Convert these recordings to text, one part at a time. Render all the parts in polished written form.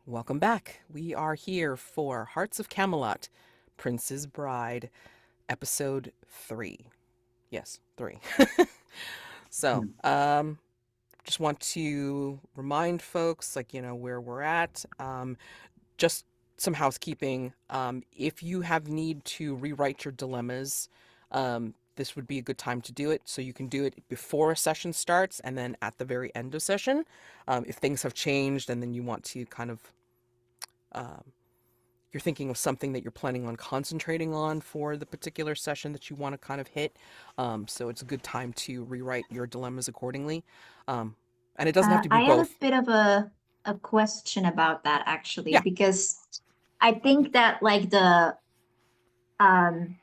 Welcome back. We are here for Hearts of Camelot, Prince's Bride, episode 3. Yes, 3. So, Hmm. just want to remind folks, where we're at. Just some housekeeping. If you have need to rewrite your dilemmas, this would be a good time to do it. So you can do it before a session starts and then at the very end of session. If things have changed and then you want to kind of um, you're thinking of something that you're planning on concentrating on for the particular session that you want to kind of hit. So it's a good time to rewrite your dilemmas accordingly. Um, and it doesn't have to be I have a both. bit of a question about that actually, Yeah. because I think that um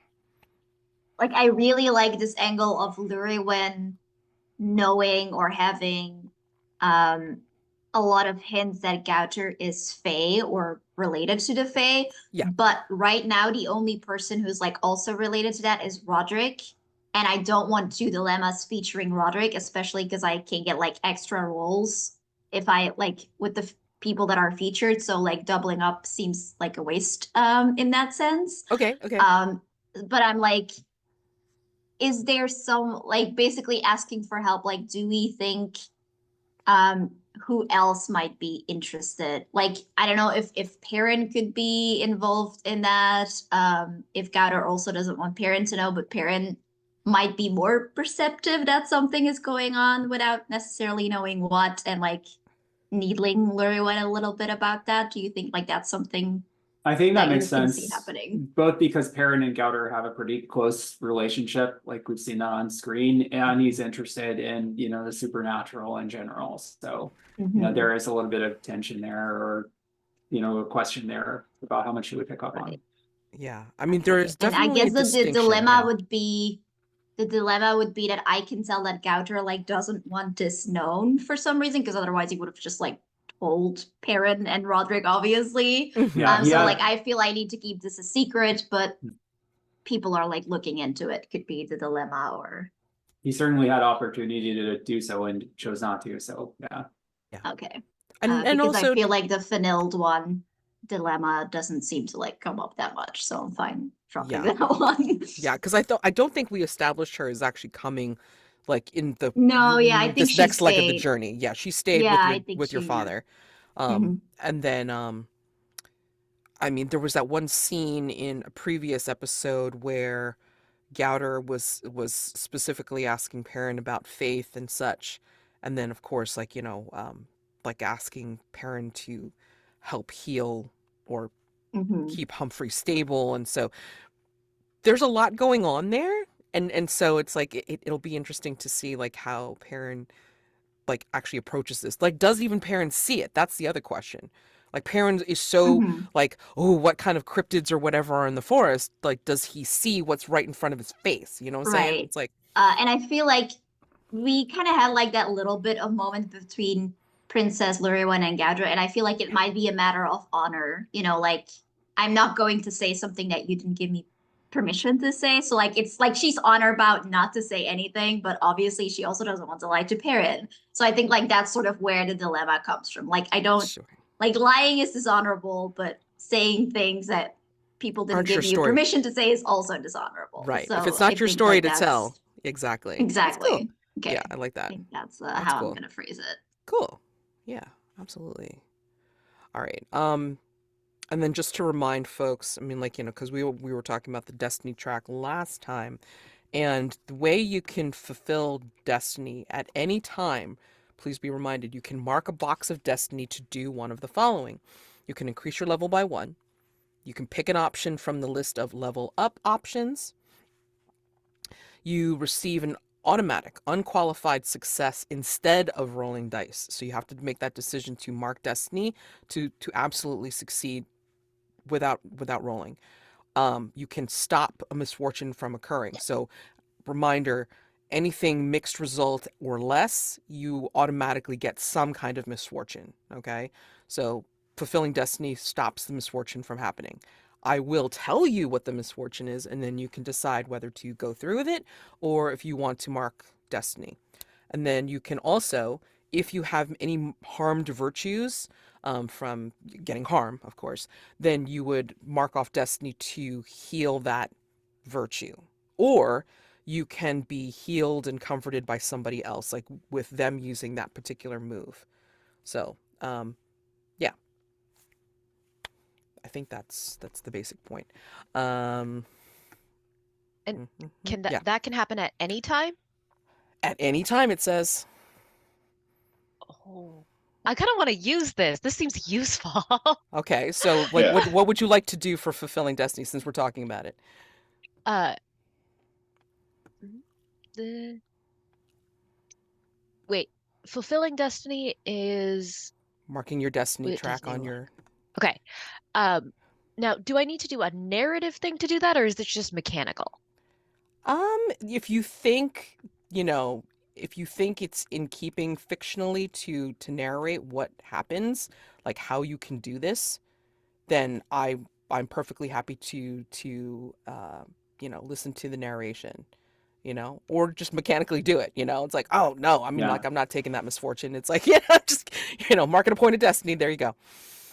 I really like this angle of Llurywenn knowing or having um a lot of hints that Gauter is Fae or related to the Fae. Yeah. But right now the only person who's like also related to that is Roderick. And I don't want two dilemmas featuring Roderick, especially because I can get like extra rolls if I like with the people that are featured. So like doubling up seems like a waste in that sense. Okay. Okay. Um, but I'm like, is there some like basically asking for help? Like, do we think um who else might be interested? Like, I don't know if Perrin could be involved in that. If Gauder also doesn't want Perrin to know, but Perrin might be more perceptive that something is going on without necessarily knowing what, and like needling Llurywenn a little bit about that. Do you think like that's something I think that that makes you can see sense, happening? both because Perrin and Gauter have a pretty close relationship, like we've seen that on screen, and he's interested in, the supernatural in general. So, Mm-hmm. there is a little bit of tension there, or, a question there about how much he would pick up on. Right. Yeah. I mean, there Okay. is And I definitely a guess the distinction. dilemma Yeah. would be that I can tell that Gauter like doesn't want this known for some reason, because otherwise he would have just like told Perrin and Roderick, obviously. Yeah, he So like had I feel I need to keep this a secret, but people are like looking into it. Could be the dilemma or he certainly had opportunity to do so and chose not to. So yeah. Yeah. okay. And Because I also, feel like the Fenilled one dilemma doesn't seem to like come up that much, so I'm fine dropping yeah. that one. Yeah, because I don't think we established her as actually coming like in the No, yeah, I think this she next leg of the stayed. journey. Yeah, she stayed Yeah, I think with your she, yeah. father. Mhm. And then I mean, there was that one scene in a previous episode where Gauter was specifically asking Perrin about faith and such, and then of course, like asking Perrin to help heal or Mhm. keep Humphrey stable, and so there's a lot going on there, and so it's like it'll be interesting to see like how Perrin like actually approaches this. Like, does even Perrin see it? That's the other question. Like, Perrin is so Mhm. like, oh, what kind of cryptids or whatever are in the forest? Like, does he see what's right in front of his face? You know what I'm saying? Right. It's like, And I feel like we kind of had like that little bit of moment between Princess Llurywenn and Gowdra, and I feel like it yeah, might be a matter of honor. Like I'm not going to say something that you didn't give me permission to say. So like it's like she's honor about not to say anything, but obviously she also doesn't want to lie to Perrin. So I think like that's sort of where the dilemma comes from. Like I don't sure. like lying is dishonorable, but saying things that people didn't Aren't your give you story permission to say is also dishonorable. right? If So it's I not your think story like to tell, that's exactly. That's cool. exactly Yeah, okay. I like I that. think that's That's how I'm cool. gonna phrase it. Cool. Yeah, absolutely. All right. And then just to remind folks, I mean, because we were talking about the Destiny track last time, and the way you can fulfill Destiny at any time, please be reminded, you can mark a box of Destiny to do one of the following. You can increase your level by 1. You can pick an option from the list of level up options. You receive an automatic, unqualified success instead of rolling dice. So you have to make that decision to mark Destiny to absolutely succeed without rolling. You can stop a misfortune from occurring. So, reminder, anything mixed result or less, you automatically get some kind of misfortune. Okay. So, fulfilling destiny stops the misfortune from happening. I will tell you what the misfortune is, and then you can decide whether to go through with it or if you want to mark destiny. And then you can also, if you have any harmed virtues from getting harm, of course, then you would mark off destiny to heal that virtue. Or you can be healed and comforted by somebody else, like with them using that particular move. So, yeah, I think that's the basic point. And can yeah, that can happen at any time? at any time, it says. Oh, I kind of want to use this. This seems useful. Okay, so like, Yeah. what would you like to do for fulfilling destiny, since we're talking about it? Uh, the wait, fulfilling destiny is Marking your destiny Wait, track destiny on what? your. okay. Now, do I need to do a narrative thing to do that, or is this just mechanical? If you think, if you think it's in keeping fictionally to narrate what happens, like how you can do this, then I'm perfectly happy to listen to the narration, or just mechanically do it. It's like, oh no, I mean, Yeah. like, I'm not taking that misfortune. It's like, yeah, just marking a point of destiny. There you go.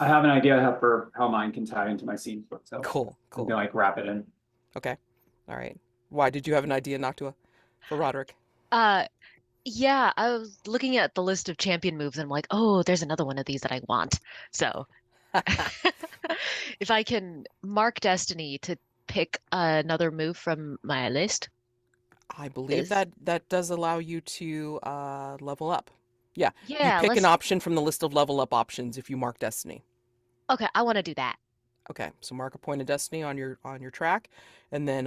I have an idea for how mine can tie into my scene book, so Cool, I'm cool. gonna like wrap it in. Okay, all right. Why did you have an idea, Noctua, for Roderick? Yeah, I was looking at the list of champion moves and I'm like, oh, there's another one of these that I want. So if I can mark destiny to pick another move from my list, I believe is that does allow you to level up. Yeah, you yeah, pick an let's option from the list of level up options if you mark destiny. okay, I want to do that. Okay, so mark a point of destiny on your track, and then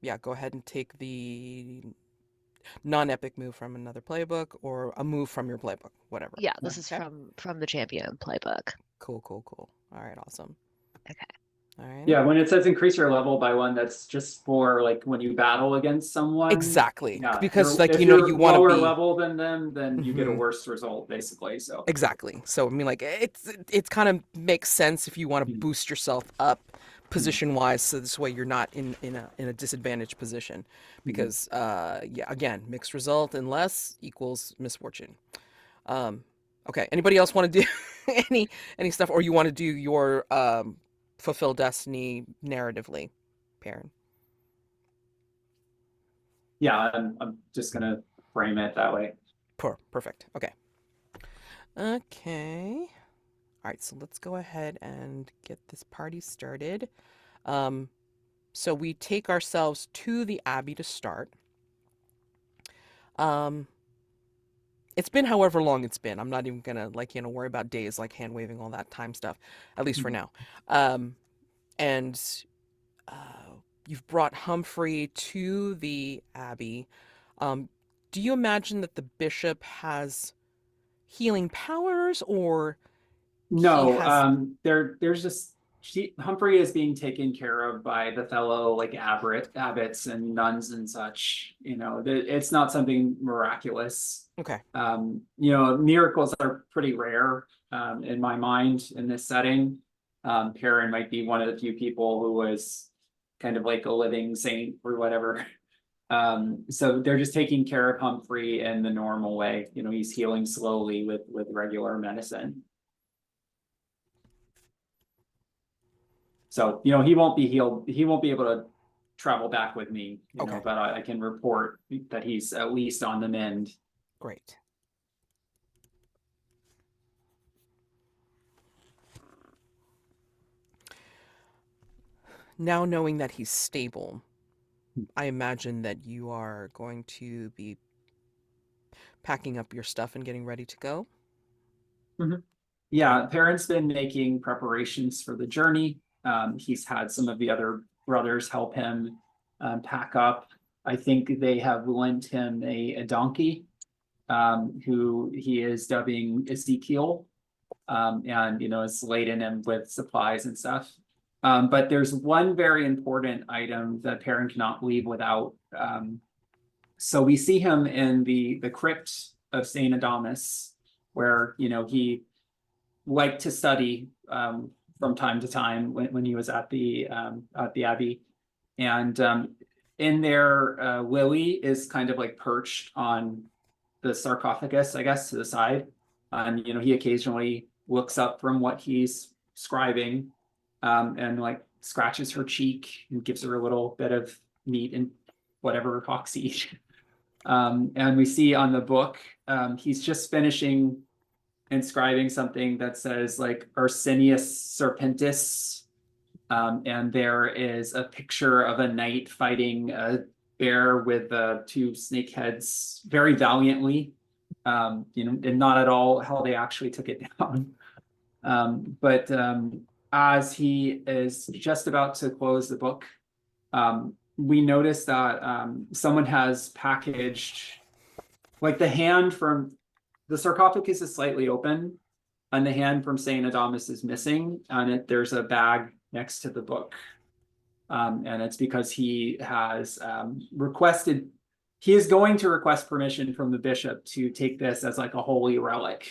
yeah, go ahead and take the non-epic move from another playbook or a move from your playbook, whatever. Yeah, this is Okay. from the champion playbook. Cool, cool, cool. All right, awesome. Okay. All right. Yeah, when it says increase your level by one, that's just for like when you battle against someone. Exactly, Yeah, because like if you you're want to lower be level than them, then you get a Mhm. worse result, basically. So Exactly. So I mean, like it's kind of makes sense if you want to Mhm. boost yourself up position wise, so this way you're not in a disadvantaged position, because yeah, again, mixed result unless equals misfortune. Okay. Anybody else want to do any stuff, or you want to do your fulfill destiny narratively, Perin? yeah, I'm just gonna frame it that way. Perfect. Okay. Okay. All right, so let's go ahead and get this party started. So we take ourselves to the Abbey to start. It's been however long it's been. I'm not even gonna worry about days, like hand waving, all that time stuff, at least for now. And you've brought Humphrey to the Abbey. Do you imagine that the bishop has healing powers, or No, has there's just Humphrey is being taken care of by the fellow like abbots and nuns and such. It's not something miraculous. okay? Miracles are pretty rare in my mind in this setting. Perrin might be one of the few people who was kind of like a living saint or whatever. So they're just taking care of Humphrey in the normal way. He's healing slowly with regular medicine. So, he won't be healed. He won't be able to travel back with me, Okay. but I can report that he's at least on the mend. Great. Now knowing that he's stable, I imagine that you are going to be packing up your stuff and getting ready to go. Yeah, Perrin's been making preparations for the journey. He's had some of the other brothers help him pack up. I think they have lent him a donkey, who he is dubbing Ezekiel, and is laden him with supplies and stuff. But there's one very important item that Perrin cannot leave without. So we see him in the crypt of Saint Adamus, where he liked to study from time to time when he was at the Abbey. And in there, Lily is kind of like perched on the sarcophagus, I guess, to the side. And, you know, he occasionally looks up from what he's scribing, and like scratches her cheek and gives her a little bit of meat and whatever hawks eat. And we see on the book, he's just finishing inscribing something that says like Arsenius Serpentis. And there is a picture of a knight fighting a bear with two snake heads very valiantly. You know, and not at all how they actually took it down. But as he is just about to close the book, we notice that someone has packaged, like the hand from the sarcophagus is slightly open, and the hand from Saint Adamus is missing, and there's a bag next to the book. And it's because he has requested, he is going to request permission from the bishop to take this as like a holy relic.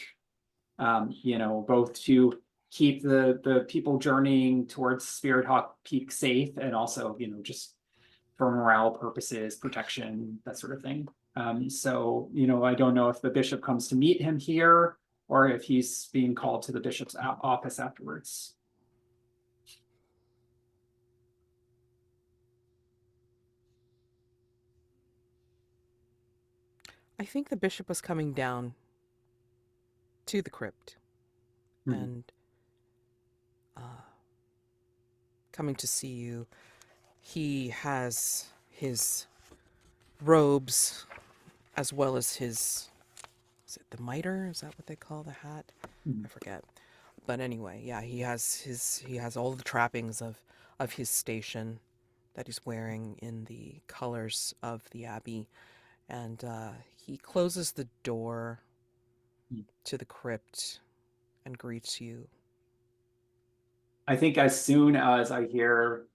You know, both to keep the people journeying towards Spirit Hawk Peak safe, and also, you know, just for morale purposes, protection, that sort of thing. So, you know, I don't know if the bishop comes to meet him here or if he's being called to the bishop's office afterwards. I think the bishop was coming down to the crypt and coming to see you. He has his robes as well as his, is it the mitre? Is that what they call the hat? I forget. But anyway, yeah, he has all the trappings of his station that he's wearing in the colors of the Abbey. And he closes the door to the crypt and greets you. I think as soon as I hear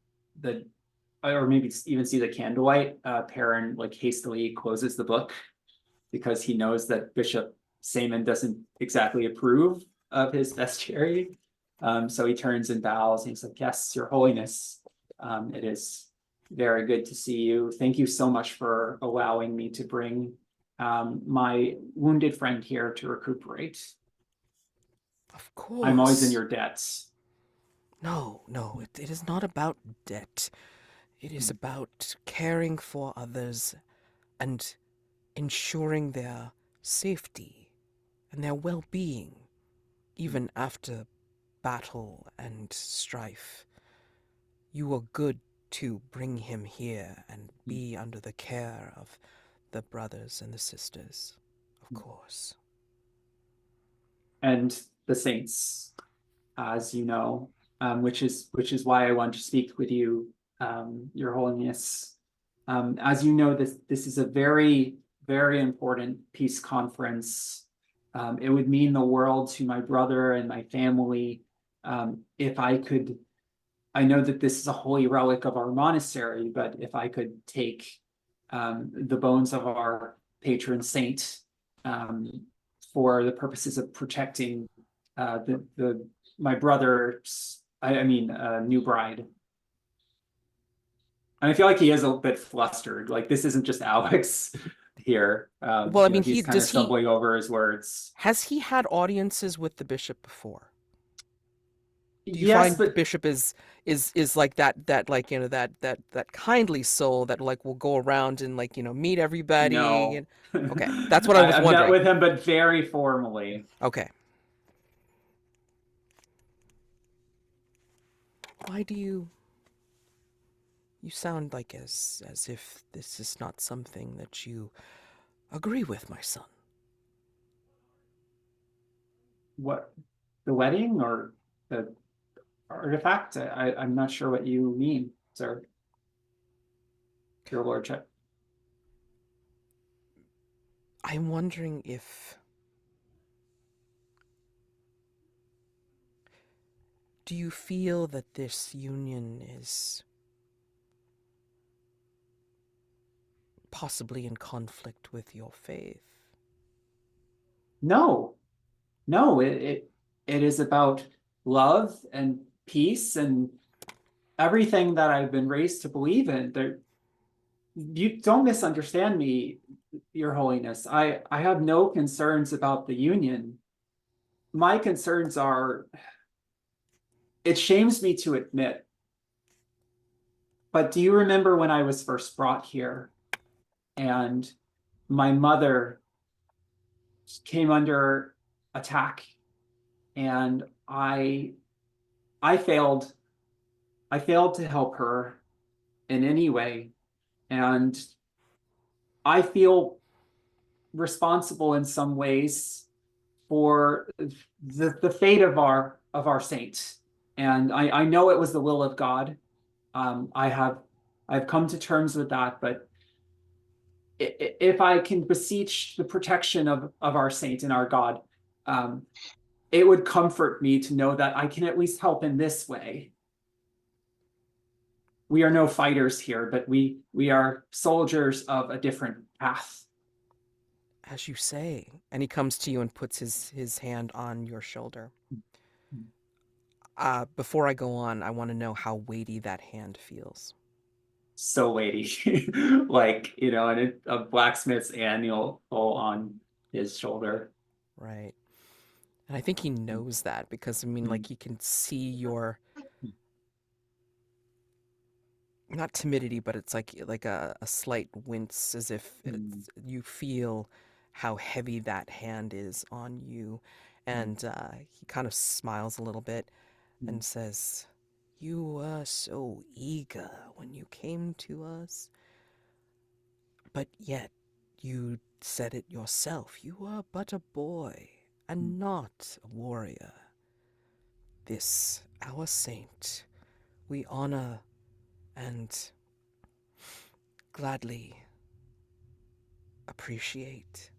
or maybe even see the candlelight, Perin like hastily closes the book because he knows that Bishop Saman doesn't exactly approve of his bestiary. So he turns and bows and he's like, "Yes, Your Holiness, it is very good to see you. Thank you so much for allowing me to bring my wounded friend here to recuperate. Of course. I'm always in your debt." No, it is not about debt. It is about caring for others and ensuring their safety and their well-being, even after battle and strife. You were good to bring him here and be under the care of the brothers and the sisters, of course. And the saints, as you know, which is why I want to speak with you, Your Holiness. As you know, this is a very, very important peace conference. It would mean the world to my brother and my family if I could. I know that this is a holy relic of our monastery, but if I could take the bones of our patron saint for the purposes of protecting my brother's, new bride. And I feel like he is a bit flustered. Like this isn't just Alex here. Well, I mean, he's kind of stumbling over his words. Has he had audiences with the bishop before? Do you Yes, find but the bishop is like that like, you know, that kindly soul that like will go around and like, you know, meet everybody? no. And... Okay, that's what I was I've wondering. met with him, but very formally. Okay. Why do you sound like as if this is not something that you agree with, my son? What, the wedding or the artifact? I'm not sure what you mean, sir. Your lordship. I'm wondering if... Do you feel that this union is possibly in conflict with your faith? No, it is about love and peace and everything that I've been raised to believe in. You don't misunderstand me. Your Holiness, I have no concerns about the union. My concerns are, it shames me to admit, but do you remember when I was first brought here and my mother came under attack and I failed to help her in any way, and I feel responsible in some ways for the fate of our saint. And I know it was the will of God. I've come to terms with that, but if I can beseech the protection of our saint and our God, it would comfort me to know that I can at least help in this way. We are no fighters here, but we are soldiers of a different path. As you say. And he comes to you and puts his hand on your shoulder. Before I go on, I want to know how weighty that hand feels. So weighty, like, and a blacksmith's annual on his shoulder. Right. And I think he knows that because, I mean, like, he can see your, not timidity, but it's like a slight wince, as if you feel how heavy that hand is on you. And he kind of smiles a little bit and says, "You were so eager when you came to us, but yet you said it yourself. You were but a boy and not a warrior. This, our saint, we honor and gladly appreciate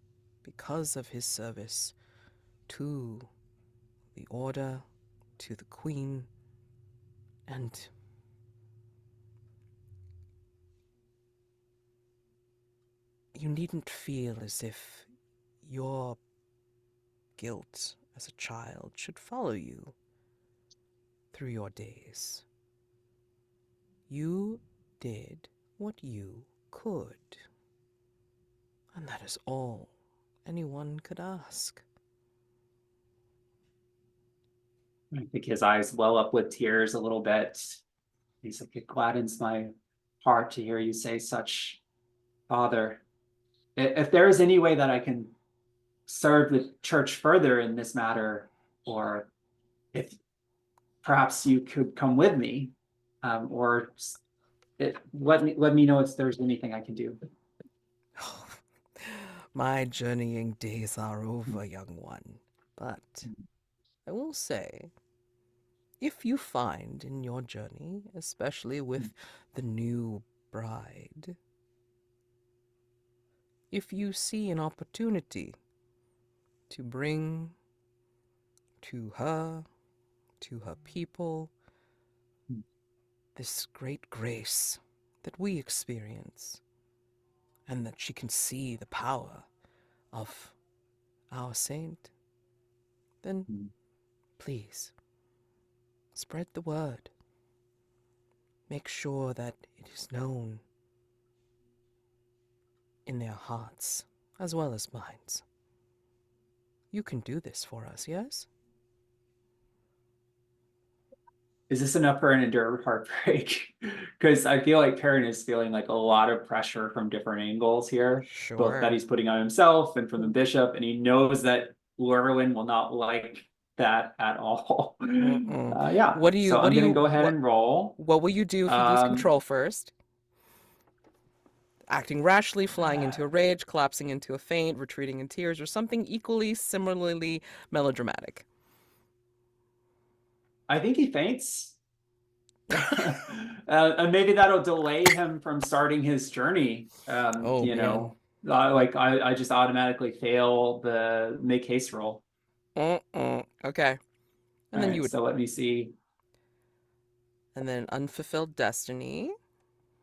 because of his service to the order, to the queen, and you needn't feel as if your guilt as a child should follow you through your days. You did what you could, and that is all anyone could ask." I think his eyes well up with tears a little bit. He's like, "It gladdens my heart to hear you say such, Father. If there is any way that I can serve the church further in this matter, or if perhaps you could come with me, or let me know if there's anything I can do." My journeying days are over, young one, but I will say, if you find in your journey, especially with the new bride, if you see an opportunity to bring to her people, this great grace that we experience, and that she can see the power of our saint, then please spread the word. Make sure that it is known in their hearts as well as minds. You can do this for us, yes? Is this enough for an endured heartbreak? Because I feel like Perin is feeling like a lot of pressure from different angles here, both that Sure. he's putting on himself and from the bishop, and he knows that Llurywenn will not like that at all. Yeah. So I'm gonna go ahead and roll. What will you do if you lose control first? Acting rashly, flying into a rage, collapsing into a faint, retreating in tears, or something equally similarly melodramatic. I think he faints. And maybe that'll delay him from starting his journey. Like I just automatically fail the make haste roll. Okay. And then you would, So let me see. and then unfulfilled destiny.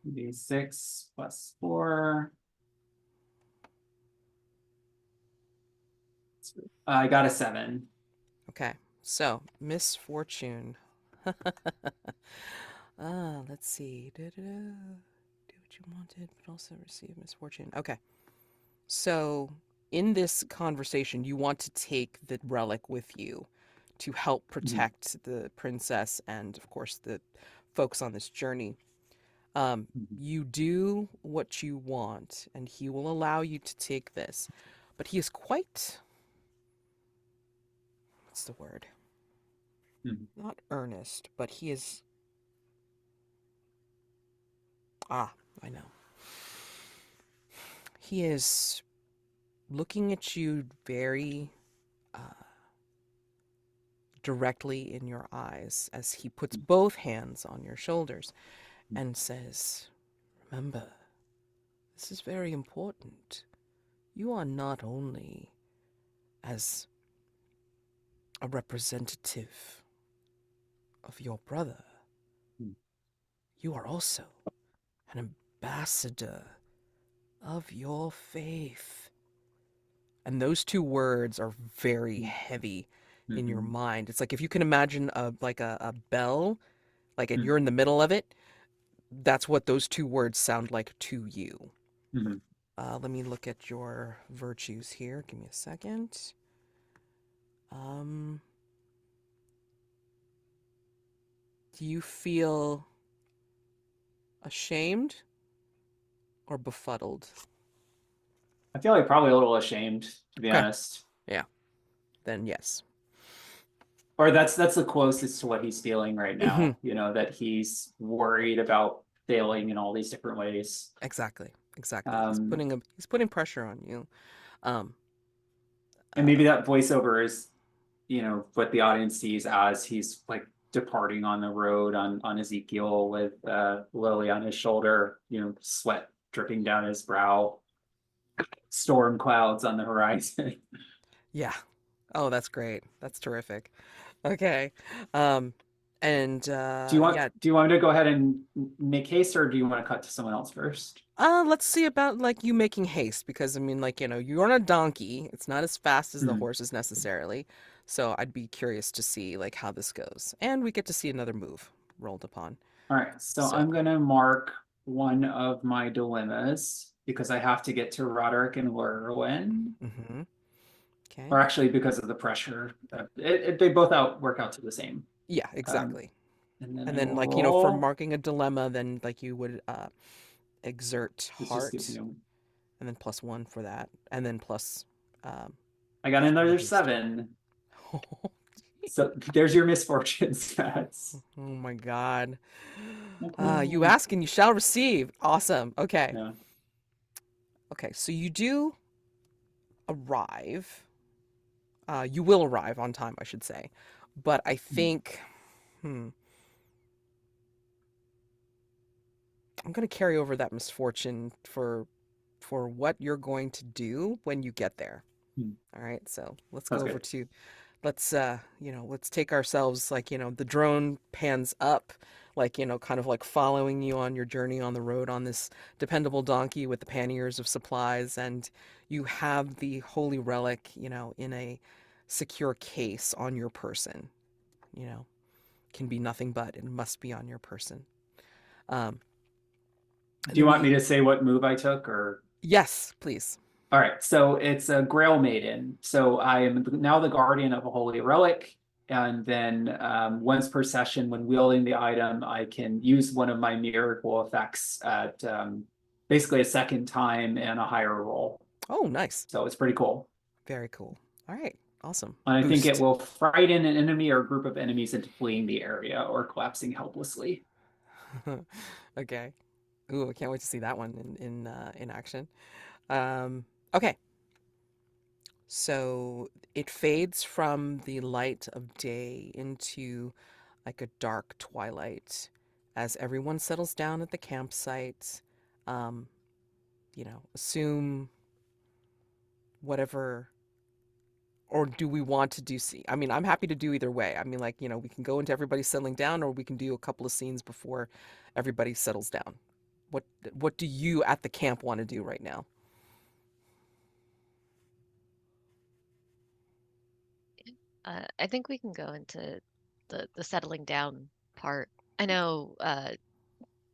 D6 plus 4. I got a 7. Okay. So, misfortune. Let's see. Do what you wanted, but also receive misfortune. Okay. So, in this conversation, you want to take the relic with you to help Mhm. protect the princess and, of course, the folks on this journey. Um, Mhm. you do what you want, and he will allow you to take this. But he is quite, what's the word? Mhm. Not earnest, but he is, ah, I know. He is looking at you very directly in your eyes as he puts both hands on your shoulders and says, "Remember, this is very important. You are not only as a representative of your brother, Mhm. you are also an ambassador of your faith." And those two words are very heavy in your Mhm. mind. It's like if you can imagine a bell, like, and you're Mhm. in the middle of it, that's what those two words sound like to you. Mhm. Let me look at your virtues here. Give me a second. Um, do you feel ashamed or befuddled? I feel like probably a little ashamed, to be Okay. honest. Yeah. Then yes. Or that's the closest to what he's feeling right Hmm. now, that he's worried about failing in all these different ways. Exactly. Exactly. Um, He's putting pressure on you. Um, and uh, maybe that voiceover is, what the audience sees as he's like departing on the road on Ezekiel with Lily on his shoulder, sweat dripping down his brow, storm clouds on the horizon. yeah. Oh, that's great. That's terrific. Okay. Um, and Do you want yeah. do you want me to go ahead and make haste, or do you want to cut to someone else first? Let's see about like you making haste because I mean, like, you're on a donkey. It's not as fast as the Hmm. horses necessarily. So I'd be curious to see like how this goes. And we get to see another move rolled upon. All right, so So, I'm gonna mark one of my dilemmas because I have to get to Roderick and Llurywenn, mm-hmm. Okay. or actually because of the pressure. They both work out to the same. Yeah, Um, exactly. and then And I then will like, for roll. marking a dilemma, then like you would exert This just gives heart me. and then +1 for that. And then plus um I got the another haste. 7. So there's your misfortune stats. Oh my God. You ask and you shall receive. Awesome. Okay. Yeah. Okay, so you do arrive. You will arrive on time, I should say. But I think, I'm going to carry over that misfortune for what you're going to do when you get there. Hmm. All right, so let's go Sounds over good. to, let's take ourselves, like, the drone pans up, like, kind of like following you on your journey on the road on this dependable donkey with the panniers of supplies, and you have the holy relic, in a secure case on your person, you know, can be nothing but, it must be on your person. Um, and Do you then want me we, to say what move I took, or? yes, please. All right, so it's a Grail Maiden. So I am now the guardian of a holy relic. And then once per session, when wielding the item, I can use one of my miracle effects at basically a second time and a higher roll. Oh, nice. So it's pretty cool. Very cool. All right, awesome. And I think it Boost. will frighten an enemy or group of enemies into fleeing the area or collapsing helplessly. Okay. Ooh, I can't wait to see that one in action. Okay. So it fades from the light of day into like a dark twilight as everyone settles down at the campsite. Um, assume whatever, or do we want to do see? I mean, I'm happy to do either way. I mean, like, we can go into everybody settling down, or we can do a couple of scenes before everybody settles down. What what do you at the camp want to do right now? I think we can go into the settling down part. I know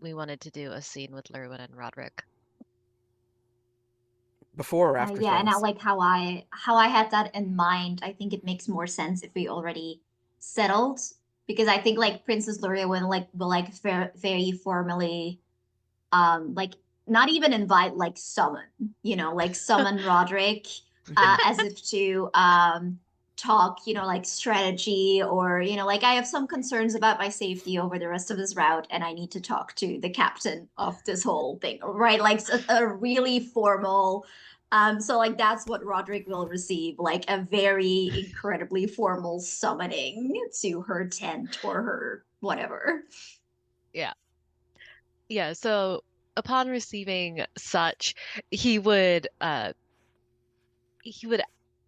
we wanted to do a scene with Llurywenn and Roderick. Before or after Yeah, and I things? like how I had that in mind. I think it makes more sense if we already settled, because I think like Princess Llurywenn like will like very formally like not even invite, like summon, like summon Roderick Mhm. as if to talk, like strategy, or like I have some concerns about my safety over the rest of this route and I need to talk to the captain of this whole thing, right? Like a really formal so like that's what Roderick will receive, like a very incredibly formal summoning to her tent or her whatever. Yeah. Yeah, so upon receiving such, he would uh he would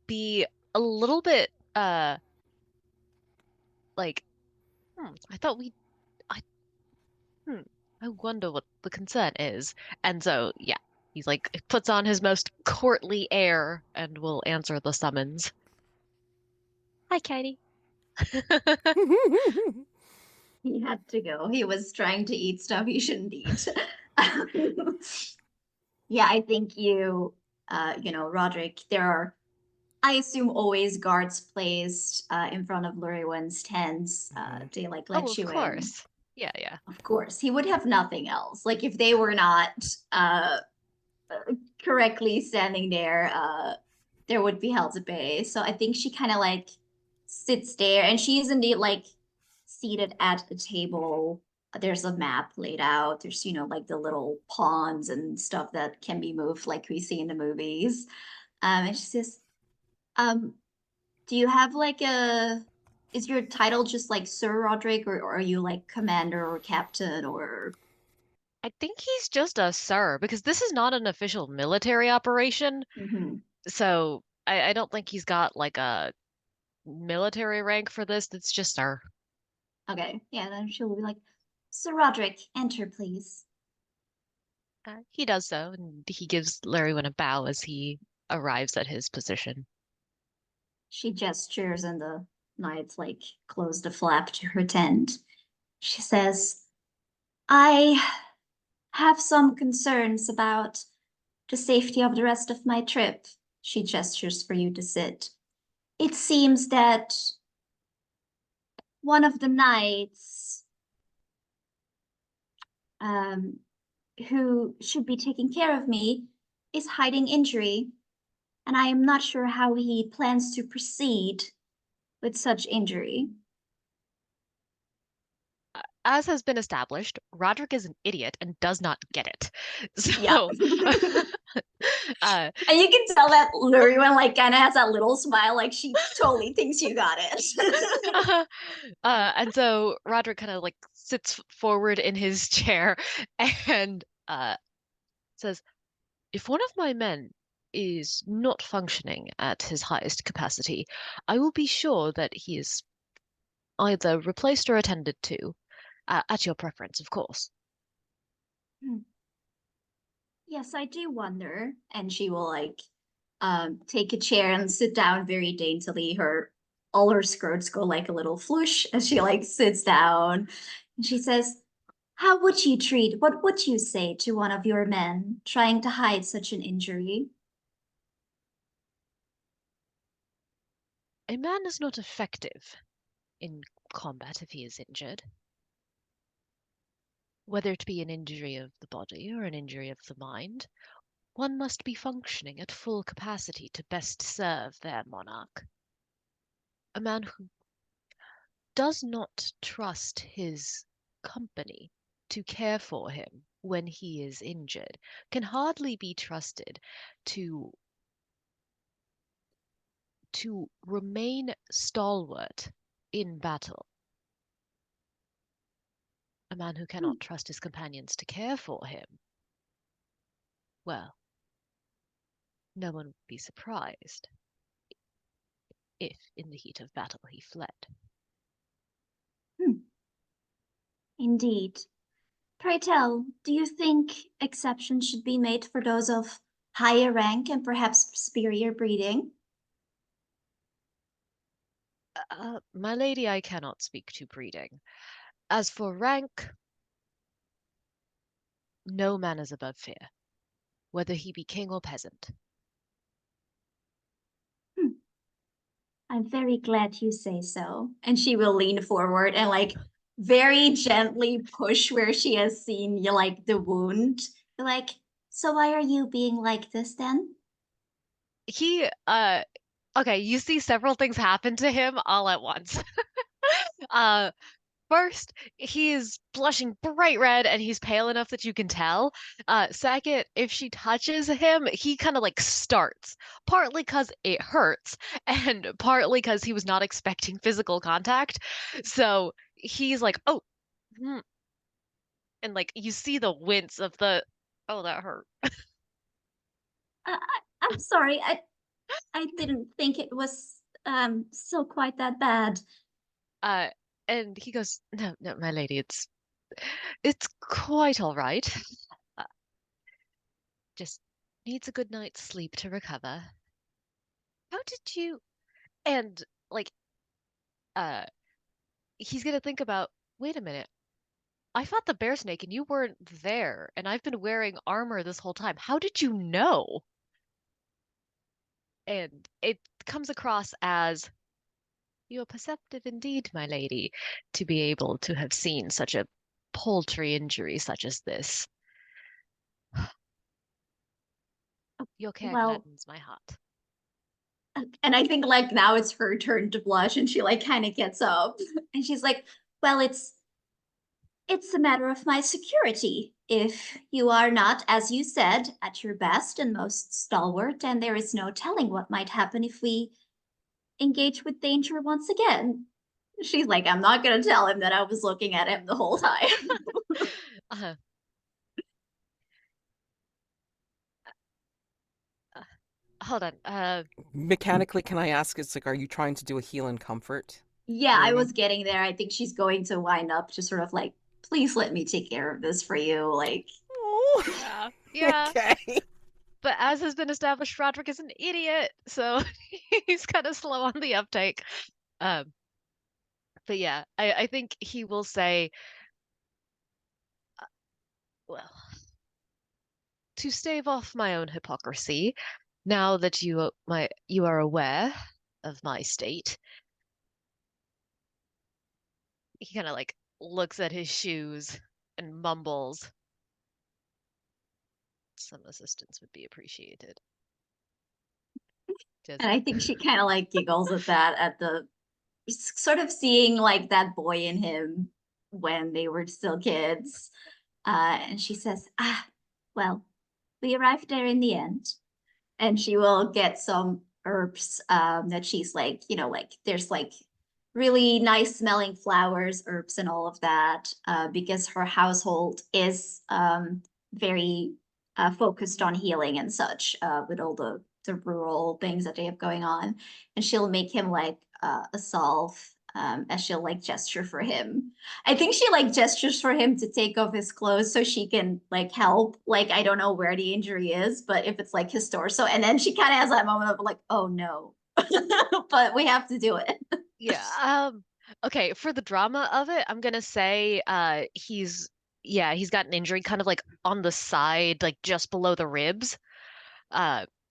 be a little bit like, I thought we I hmm, I wonder what the concern is. And so yeah, he's like puts on his most courtly air and will answer the summons. Hi, Katie. He had to go. He was trying to eat stuff he shouldn't eat. Yeah, I think Roderick, there are, I assume, always guards placed in front of Lurywin's tents. Mhm. They like Oh, let of you in. course. Yeah, yeah. Of course, he would have nothing else. Like if they were not correctly standing there, there would be hell to pay. So I think she kind of like sits there, and she's indeed like seated at a table. There's a map laid out. There's, like the little pawns and stuff that can be moved like we see in the movies. And she says, um, do you have like is your title just like Sir Roderick, or are you like commander or captain or I think he's just a sir because this is not an official military operation. Mhm. So I don't think he's got like a military rank for this. It's just sir. Okay, yeah, then she'll be like, Sir Roderick, enter, please. He does so, and he gives Llurywenn a bow as he arrives at his position. She gestures and the knights like close the flap to her tent. She says, I have some concerns about the safety of the rest of my trip. She gestures for you to sit. It seems that one of the knights um, who should be taking care of me is hiding injury, and I am not sure how he plans to proceed with such injury. As has been established, Roderick is an idiot and does not get it. Yeah. So, uh, And you can tell that Llurywenn like kind of has that little smile, like she totally thinks you got it. and so Roderick kind of like sits forward in his chair and says, if one of my men is not functioning at his highest capacity, I will be sure that he is either replaced or attended to, at your preference, of course. Yes, I do wonder. And she will like take a chair and sit down very daintily. All her skirts go like a little flush as she like sits down. And she says, how would you treat, what would you say to one of your men trying to hide such an injury? A man is not effective in combat if he is injured, whether it be an injury of the body or an injury of the mind. One must be functioning at full capacity to best serve their monarch. A man who does not trust his company to care for him when he is injured can hardly be trusted to remain stalwart in battle. A man who cannot trust his companions to care for him, well, no one would be surprised if in the heat of battle he fled. Indeed. Pray tell, do you think exceptions should be made for those of higher rank and perhaps superior breeding? My lady, I cannot speak to breeding. As for rank, no man is above fear, whether he be king or peasant. I'm very glad you say so. And she will lean forward and like very gently push where she has seen you like the wound. Like, so why are you being like this then? He okay, you see several things happen to him all at once. Uh First, he's blushing bright red and he's pale enough that you can tell. Second, if she touches him, he kind of like starts, partly because it hurts, and partly because he was not expecting physical contact. So he's like, oh, hmm," and like you see the wince of the, oh, that hurt. I'm sorry. I didn't think it was so quite that bad. Uh, and he goes, no, no, my lady, it's quite all right. Uh, just needs a good night's sleep to recover. How did you? And like, uh, he's gonna think about, wait a minute, I fought the bear snake and you weren't there, and I've been wearing armor this whole time. How did you know? And it comes across as you are perceptive indeed, my lady, to be able to have seen such a paltry injury such as this. Your care Well, gladdens my heart. and I think like now it's her turn to blush and she like kind of gets up and she's like, well, it's a matter of my security. If you are not, as you said, at your best and most stalwart, and there is no telling what might happen if we engage with danger once again. She's like, I'm not gonna tell him that I was looking at him the whole time. Uh, uh, hold on. Mechanically, can I ask, it's like, are you trying to do a heal and comfort? Yeah, I Maybe? was getting there. I think she's going to wind up just sort of like, please let me take care of this for you. Like, Oh, Yeah, yeah. okay. But as has been established, Roderick is an idiot, so he's kind of slow on the uptake. Um, but yeah, I think he will say, well, to stave off my own hypocrisy, now that you are aware of my state, he kind of like looks at his shoes and mumbles, some assistance would be appreciated. and Jazy. I think she kind of like giggles at that, at the sort of seeing like that boy in him when they were still kids. And she says, well, we arrived there in the end. And she will get some herbs that she's like, like there's like really nice smelling flowers, herbs, and all of that, because her household is very focused on healing and such, with all the rural things that they have going on. And she'll make him like a salve, as she'll like gesture for him. I think she like gestures for him to take off his clothes so she can like help. Like, I don't know where the injury is, but if it's like his torso, and then she kind of has that moment of like, oh no, but we have to do it. Yeah. Okay, for the drama of it, I'm gonna say he's got an injury kind of like on the side, like just below the ribs.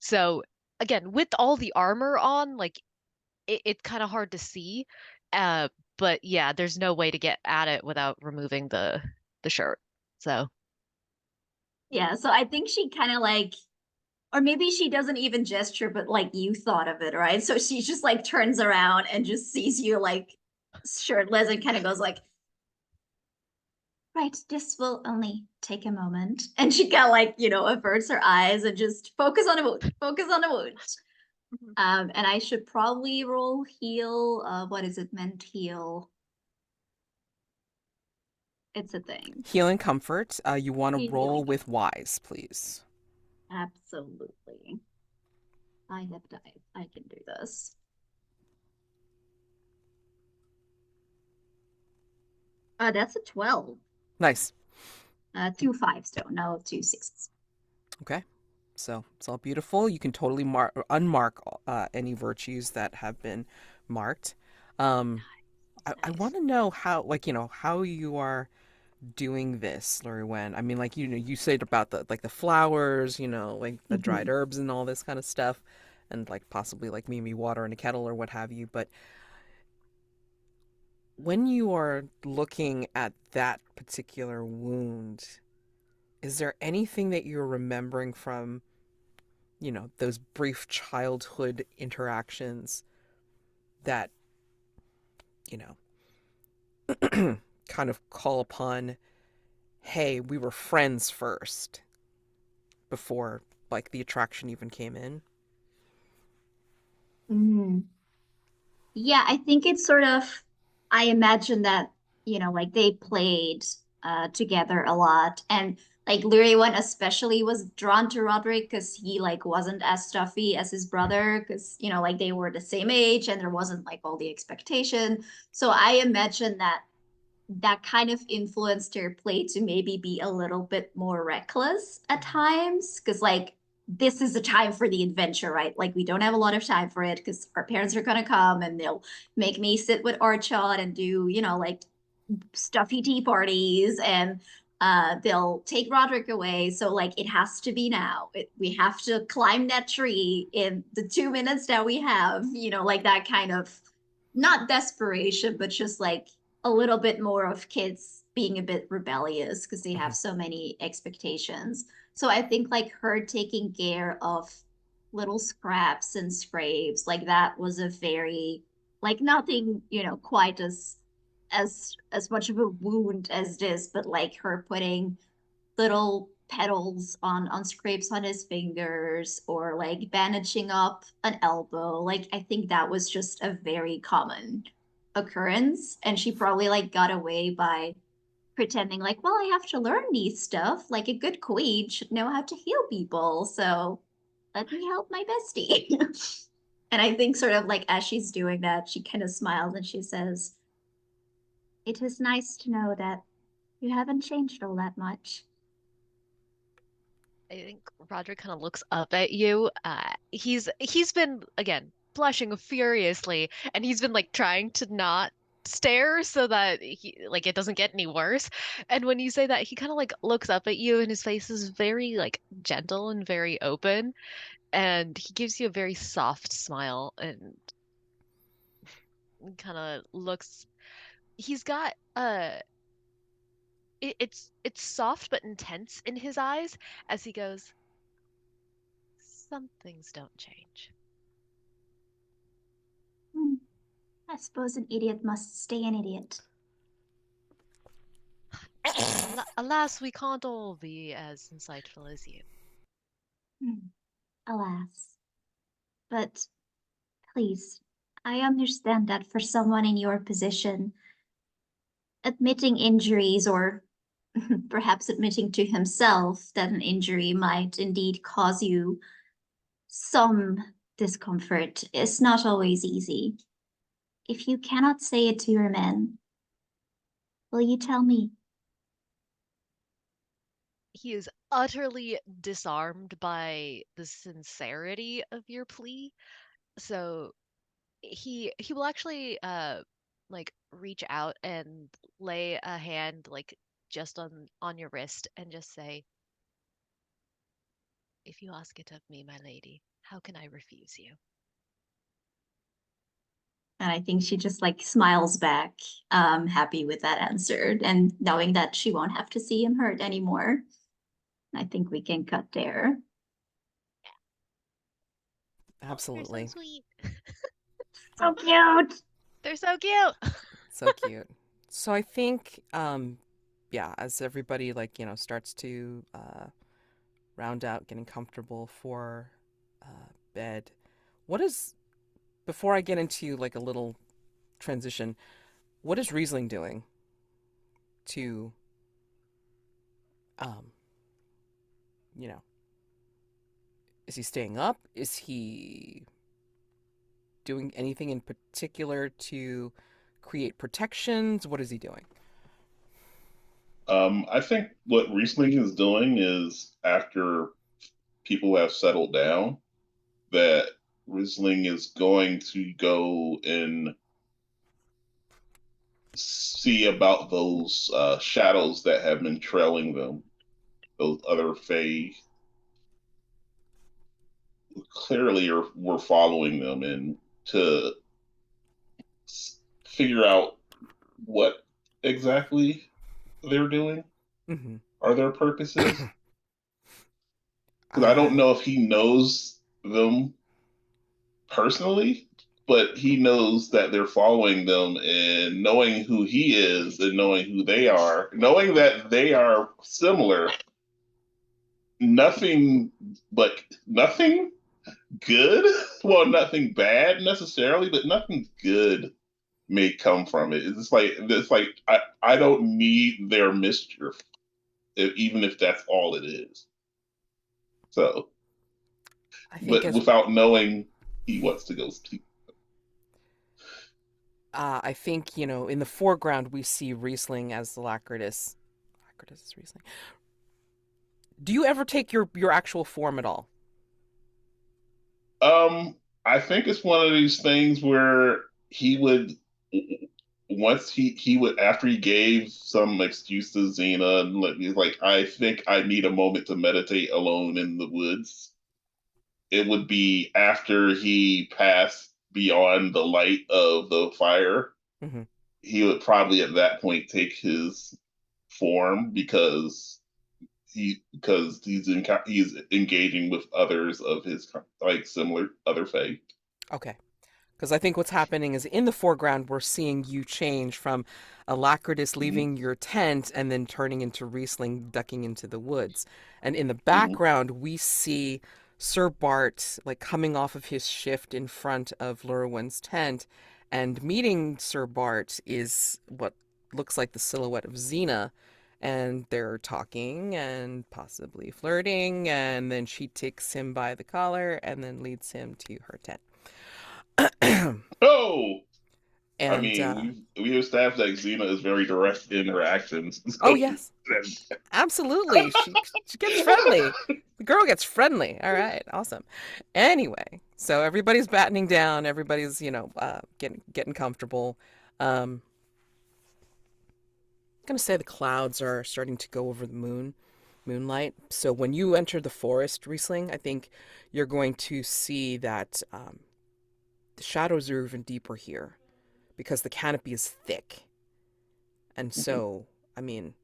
So again, with all the armor on, like it's kind of hard to see. Uh, but yeah, there's no way to get at it without removing the shirt. So Yeah, so I think she kind of like, or maybe she doesn't even gesture, but like you thought of it, right? So she just like turns around and just sees you like shirtless and kind of goes like, right, this will only take a moment. And she kind of like, averts her eyes and just focus on the wound, focus on the wound. Mhm. And I should probably roll heal. What is it meant heal? It's a thing. Heal and comfort. You want to roll Healing. with wise, please. Absolutely. I have died. I can do this. That's a 12. Nice. 2 5s though, no 2 6s. Okay. So it's all beautiful. You can totally mark or unmark any virtues that have been marked. Um, I Nice. want to know how, like, how you are doing this, Llurywenn. I mean, like, you said about the like the flowers, like the dried Mhm. herbs and all this kind of stuff. and like possibly like Mimi water in a kettle or what have you. But when you are looking at that particular wound, is there anything that you're remembering from, those brief childhood interactions that, you know, kind of call upon, hey, we were friends first before like the attraction even came in? Mm. Yeah, I think it's sort of, I imagine that, like they played together a lot. And like Llurywenn especially was drawn to Roderick because he like wasn't as stuffy as his brother, because like they were the same age and there wasn't like all the expectation. So I imagine that that kind of influenced her play to maybe be a little bit more reckless at times, because like this is a time for the adventure, right? Like we don't have a lot of time for it because our parents are gonna come and they'll make me sit with Archon and do like stuffy tea parties, and they'll take Roderick away, so like it has to be now. We have to climb that tree in the 2 minutes that we have, like that kind of, not desperation, but just like a little bit more of kids being a bit rebellious because they Mhm. have so many expectations. So I think like her taking care of little scraps and scrapes, like that was a very, like nothing, quite as much of a wound as this, but like her putting little petals on scrapes on his fingers, or like bandaging up an elbow. Like I think that was just a very common occurrence, and she probably like got away by pretending like, well, I have to learn these stuff. Like a good queen should know how to heal people, so let me help my bestie. And I think sort of like as she's doing that, she kind of smiles and she says, it is nice to know that you haven't changed all that much. I think Roger kind of looks up at you. He's been again blushing furiously, and he's been like trying to not stare so that he like it doesn't get any worse. And when you say that, he kind of like looks up at you, and his face is very like gentle and very open, and he gives you a very soft smile and kind of looks. He's got it's soft but intense in his eyes as he goes, some things don't change. Hmm, I suppose an idiot must stay an idiot. Alas, we can't all be as insightful as you. Hmm, alas. But please, I understand that for someone in your position, admitting injuries, or perhaps admitting to himself that an injury might indeed cause you some discomfort, is not always easy. If you cannot say it to your men, will you tell me? He is utterly disarmed by the sincerity of your plea. So he will actually like reach out and lay a hand like just on your wrist and just say, if you ask it of me, my lady, how can I refuse you? And I think she just like smiles back, happy with that answer and knowing that she won't have to see him hurt anymore. I think we can cut there. Oh, they're so Absolutely. sweet. So cute. They're so cute. So cute. So I think, yeah, as everybody like, starts to round out, getting comfortable for bed, what is, before I get into like a little transition, what is Riesling doing to, um, you know, is he staying up? Is he doing anything in particular to create protections? What is he doing? I think what Riesling is doing is after people have settled down, that Riesling is going to go and see about those shadows that have been trailing them, those other Fae clearly were following them, and to figure out what exactly they're doing Mm-hmm. or their purposes. Because I don't I know if he knows them personally, but he knows that they're following them, and knowing who he is and knowing who they are, knowing that they are similar, nothing nothing good, well, nothing bad necessarily, but nothing good may come from it. It's like I don't need their mischief, even if that's all it is. So, think but as without knowing, he wants to go sleep. I think, in the foreground we see Riesling as the Alacritus. Alacritus is Riesling. Do you ever take your actual form at all? I think it's one of these things where he would, once he would, after he gave some excuse to Xena, and he's like, I think I need a moment to meditate alone in the woods. It would be after he passed beyond the light of the fire. Mm-hmm. He would probably at that point take his form, because he's engaging with others of his, like, similar other faith. Okay. Because I think what's happening is in the foreground, we're seeing you change from Alacritus Mhm. leaving your tent and then turning into Riesling ducking into the woods. And in the Mhm. background, we see Sir Bart like coming off of his shift in front of Llurywen's tent, and meeting Sir Bart is what looks like the silhouette of Xena. And they're talking and possibly flirting, and then she takes him by the collar and then leads him to her tent. Oh, I And mean, we established that Xena is very direct in her actions. oh So, yes, absolutely. She gets friendly. The girl gets friendly. All right, awesome. Anyway, so everybody's battening down. Everybody's getting comfortable. I'm gonna say the clouds are starting to go over the moonlight. So when you enter the forest, Riesling, I think you're going to see that the shadows are even deeper here because the canopy is thick. And so, I mean,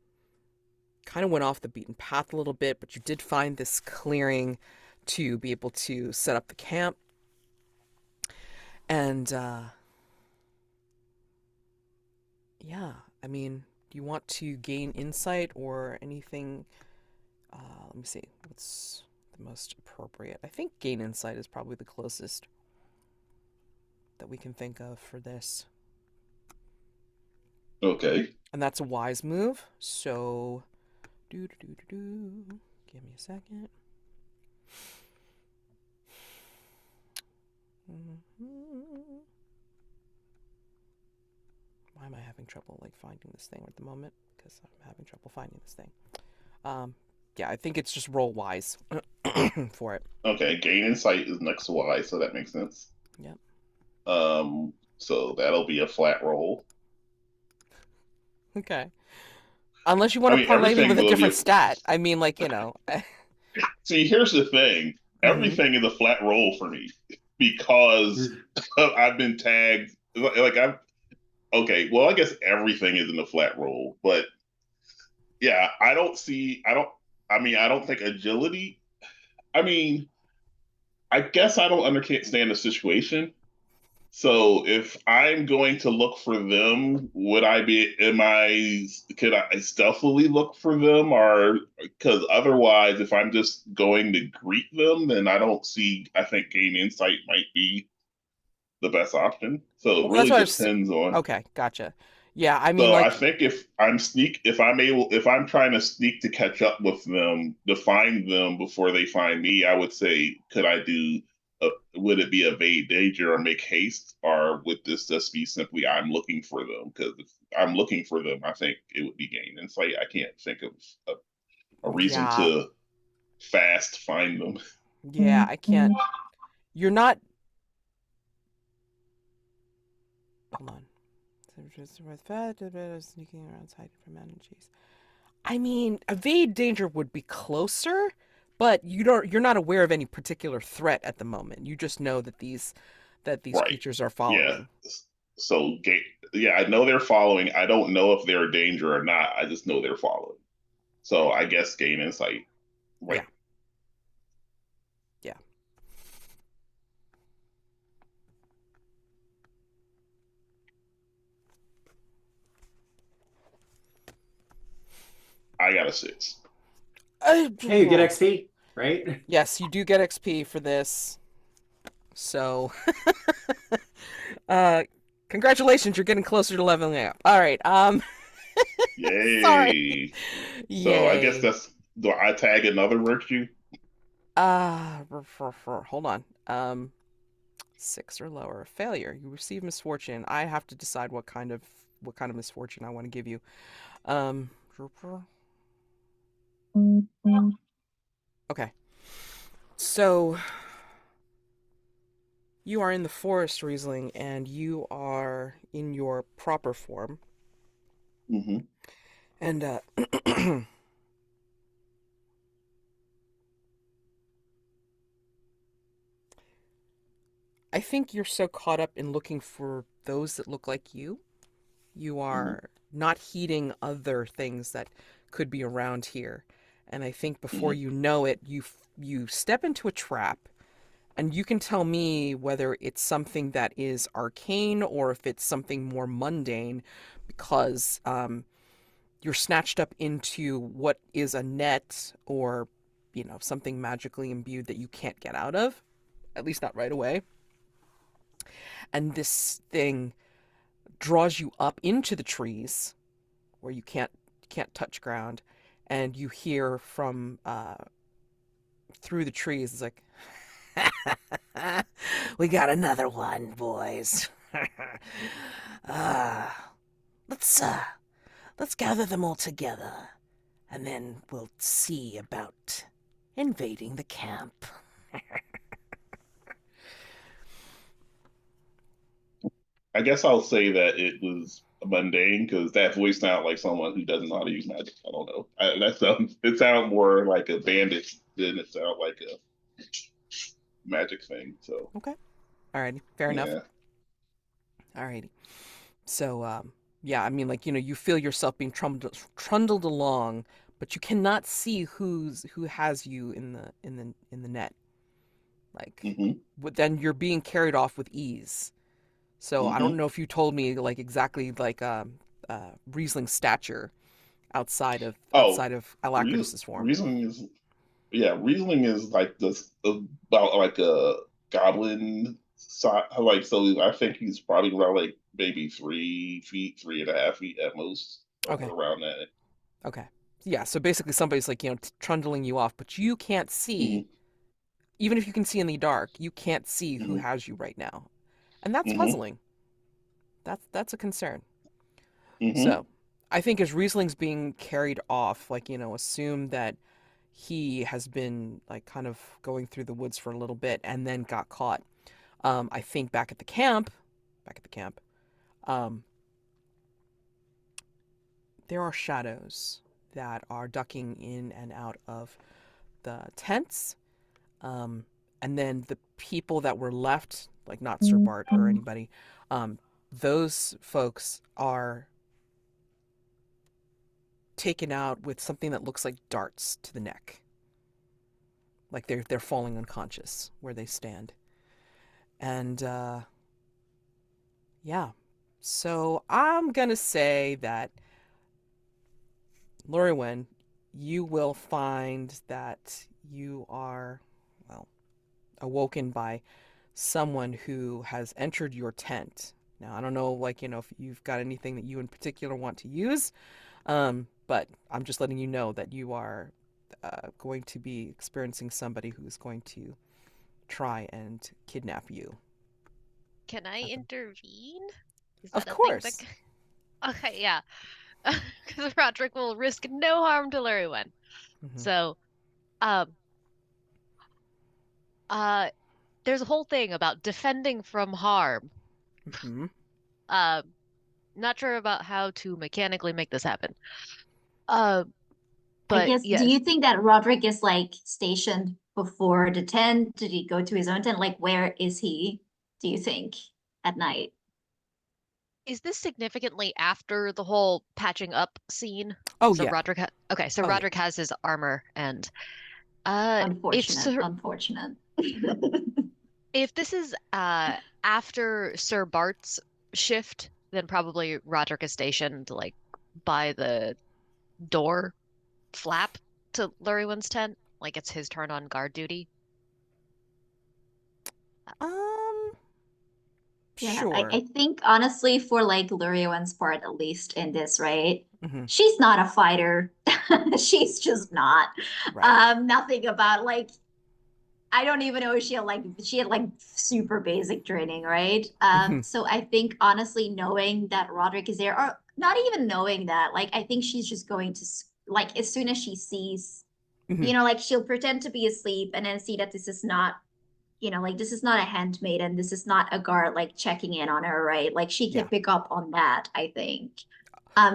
kind of went off the beaten path a little bit, but you did find this clearing to be able to set up the camp. And yeah, I mean, do you want to gain insight or anything? Let me see. What's the most appropriate? I think gain insight is probably the closest that we can think of for this. okay. And that's a wise move. So, do. Give me a second. Why am I having trouble like finding this thing at the moment? Because I'm having trouble finding this thing. Yeah, I think it's just roll wise for it. Okay, gain insight is next to Y, so that makes sense. Yep. So that'll be a flat roll. Okay. Unless you want I to mean, parlay me everything with a will be different stat. I mean, like, See, here's the thing. Mhm. Everything is a flat roll for me, because I've been tagged. Like, I'm okay. Well, I guess everything isn't a flat roll, but yeah, I don't see. I don't. I mean, I don't think agility. I mean, I guess I don't understand the situation. So if I'm going to look for them, could I stealthily look for them? Or, because otherwise, if I'm just going to greet them, then I think gain insight might be the best option. So it Well, that's really what I was. depends on. Okay, gotcha. Yeah, I mean, So I like, think if I'm trying to sneak to catch up with them, to find them before they find me, I would say, would it be evade danger or make haste, or would this just be simply I'm looking for them? Because if I'm looking for them, I think it would be gain insight. I can't think of a reason yeah, to fast find them. yeah, I can't. You're not. Hold on. Sneaking around hiding from men and cheese. I mean, evade danger would be closer, but you're not aware of any particular threat at the moment. You just know that these Right. creatures are Yeah. following. So, yeah, I know they're following. I don't know if they're a danger or not. I just know they're following. So I guess gain insight. Right. Yeah. I got a 6. Hey, you get XP, right? Yes, you do get XP for this. So, congratulations, you're getting closer to leveling up. All right. Sorry. Yay. So I guess Yay. do I tag another virtue? Hold on. 6 or lower. Failure. You receive misfortune. I have to decide what kind of misfortune I want to give you. Um, okay. So you are in the forest, Riesling, and you are in your proper form. Mm-hmm. And I think you're so caught up in looking for those that look like you are not heeding other things that could be around here. And I think before you know it, you step into a trap, and you can tell me whether it's something that is arcane or if it's something more mundane, because you're snatched up into what is a net or something magically imbued that you can't get out of, at least not right away. And this thing draws you up into the trees where you can't touch ground, and you hear from through the trees, it's like, we got another one, boys. uh, let's gather them all together, and then we'll see about invading the camp. I guess I'll say that it was mundane because that voice sounded like someone who doesn't know how to use magic. I don't know. It sounded more like a bandit than it sounded like a magic thing. So Okay. Alrighty. Fair enough. yeah. Alrighty. So, yeah, I mean, like, you feel yourself being trundled along, but you cannot see who has you in the net. Like, then you're being carried off with ease. So I don't know if you told me like exactly like Riesling's stature outside of Oh, Alacritus's form. Riesling is Riesling is like this about like a goblin size. Like so, I think he's probably around like maybe 3 feet, 3.5 feet at most, Okay. around that. Okay. Yeah. So basically, somebody's like trundling you off, but you can't see. Even if you can see in the dark, you can't see who has you right now, and that's puzzling. That's a concern. So, I think as Riesling's being carried off, like assume that he has been like kind of going through the woods for a little bit and then got caught. I think back at the camp, there are shadows that are ducking in and out of the tents. And then the people that were left, like not Sir Bart or anybody, those folks are taken out with something that looks like darts to the neck. Like they're falling unconscious where they stand. And yeah. So I'm gonna say that Llurywenn, you will find that you are, well, awoken by someone who has entered your tent. Now, I don't know, like, if you've got anything that you in particular want to use, but I'm just letting you know that you are going to be experiencing somebody who is going to try and kidnap you. Can I intervene? Is Of that a course. thing that... Okay, yeah. Because Roderick will risk no harm to Llurywenn. So, um, there's a whole thing about defending from harm. Not sure about how to mechanically make this happen. I But guess, yes, do you think that Roderick is like stationed before the tent? Did he go to his own tent? Like, where is he, do you think, at night? is this significantly after the whole patching up scene? Oh So yeah. Roderick okay, so Oh, yeah. Roderick has his armor and if Unfortunate, Sir unfortunate. if this is after Sir Bart's shift, then probably Roderick is stationed like by the door flap to Lurywin's tent. Like it's his turn on guard duty. Um, Yeah, sure. I think honestly for like Llurywen's part, at least in this, right? Hmm. She's not a fighter. She's just not. Right. Nothing about like I don't even know if she had like super basic training, right? Mhm. So I think honestly knowing that Roderick is there, or not even knowing that, like I think she's just going to like as soon as she sees, Mhm. like she'll pretend to be asleep and then see that this is not, like this is not a handmaiden, this is not a guard like checking in on her, right? Like she can Yeah. pick up on that, I think.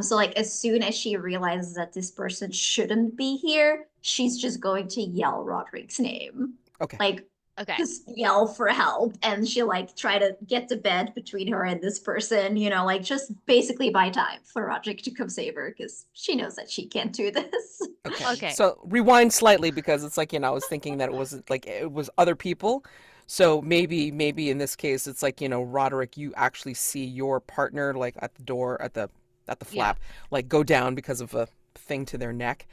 So like as soon as she realizes that this person shouldn't be here, she's just going to yell Roderick's name. Okay. Like Okay. just yell for help, and she'll like try to get to bed between her and this person, like just basically buy time for Roderick to come save her because she knows that she can't do this. Okay. Okay. So rewind slightly because it's like, I was thinking that it was other people. So maybe in this case it's like, Roderick, you actually see your partner like at the door at the Yeah. flap, like go down because of a thing to their neck.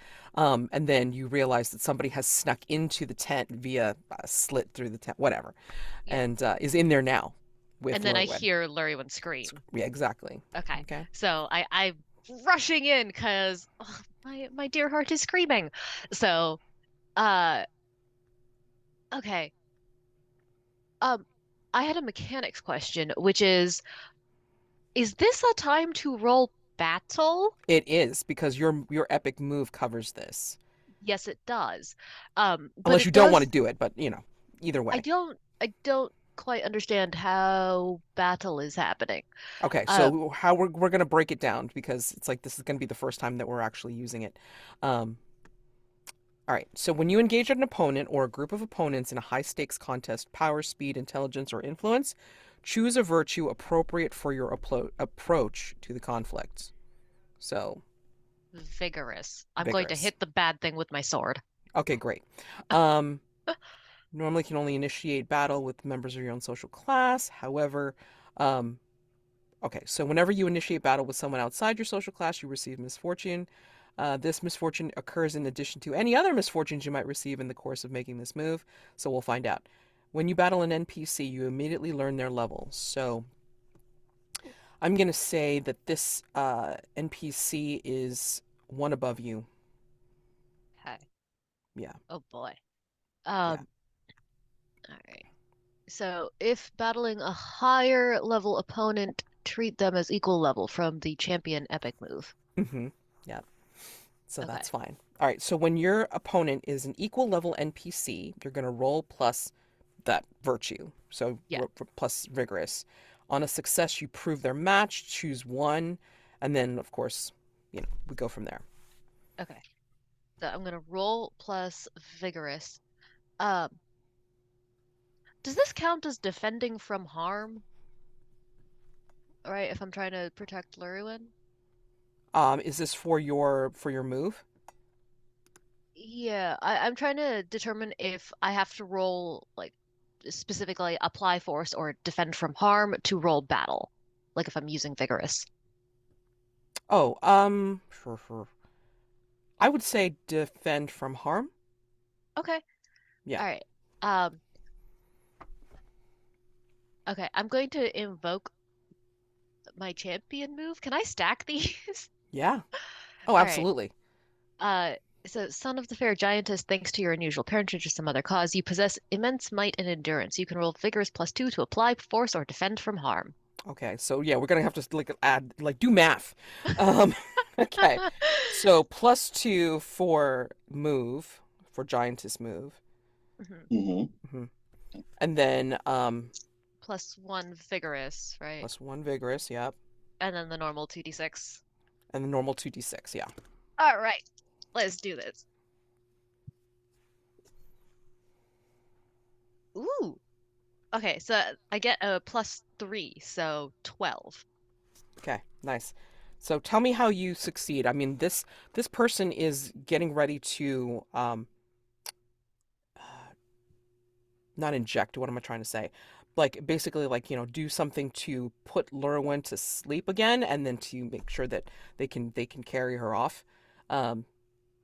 And then you realize that somebody has snuck into the tent via a slit through the tent, whatever, Yeah. and is in there now with And then I Llurywenn. hear Lurywin scream. Yeah, exactly. Okay. Okay. So I'm rushing in because my dear heart is screaming. So uh okay. Um I had a mechanics question, which is this a time to roll battle? It is because your epic move covers this. Yes, it does. But Unless you it don't want to does do it, but either way. I don't quite understand how battle is happening. Okay, Uh so how we're gonna break it down because it's like this is gonna be the first time that we're actually using it. Um, all right. So when you engage an opponent or a group of opponents in a high stakes contest, power, speed, intelligence, or influence, choose a virtue appropriate for your approach to the conflict. So vigorous. I'm going to vigorous. hit the bad thing with my sword. Okay, great. Um, normally can only initiate battle with members of your own social class. However, um, okay, so whenever you initiate battle with someone outside your social class, you receive misfortune. This misfortune occurs in addition to any other misfortunes you might receive in the course of making this move. So we'll find out. When you battle an NPC, you immediately learn their level. So I'm going to say that this NPC is one above you. Okay. Yeah. Oh boy. Yeah. All right. So if battling a higher level opponent, treat them as equal level from the champion epic move. Mm-hmm. Yeah. So Okay. that's fine. All right. So when your opponent is an equal level NPC, you're going to roll plus that virtue. So Yeah. plus vigorous. On a success, you prove their match, choose one, and then, of course, we go from there. Okay. So I'm gonna roll plus vigorous. Um, does this count as defending from harm? All right, if I'm trying to protect Lurywin? Is this for your move? Yeah, I'm trying to determine if I have to roll like specifically apply force or defend from harm to roll battle. Like if I'm using vigorous. Oh, sure. I would say defend from harm. Okay. Yeah. All right. Um, okay, I'm going to invoke my champion move. Can I stack these? Yeah. Oh, All right. absolutely. Uh, so son of the fair giantess, thanks to your unusual parentage or some other cause, you possess immense might and endurance. You can roll vigorous +2 to apply force or defend from harm. Okay, so yeah, we're gonna have to do math. Um, okay, so +2 for move for giantess move, Mhm. Mm-hmm. and then +1 vigorous, right? +1 vigorous, yep, And then the normal 2d6. and the normal 2d6, yeah. All right. Let's do this. Ooh. Okay, so I get a +3, so 12. Okay, nice. So tell me how you succeed. I mean, this person is getting ready to not inject. What am I trying to say? Like basically, like do something to put Llurywenn to sleep again, and then to make sure that they can carry her off.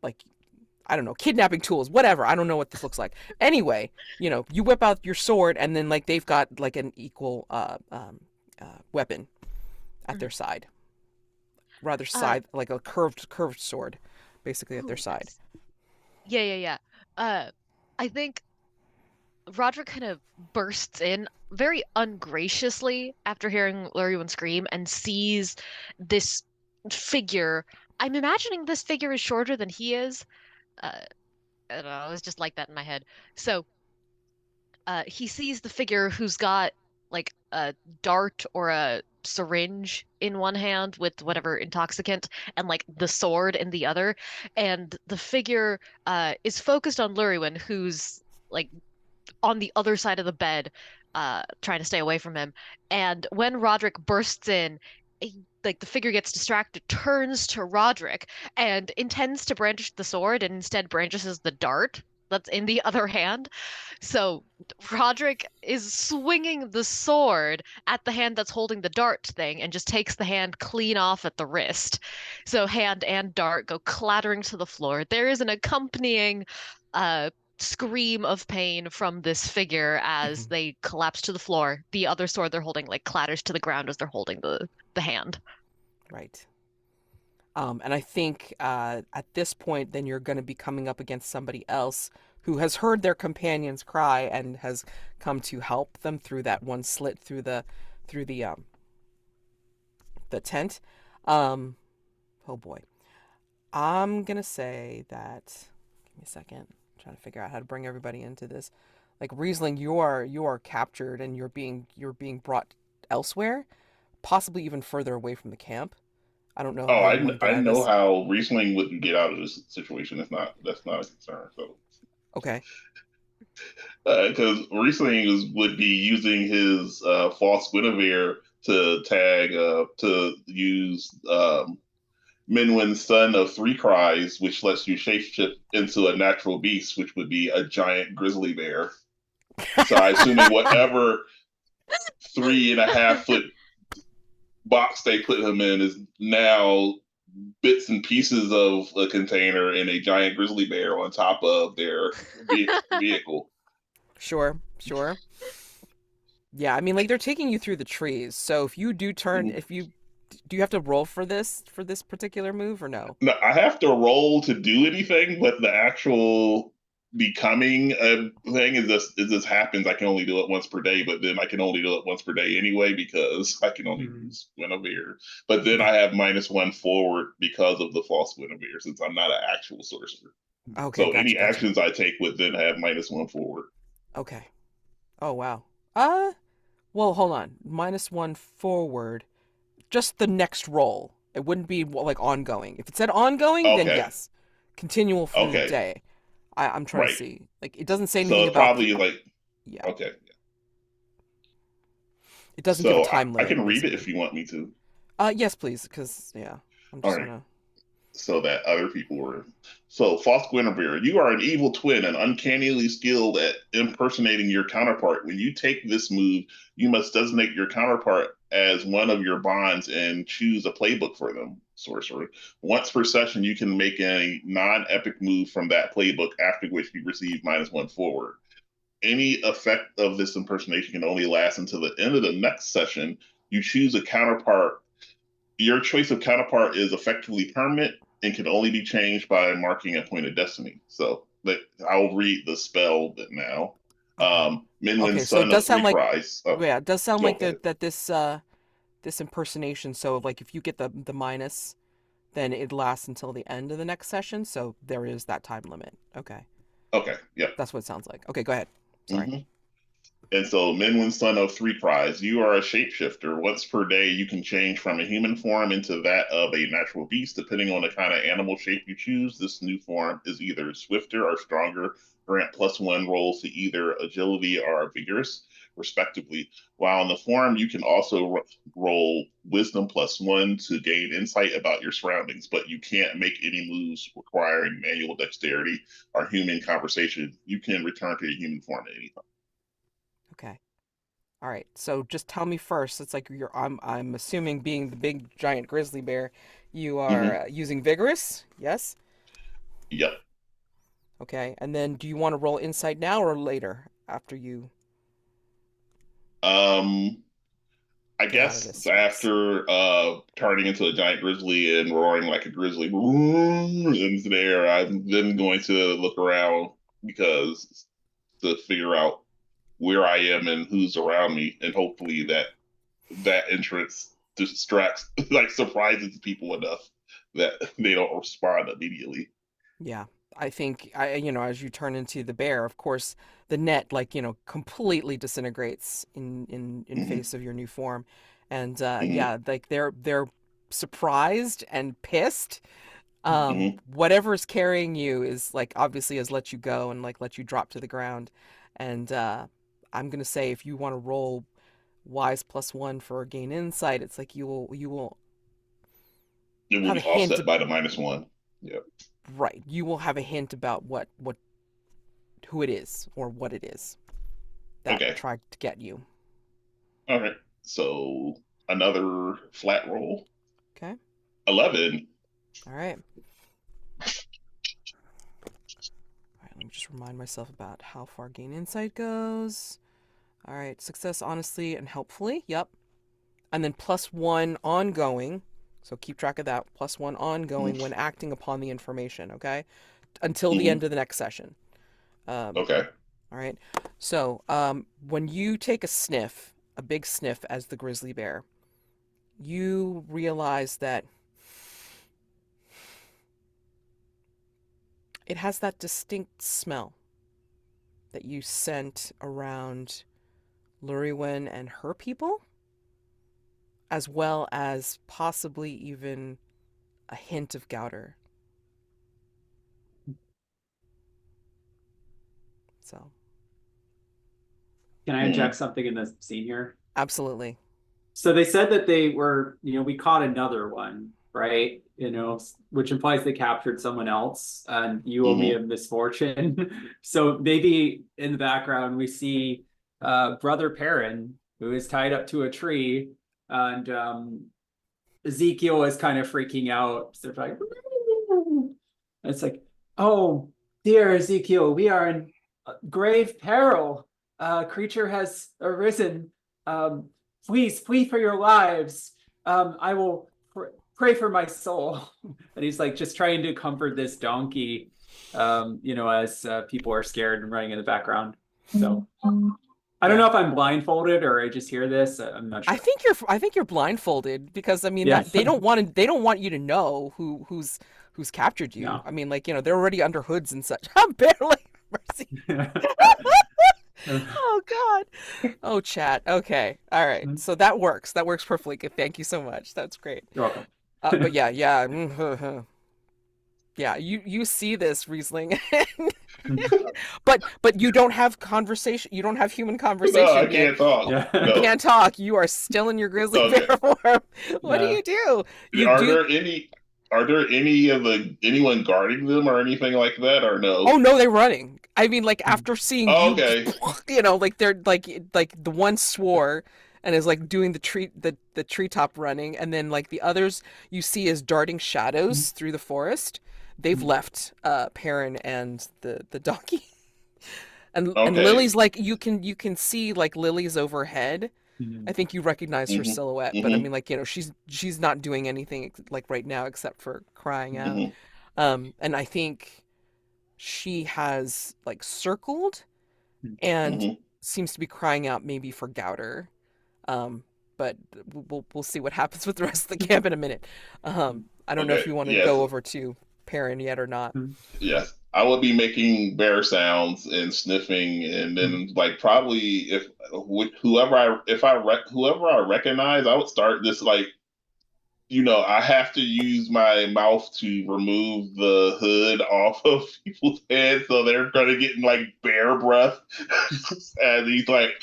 Like I don't know, kidnapping tools, whatever. I don't know what this looks like. Anyway, you whip out your sword, and then like they've got like an equal weapon at their Mhm. side, rather Uh, side like a curved sword, basically at their ooh, side. nice. Yeah, yeah, yeah. I think Roderick kind of bursts in very ungraciously after hearing Llurywenn scream and sees this figure. I'm imagining this figure is shorter than he is. Uh, I don't know, it was just like that in my head. So, he sees the figure who's got like a dart or a syringe in one hand with whatever intoxicant and like the sword in the other. And the figure is focused on Llurywenn, who's like on the other side of the bed, trying to stay away from him. And when Roderick bursts in, like the figure gets distracted, turns to Roderick, and intends to brandish the sword, and instead brandishes the dart that's in the other hand. So Roderick is swinging the sword at the hand that's holding the dart thing, and just takes the hand clean off at the wrist. So hand and dart go clattering to the floor. There is an accompanying uh scream of pain from this figure as Mhm. they collapse to the floor. The other sword they're holding like clatters to the ground as they're holding the hand. Right. And I think at this point, then you're going to be coming up against somebody else who has heard their companions cry and has come to help them through that one slit through the tent. Um, oh boy, I'm gonna say that. Give me a second. I'm trying to figure out how to bring everybody into this. Like Riesling, you are captured and you're being brought elsewhere, possibly even further away from the camp. I don't know Oh, how you want to get I out of know this. how Riesling would get out of this situation. That's not a concern. So Okay. because Riesling would be using his false Guinevere to tag to use Minwin's son of Three Cries, which lets you shapeshift into a natural beast, which would be a giant grizzly bear. So I assuming whatever 3.5 foot box they put him in is now bits and pieces of a container and a giant grizzly bear on top of their vehicle. Sure, sure. Yeah, I mean, like they're taking you through the trees. So if you do turn, Mhm. if you do, you have to roll for this particular move or no? No, I have to roll to do anything, but the actual becoming a thing is this happens. I can only do it once per day, but then I can only do it once per day anyway because I can only Mhm. use Guinevere. But then Okay. I have -1 forward because of the false Guinevere, since I'm not an actual sorcerer. Okay, So gotcha, any gotcha. actions I take would then have -1 forward. Okay. Oh wow. Uh, well, hold on. -1 forward. Just the next roll. It wouldn't be like ongoing. If it said ongoing, then Okay, yes, continual through the okay, day. I'm trying to right. see. Like it doesn't say So anything it's about the. probably like Yeah, okay. it doesn't give a So time I limit, can read it basically. if you want me to. Yes, please, because yeah, I'm All just right. gonna. So that other people were. So, false Guinevere, you are an evil twin and uncannily skilled at impersonating your counterpart. When you take this move, you must designate your counterpart as one of your bonds and choose a playbook for them. Sorcery. Once per session, you can make a non-epic move from that playbook, after which you receive -1 forward. Any effect of this impersonation can only last until the end of the next session. You choose a counterpart. Your choice of counterpart is effectively permanent and can only be changed by marking a point of destiny. So I'll read the spell now. Okay. Okay, Minwin's so it son does of sound Three like. Cries. Oh, Yeah, it does sound go like ahead. that this impersonation. So like if you get the minus, then it lasts until the end of the next session. So there is that time limit. Okay, Okay, yep. that's what it sounds like. Okay, go ahead. Sorry. hmm And so, Minwin, son of Three Cries, you are a shapeshifter. Once per day, you can change from a human form into that of a natural beast, depending on the kind of animal shape you choose. This new form is either swifter or stronger. Grant +1 rolls to either agility or vigorous, respectively. While in the form, you can also roll wisdom +1 to gain insight about your surroundings, but you can't make any moves requiring manual dexterity or human conversation. You can return to your human form at any time. Okay. All right. So just tell me first. It's like I'm assuming being the big giant grizzly bear, you are using vigorous. Yes. Yep. Okay. And then do you want to roll insight now or later after you I get out of guess this? after turning into a giant grizzly and roaring like a grizzly into the air, I'm then going to look around because to figure out where I am and who's around me, and hopefully that entrance distracts, like surprises people enough that they don't respond immediately. Yeah. I think as you turn into the bear, of course, the net completely disintegrates in Mhm, face of your new form. And mhm, yeah, like they're surprised and pissed. mhm. Whatever's carrying you is like obviously has let you go and like let you drop to the ground. And I'm gonna say if you want to roll wise +1 for gain insight, it's like you will It will have a be hint. offset by the -1. Yeah. Right, you will have a hint about what who it is or what it is that Okay. tried to get you. All right. So another flat roll. Okay. 11. All right. All right, let me just remind myself about how far gain insight goes. All right, success honestly and helpfully. Yep. And then +1 ongoing. So keep track of that. +1 ongoing when acting upon the information, okay? Until the Mm-hmm. end of the next session. Okay. All right. So when you take a sniff, a big sniff as the grizzly bear, you realize that it has that distinct smell that you sent around Llurywenn and her people, as well as possibly even a hint of Gauter. So, Can I Mm-hmm. inject something in the scene here? absolutely. So they said that they were, we caught another one, right? Which implies they captured someone else, and you owe me Mm-hmm. a misfortune. So maybe in the background we see Brother Perin, who is tied up to a tree, and Ezekiel is kind of freaking out. So like, it's like, oh dear Ezekiel, we are in grave peril. Creature has arisen. Um, Please flee for your lives. I will pray for my soul. And he's like just trying to comfort this donkey, as people are scared and running in the background. So I don't Yeah. know if I'm blindfolded or I just hear this. I'm not sure. I think you're blindfolded because I mean Yeah. that they don't want you to know who's captured you. No. I mean like, they're already under hoods and such. I'm barely mercy. Oh God. Oh chat. Okay. All right. So that works. That works perfectly good. Thank you so much. That's great. You're welcome. But yeah, yeah, you see this Riesling, but you don't have conversation. You don't have human No, I conversation yet. can't talk. Yeah. You No. can't talk. You are still in your grizzly Okay. bear form. What do Yeah. you do? You Are do. there any of anyone guarding them or anything like that, or no? Oh no, they're running. I mean, like after seeing Oh, you, okay. like they're like the one swore and is like doing the treetop running, and then like the others you see as darting shadows through the forest. They've left Perrin and the donkey. And Okay. Lily's like you can see like Lily's overhead. I think you recognize her Mm-hmm. silhouette, but I Mm-hmm. mean like she's not doing anything like right now except for crying out. Mm-hmm. And I think she has like circled and Mm-hmm. seems to be crying out maybe for Gauter. But we'll see what happens with the rest of the camp in a minute. I don't know if Okay. you want to Yes. go over to Perrin yet or not. Yes, I would be making bear sounds and sniffing, and then like probably if whoever I recognize, I would start this like I have to use my mouth to remove the hood off of people's heads, so they're gonna get like bear breath, and he's like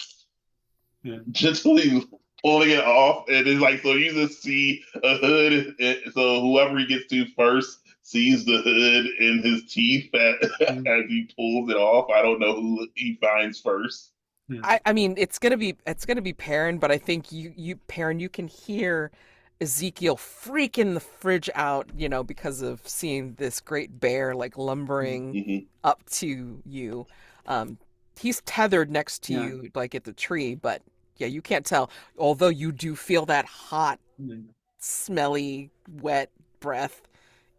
gently pulling it off, and it's like so you just see a hood, so whoever he gets to first sees the hood in his teeth as he pulls it off. I don't know who he finds first. I mean, it's gonna be Perrin, but I think you Perrin, you can hear Ezekiel freaking the fridge out, because of seeing this great bear like lumbering up to you. He's tethered next to you, like at the tree, but yeah, you can't tell. Although you do feel that hot, smelly, wet breath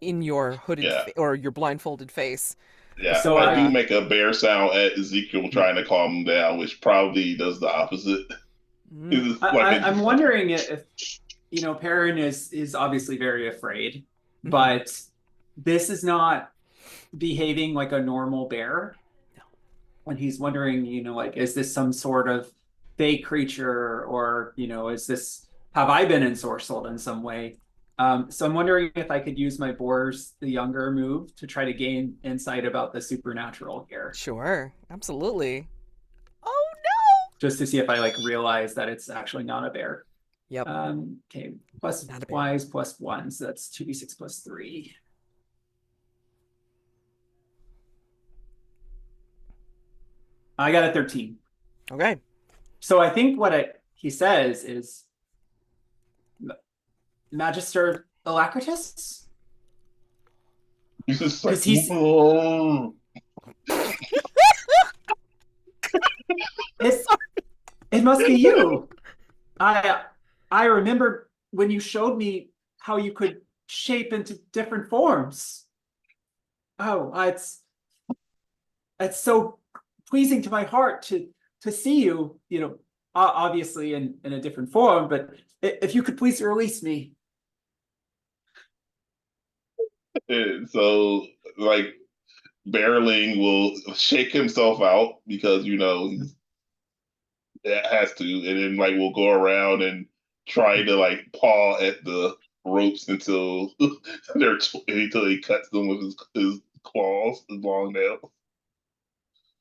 in your hooded or your blindfolded face. Yeah, So I do make a bear sound at Ezekiel trying to calm him down, which probably does the opposite. I'm wondering if Perrin is obviously very afraid, but this is not behaving like a normal bear. No. And he's wondering, like, is this some sort of fake creature, or have I been ensorcelled in some way? So I'm wondering if I could use my Boars the Younger move to try to gain insight about the supernatural here. Sure, absolutely. Oh no! Just to see if I realize that it's actually not a bear. Yep. Okay, plus wise plus 1, so that's 2d6 plus 3. I got a 13. Okay. So I think what he says is, Magister Alacritus? Because he's it must be you. I remember when you showed me how you could shape into different forms. Oh, it's so pleasing to my heart to see you, obviously in a different form, but if you could please release me. So, like, Bearling will shake himself out because he has to, and then we'll go around and try to paw at the ropes until until he cuts them with his claws, his long nails.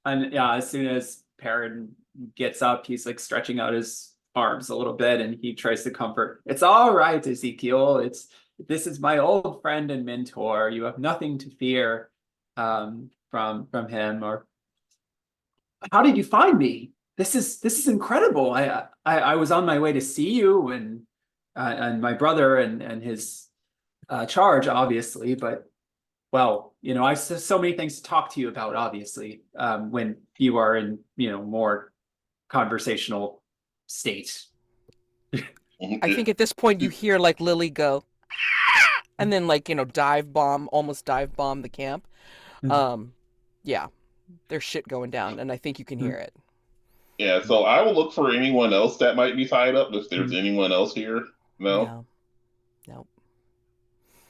And yeah, as soon as Perrin gets up, he's stretching out his arms a little bit, and he tries to comfort. It's all right, Ezekiel. This is my old friend and mentor. You have nothing to fear from him. Or how did you find me? This is incredible. I was on my way to see you and my brother and his charge, obviously, but well, I have so many things to talk to you about, obviously, when you are in more conversational state. I think at this point you hear Lily go, and then almost dive bomb the camp. Yeah, there's shit going down, and I think you can hear it. Yeah, so I will look for anyone else that might be tied up if there's anyone else here. No.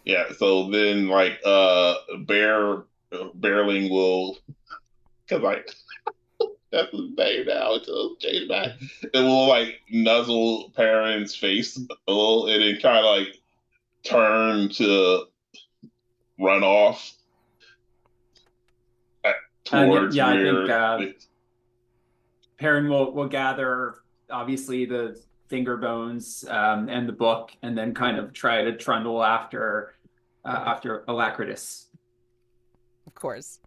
Yeah, so then Bearling will, because that's his name now until change back. It will nuzzle Perrin's face a little, and then kind of turn to run off towards where. I think Perrin will gather obviously the finger bones and the book, and then kind of try to trundle after Alacritus. Of course.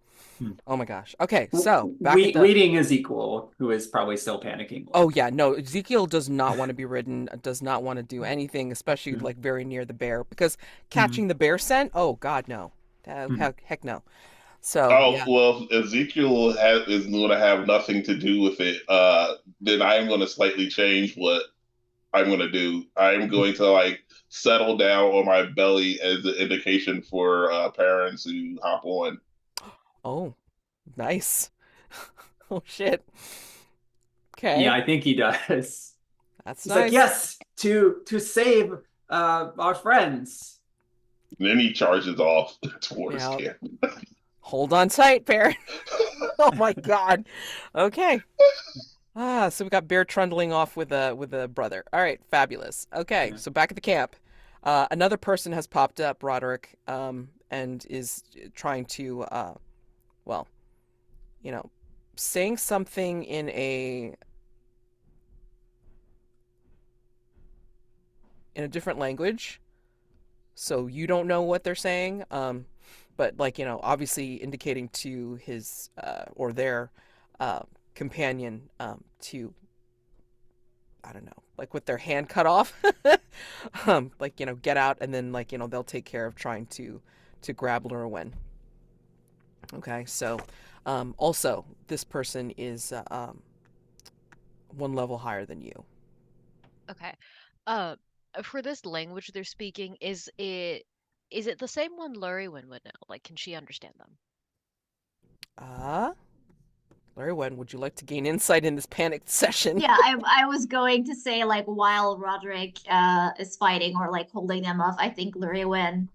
Oh my gosh. Okay, so leading Ezekiel, who is probably still panicking. Oh yeah, no, Ezekiel does not want to be ridden, does not want to do anything, especially very near the bear, because catching the bear scent, oh god, no. Heck no. So well, Ezekiel is going to have nothing to do with it. Then I'm going to slightly change what I'm going to do. I'm going to settle down on my belly as an indication for parents to hop on. Oh, nice. Oh shit. Okay. Yeah, I think he does. That's He's nice. yes, to save our friends. Then he charges off towards Yeah. camp. Hold on tight, Perin. Oh my God. Okay. So we got Bear trundling off with a brother. All right, fabulous. Okay, Yeah. so back at the camp, another person has popped up, Roderick, and is trying to, well, you know, saying something in a different language, so you don't know what they're saying. But like, obviously indicating to his or their uh, companion to, I don't know, like with their hand cut off, like, get out, and then like, they'll take care of trying to grab Llurywenn. Okay, so also this person is one level higher than you. Okay. For this language they're speaking, is it the same one Llurywenn would know? Like, can she understand them? Llurywenn, would you like to gain insight in this panicked session? Yeah, I was going to say, like, while Roderick is fighting or like holding them off, I think Llurywenn,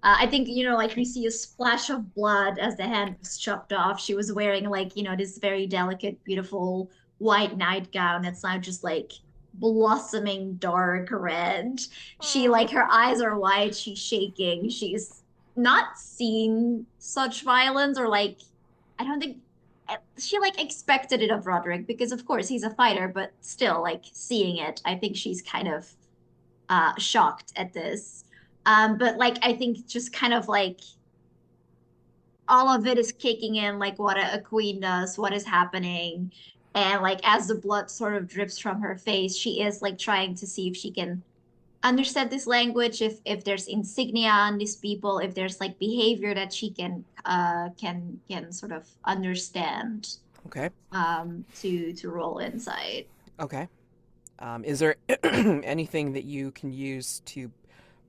I think, like we see a splash of blood as the hand was chopped off. She was wearing like, this very delicate, beautiful white nightgown that's now just like blossoming dark red. She like her eyes are wide, she's shaking, she's not seen such violence, or like, I don't think she like expected it of Roderick, because of course he's a fighter, but still like seeing it, I think she's kind of shocked at this. But like I think just kind of like all of it is kicking in, like what a queen does, what is happening. And like as the blood sort of drips from her face, she is like trying to see if she can understand this language, if there's insignia on these people, if there's like behavior that she can sort of understand, Okay. to roll insight. Okay. Is there anything that you can use to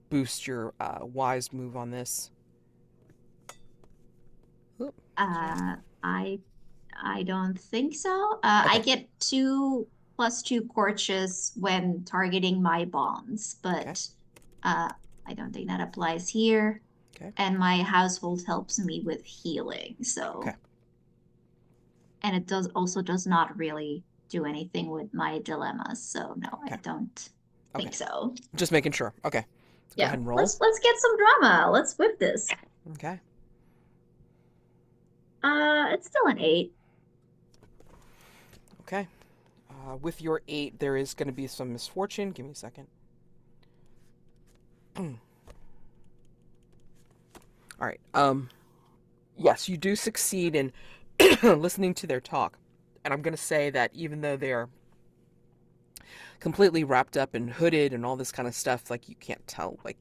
boost your wise move on this? Oop, sorry. I don't think so. I Okay. get 2+2 courteous when targeting my bonds, but I don't think that applies here. Okay. And my household helps me with healing, so. Okay. And it does not really do anything with my dilemmas, so no, I Okay. don't Okay. think so. Just making sure. Okay. Go Yeah, ahead and roll. let's get some drama. Let's whip this. Okay. It's still an 8. Okay. With your 8, there is going to be some misfortune. Give me a second. All right. Yes, you do succeed in listening to their talk. And I'm going to say that even though they're completely wrapped up and hooded and all this kind of stuff, like you can't tell, like,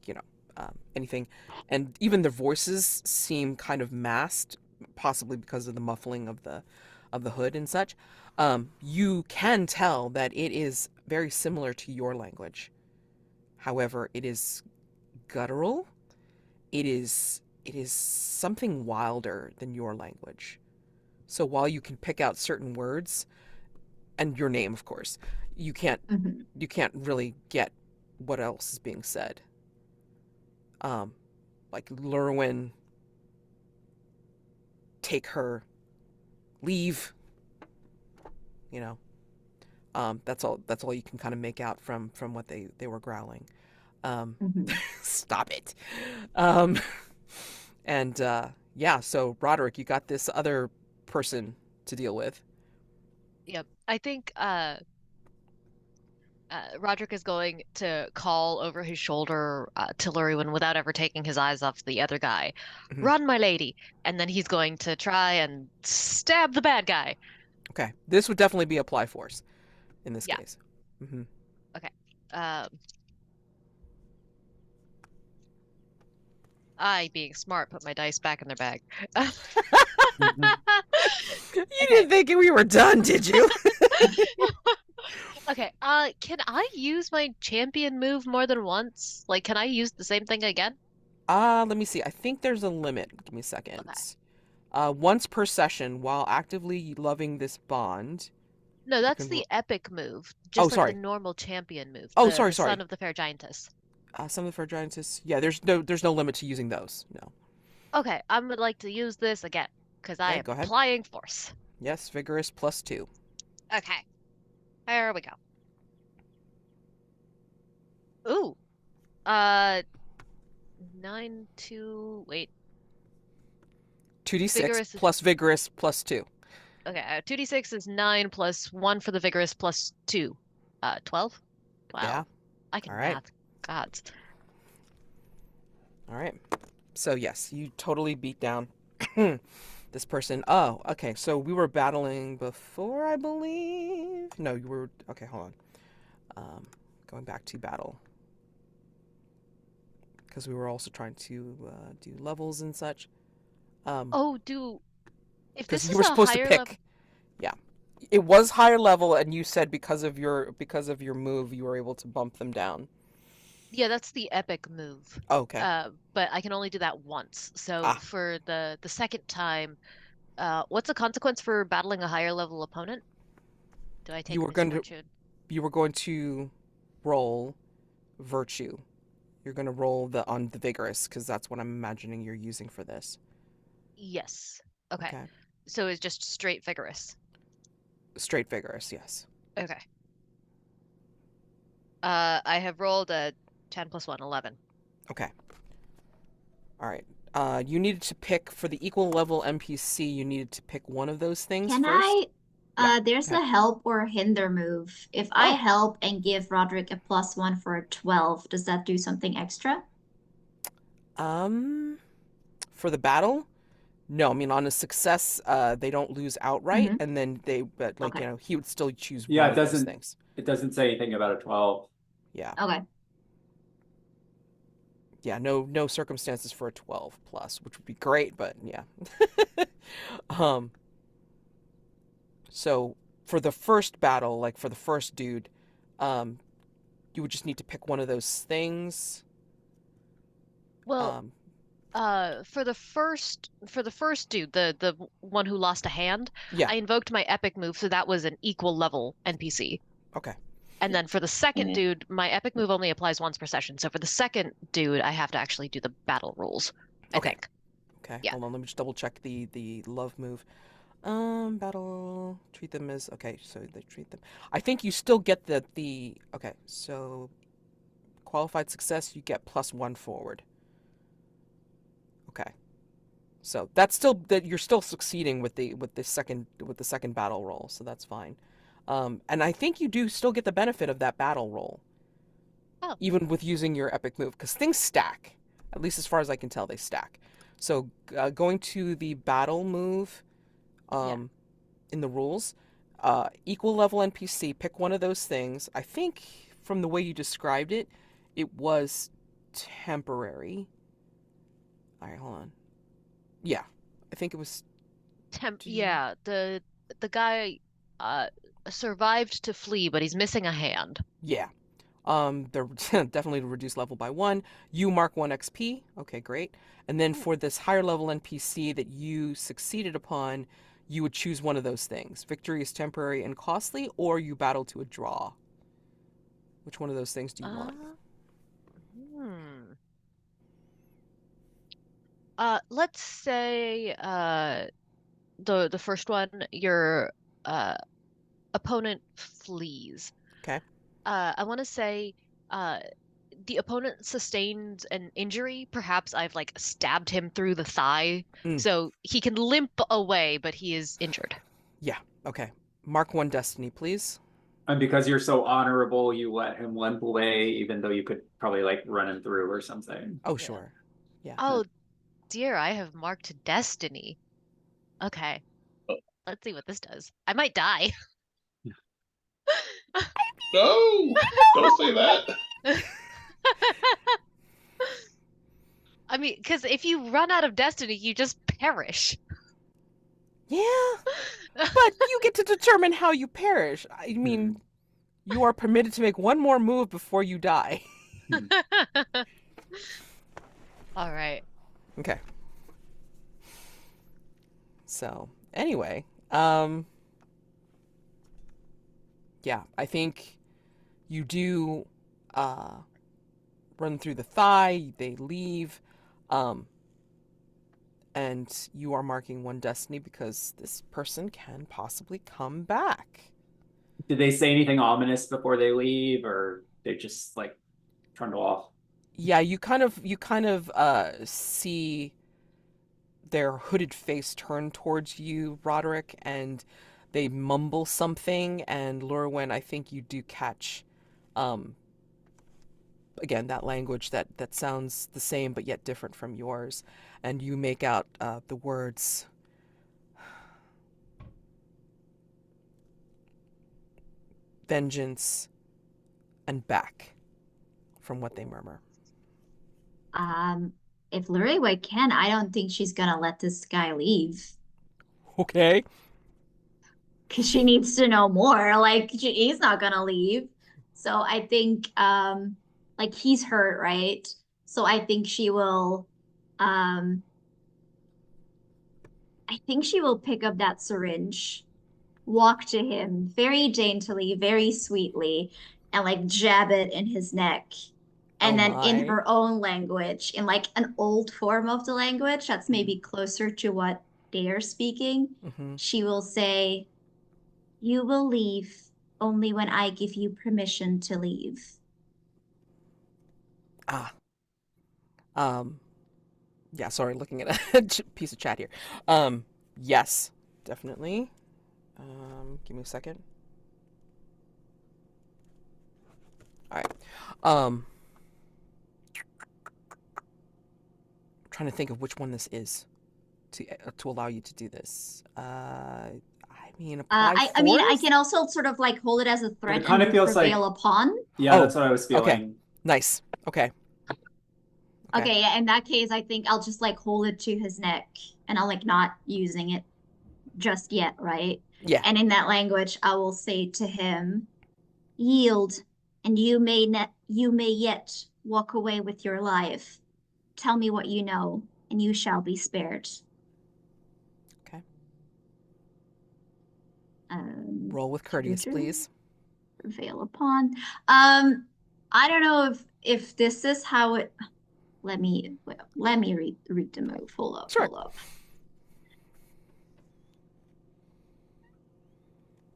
anything. And even their voices seem kind of masked, possibly because of the muffling of the hood and such. You can tell that it is very similar to your language. However, it is guttural. It is something wilder than your language. So while you can pick out certain words, and your name, of course, you can't really get what else is being said. Like Llurywenn, take her, leave. That's all you can kind of make out from what they were growling. Stop it. And yeah, so Roderick, you got this other person to deal with. Yep. I think Roderick is going to call over his shoulder to Llurywenn without ever taking his eyes off the other guy. Mhm. Run, my lady! And then he's going to try and stab the bad guy. Okay, this would definitely be apply force in this Yeah. case. Mm-hmm. Okay. I, being smart, put my dice back in their bag. You didn't think we were done, did you? Okay, can I use my champion move more than once? Like, can I use the same thing again? Let me see. I think there's a limit. Give me a second. Okay. Once per session, while actively loving this bond. No, that's can the epic move. Oh, Just like sorry. the normal champion move. Oh, the sorry. Son of the Fair Giantess. Some of the Fragilities, yeah, there's no limit to using those. No. Okay, I would like to use this again because I Okay, am go ahead. applying force. Yes, vigorous +2. Okay, there we go. Ooh, uh, 9 2. Wait, 2d6 vigorous. plus vigorous +2. Okay, 2d6 is 9 plus 1 for the vigorous plus 2. 12? Wow. Yeah. I can All right. math. Gods. All right. So yes, you totally beat down this person. Oh, okay. So we were battling before, I believe. No, you were. Okay, hold on. Going back to battle because we were also trying to do levels and such. Oh, if Because this you is were a supposed to higher pick. level. Yeah, it was higher level, and you said because of your move, you were able to bump them down. Yeah, that's the epic move. Oh, okay. But I can only do that once. So Ah. for the second time, what's the consequence for battling a higher level opponent? Do I take were going to- misfortune? You were going to roll virtue. You're going to roll on the vigorous because that's what I'm imagining you're using for this. Yes. Okay. Okay. So it's just straight vigorous. Straight vigorous, yes. Okay. I have rolled a 10 plus 1, 11. Okay. All right. You needed to pick for the equal level NPC. You needed to pick one of those things Can first. I? Yeah, There's go a help or hinder move. If I Oh. help and give Roderick a +1 for a 12, does that do something extra? For the battle, no. I mean, on a success, they don't lose outright, Mhm. and then but like Okay. he would still choose Yeah, one it of those doesn't- things. It doesn't say anything about a 12. Yeah. Okay. Yeah, no circumstances for a 12 plus, which would be great, but yeah. So for the first battle, like for the first dude, you would just need to pick one of those things. Well, for the first dude, the one who lost a hand, Yeah. I invoked my epic move, so that was an equal level NPC. Okay. And then for the second Mhm. dude, my epic move only applies once per session. So for the second dude, I have to actually do the battle rules, I Okay. think. Okay. Yeah. Hold on, let me just double check the love move. Battle treat them as okay, so they treat them. I think you still get the okay, so qualified success, you get +1 forward. Okay. So that's still that you're still succeeding with the second battle roll, so that's fine. And I think you do still get the benefit of that battle roll. Oh. Even with using your epic move, because things stack. At least as far as I can tell, they stack. So going to the battle move, in the rules, equal level NPC, pick one of those things. I think from the way you described it, it was temporary. All right, hold on. Yeah, I think it was. Yeah, the guy survived to flee, but he's missing a hand. Yeah. They're definitely to reduce level by 1. You mark 1 XP. Okay, great. And then for this higher level NPC that you succeeded upon, you would choose one of those things. Victory is temporary and costly, or you battle to a draw. Which one of those things do you want? Let's say the first one, your opponent flees. Okay. I want to say the opponent sustains an injury. Perhaps I've like stabbed him through the thigh, so he can limp away, but he is injured. Yeah. Okay. Mark 1 destiny, please. And because you're so honorable, you let him limp away, even though you could probably like run him through or something. Oh, sure. Yeah. Oh dear, I have marked destiny. Okay. Oh. Let's see what this does. I might die. No, don't say that. I mean, because if you run out of destiny, you just perish. Yeah. But you get to determine how you perish. I mean, you are permitted to make one more move before you die. All right. Okay. So, anyway, yeah, I think you do run through the thigh, they leave, and you are marking one destiny because this person can possibly come back. Did they say anything ominous before they leave, or they just like trundle off? Yeah, you kind of see their hooded face turn towards you, Roderick, and they mumble something, and Llurywenn, I think you do catch again that language that sounds the same but yet different from yours, and you make out the words vengeance and back from what they murmur. If Llurywenn can, I don't think she's gonna let this guy leave. Okay. Because she needs to know more. Like, he's not gonna leave. So I think, like, he's hurt, right? So I think she will, I think she will pick up that syringe, walk to him very daintily, very sweetly, and like jab it in his neck. And Oh then in my. her own language, in like an old form of the language that's maybe closer to what they are speaking, Mm-hmm. she will say, "You will leave only when I give you permission to leave." Ah. Yeah, sorry, looking at a piece of chat here. Yes, definitely. Give me a second. All right. Trying to think of which one this is to allow you to do this. I mean, apply I mean, I force? can also sort of like hold it as a threat kinda and feels like- prevail upon. Yeah, Oh, that's what I was feeling. okay. Nice. Okay. Okay, yeah, in that case, I think I'll just like hold it to his neck and I'll like not using it just yet, right? Yeah. And in that language, I will say to him, "Yield, and you may yet walk away with your life. Tell me what you know, and you shall be spared." Okay. Um, Roll with courteous, please. prevail upon. I don't know if this is how it. Let me read the move. Hold up, Sure. hold up.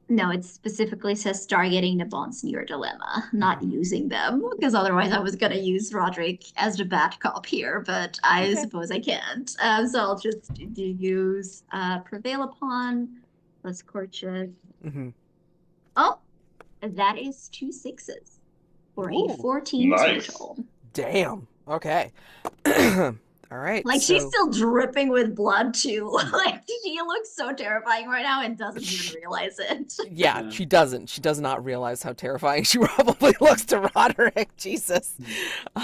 No, it specifically says start getting the bonds in your dilemma, not using them, because otherwise I was gonna use Roderick as the bad cop here, but I Okay. suppose I can't. So I'll just use prevail upon plus courtship. Mm-hmm. Oh, that is 2 6s for Ooh, a 14 nice. total. Damn. Okay. All right. Like so, she's still dripping with blood too. Like she looks so terrifying right now and doesn't even realize it. yeah, Yeah. she doesn't. She does not realize how terrifying she probably looks to Roderick. Jesus.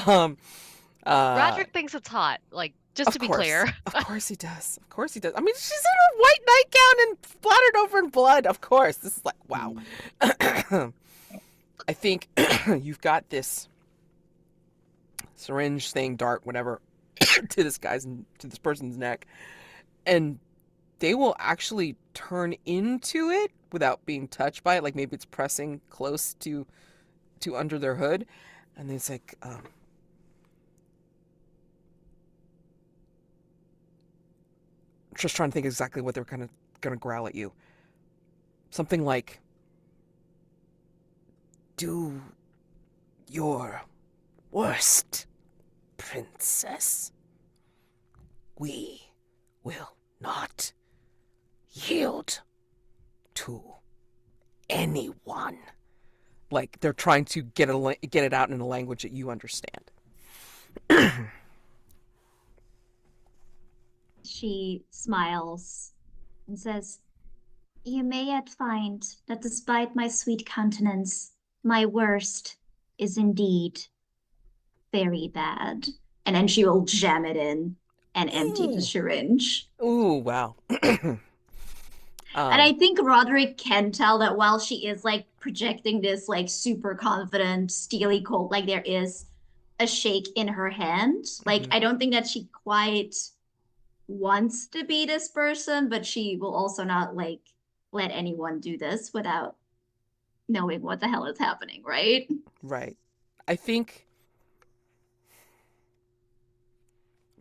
Roderick thinks it's hot. Like, just Of to be course. clear. Of course he does. Of course he does. I mean, she's in her white nightgown and splattered over in blood. Of course. This is like, wow. I think you've got this syringe thing, dart, whatever, to this person's neck, and they will actually turn into it without being touched by it. Like maybe it's pressing close to under their hood, and it's like, just trying to think exactly what they're gonna growl at you. Something like, "Do your worst, princess. We will not yield to anyone." Like they're trying to get it out in a language that you understand. She smiles and says, "You may yet find that despite my sweet countenance, my worst is indeed very bad." And then she will jam it in and empty the Ooh. syringe. Ooh, wow. And I think Roderick can tell that while she is like projecting this like super confident, steely cold, like there is a shake in her hand. Like I don't think that she quite wants to be this person, but she will also not like let anyone do this without knowing what the hell is happening, right? Right. I think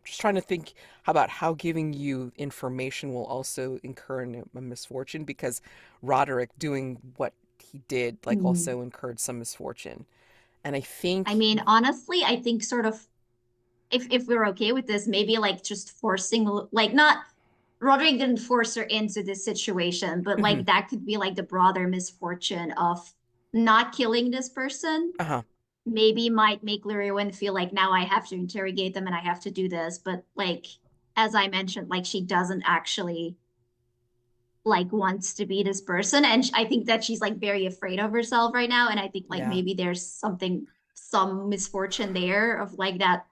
just trying to think about how giving you information will also incur a misfortune, because Roderick doing what he did like also incurred some misfortune. And I think I mean, honestly, I think sort of if we're okay with this, maybe like just forcing, like not Roderick didn't force her into this situation, but like that could be like the broader misfortune of not killing this person. uh-huh. Maybe might make Llurywenn feel like now I have to interrogate them and I have to do this. But like, as I mentioned, like she doesn't actually like wants to be this person. And I think that she's like very afraid of herself right now. And I think like Yeah. maybe there's some misfortune there of like that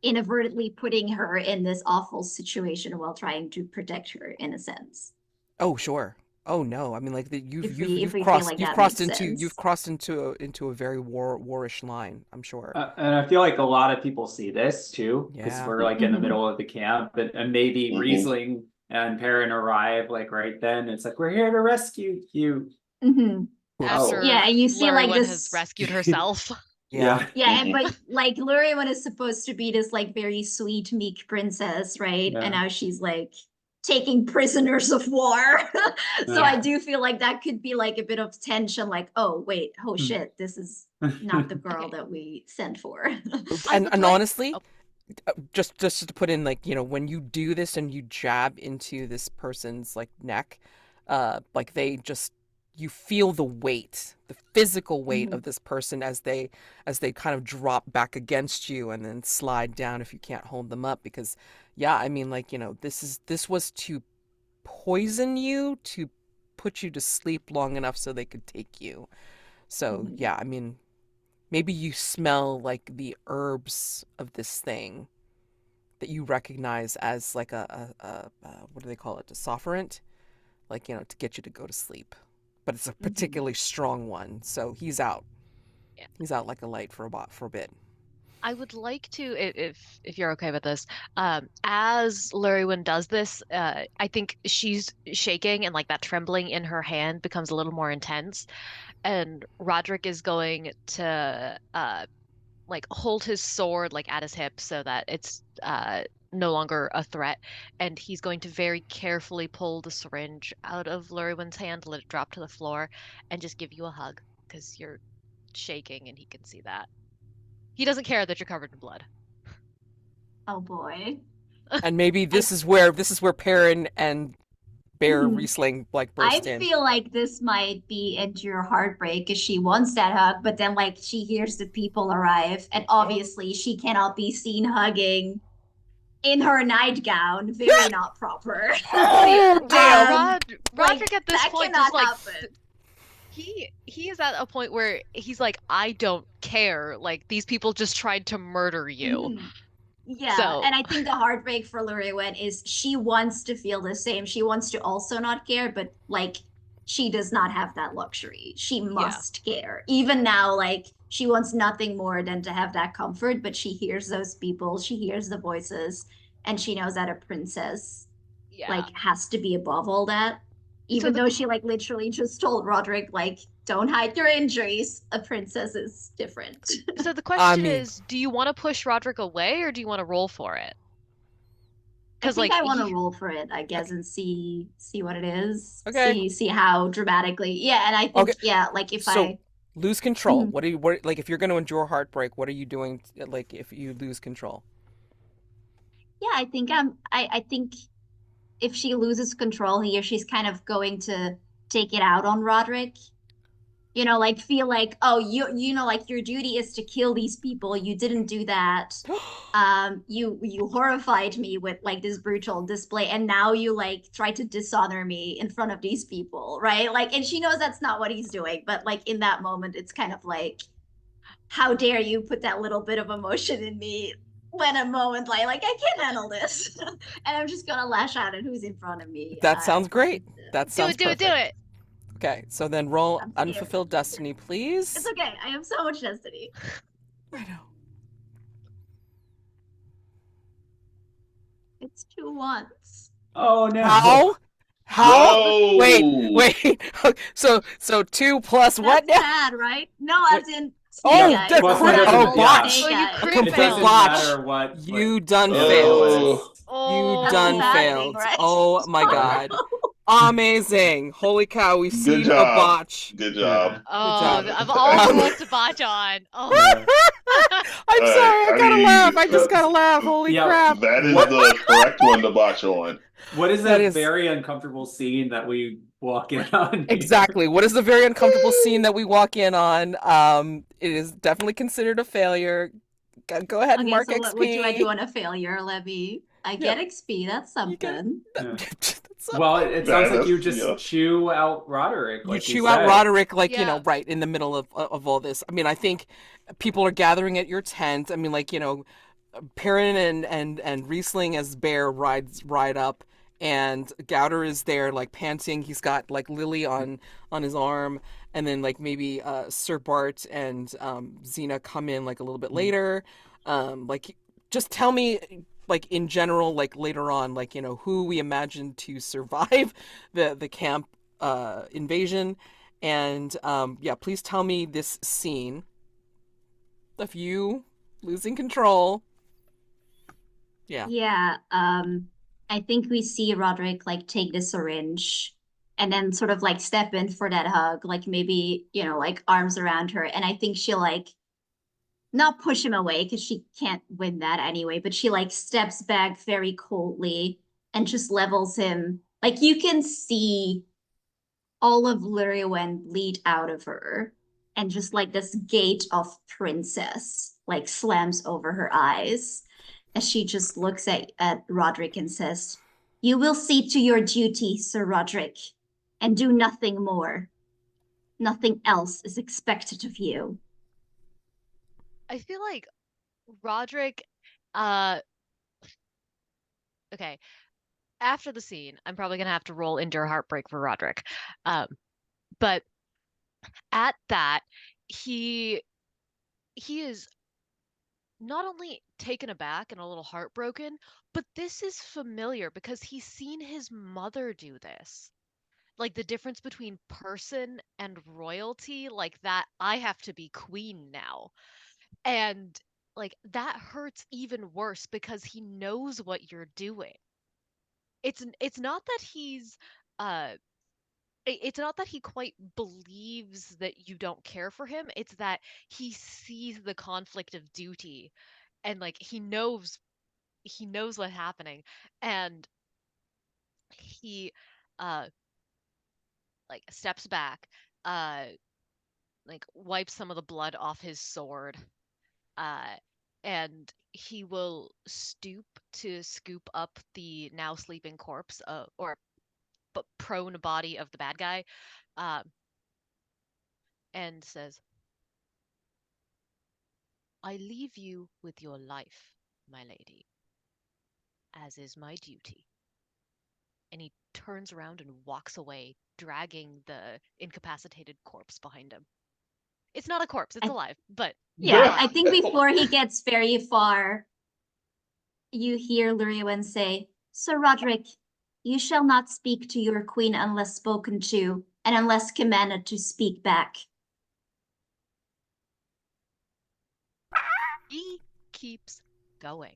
inadvertently putting her in this awful situation while trying to protect her in a sense. Oh, sure. Oh no. I mean, like If we feel crossed like you've that crossed makes into sense. a very warish line, I'm sure. And I feel like a lot of people see this too, because Yeah. we're like in the Mhm. middle of the camp, and maybe Mhm. Riesling and Perin arrive like right then. It's like, we're here to rescue you. Mhm. After Yeah, and you see like Llurywenn this has rescued herself. Yeah. Yeah, Mhm. but like Llurywenn is supposed to be this like very sweet, meek princess, right? Yeah. And now she's like taking prisoners of war. So Yeah. I do feel like that could be like a bit of tension, like, oh wait, oh Hmm. shit, this is not the girl Okay. that we sent for. I And would like- honestly, oh. just to put in, like, when you do this and you jab into this person's like neck, like you feel the weight, the physical weight Mhm. of this person as they kind of drop back against you and then slide down if you can't hold them up. Because yeah, I mean, like, this was to poison you, to put you to sleep long enough so they could take you. So Mhm. yeah, I mean, maybe you smell like the herbs of this thing that you recognize as like a what do they call it? A sofferant, like, to get you to go to sleep. But it's a particularly strong one, so he's out. Yeah. He's out like a light for a bit. I would like to, if you're okay with this, as Llurywenn does this, I think she's shaking and like that trembling in her hand becomes a little more intense, and Roderick is going to like hold his sword like at his hip so that it's no longer a threat, and he's going to very carefully pull the syringe out of Lurywenn's hand, let it drop to the floor, and just give you a hug because you're shaking and he can see that. He doesn't care that you're covered in blood. Oh boy. And maybe this is where Perrin and Bear Riesling like I burst in. feel like this might be into your heartbreak because she wants that hug, but then like she hears the people arrive, and obviously she cannot be seen hugging in her nightgown. Very not proper. Oh, damn. Roderick at this that point cannot just like happen. he is at a point where he's like, I don't care. Like these people just tried to murder you. Mhm. Yeah, So- and I think the heartbreak for Llurywenn is she wants to feel the same. She wants to also not care, but like she does not have that luxury. She must care. Even now, like she wants nothing more than to have that comfort, but she hears those people, she hears the voices, and she knows that a princess Yeah. like has to be above all that. Even though she like literally just told Roderick, like, don't hide your injuries. A princess is different. So the question mean- is, do you want to push Roderick away or do you want to roll for it? I think like I want to he- roll for it, I guess, and see what it is. Okay. See how dramatically. Yeah, and I think Okay. yeah, like if So- I Lose control. Mhm. What like if you're going to endure heartbreak, what are you doing like if you lose control? yeah, I think if she loses control here, she's kind of going to take it out on Roderick. You know, like feel like, oh, you know, like your duty is to kill these people. You didn't do that. You horrified me with like this brutal display, and now you like try to dishonor me in front of these people, right? Like, and she knows that's not what he's doing, but like in that moment, it's kind of like, how dare you put that little bit of emotion in me when a moment like I can't handle this, and I'm just gonna lash out at who's in front of me. That sounds great. That do sounds it, do perfect. it, do it. Okay, so then roll I'm scared. unfulfilled destiny, please. It's okay. I have so much destiny. I know. It's 2 ones. Oh no. How? How? No! Wait. So 2 plus what That's now? bad, right? No, as in Oh, guys. the Well, crit- it oh, doesn't- botch. Snake Oh, you eyes. crit Complete It doesn't botch. matter what. You done Oh. failed. Oh, You That's done a bad thing, failed. right? Oh my god. Amazing. Holy cow, we've Good seen a job. botch. Good job. Oh, job. of all the ones to botch on. Oh, Yeah. I'm All sorry, right, I I gotta mean, laugh. I just gotta laugh. Holy Yeah, crap. That is What- the correct one to botch on. What is That that is- very uncomfortable scene that we walk in on? here? Exactly. What is the very uncomfortable scene that we walk in on? It is definitely considered a failure. Go ahead and Okay, mark so XP. what do I do on a failure, Levy? I get XP, that's You get- something. Yeah. That's Well, it sounds like that's- you just yeah. chew out Roderick. you Like chew out said. Roderick, like, Yeah. right in the middle of all this. I mean, I think people are gathering at your tent. I mean, like, Perin and Riesling as Bear ride up, and Gauter is there, like, panting. He's got, like, Lily on his arm, and then, like, maybe Sir Bart and Xena come in, like, a little bit later. Like, just tell me, like, in general, like, later on, like, who we imagine to survive the camp invasion. And yeah, please tell me this scene of you losing control. Yeah. Yeah, I think we see Roderick like take the syringe and then sort of like step in for that hug, like maybe, like arms around her. And I think she'll like not push him away because she can't win that anyway, but she like steps back very coldly and just levels him. Like you can see all of Llurywenn bleed out of her, and just like this gate of princess like slams over her eyes as she just looks at Roderick and says, "You will see to your duty, Sir Roderick, and do nothing more. Nothing else is expected of you." I feel like Roderick, okay. After the scene, I'm probably gonna have to roll endure heartbreak for Roderick. But at that, he is not only taken aback and a little heartbroken, but this is familiar because he's seen his mother do this. Like the difference between person and royalty, like that I have to be queen now. And like that hurts even worse because he knows what you're doing. It's not that he's uh it's not that he quite believes that you don't care for him. It's that he sees the conflict of duty and like he knows what's happening, and he uh like steps back, uh like wipes some of the blood off his sword, uh and he will stoop to scoop up the now sleeping corpse, or but prone body of the bad guy, uh, and says, "I leave you with your life, my lady, as is my duty." And he turns around and walks away, dragging the incapacitated corpse behind him. It's not a corpse, it's I- alive, but Yeah, I think before he gets very far, you hear Llurywenn say, "Sir Roderick, you shall not speak to your queen unless spoken to, and unless commanded to speak back." he keeps going.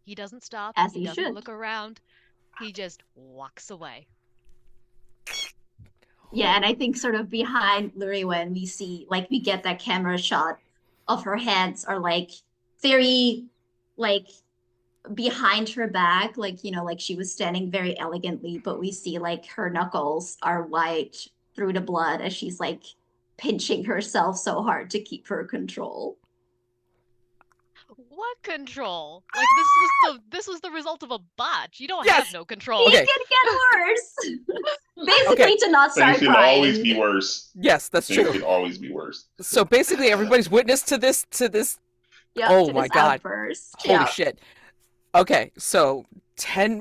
He doesn't stop, As he he doesn't should. look around, he just walks away. Yeah, and I think sort of behind Llurywenn, we see, like, we get that camera shot of her hands are, like, very, like, behind her back, like, like she was standing very elegantly, but we see, like, her knuckles are white through the blood as she's, like, pinching herself so hard to keep her control. What control? Like this was the result of a botch. You don't Yes! have no control. Okay. It can get worse. Basically, Okay. to not start Things can always crying. be worse. Yes, that's Things true. can always be worse. So basically everybody's witness to this Yeah, Oh to my this God. outburst. holy Yeah. shit. Okay, so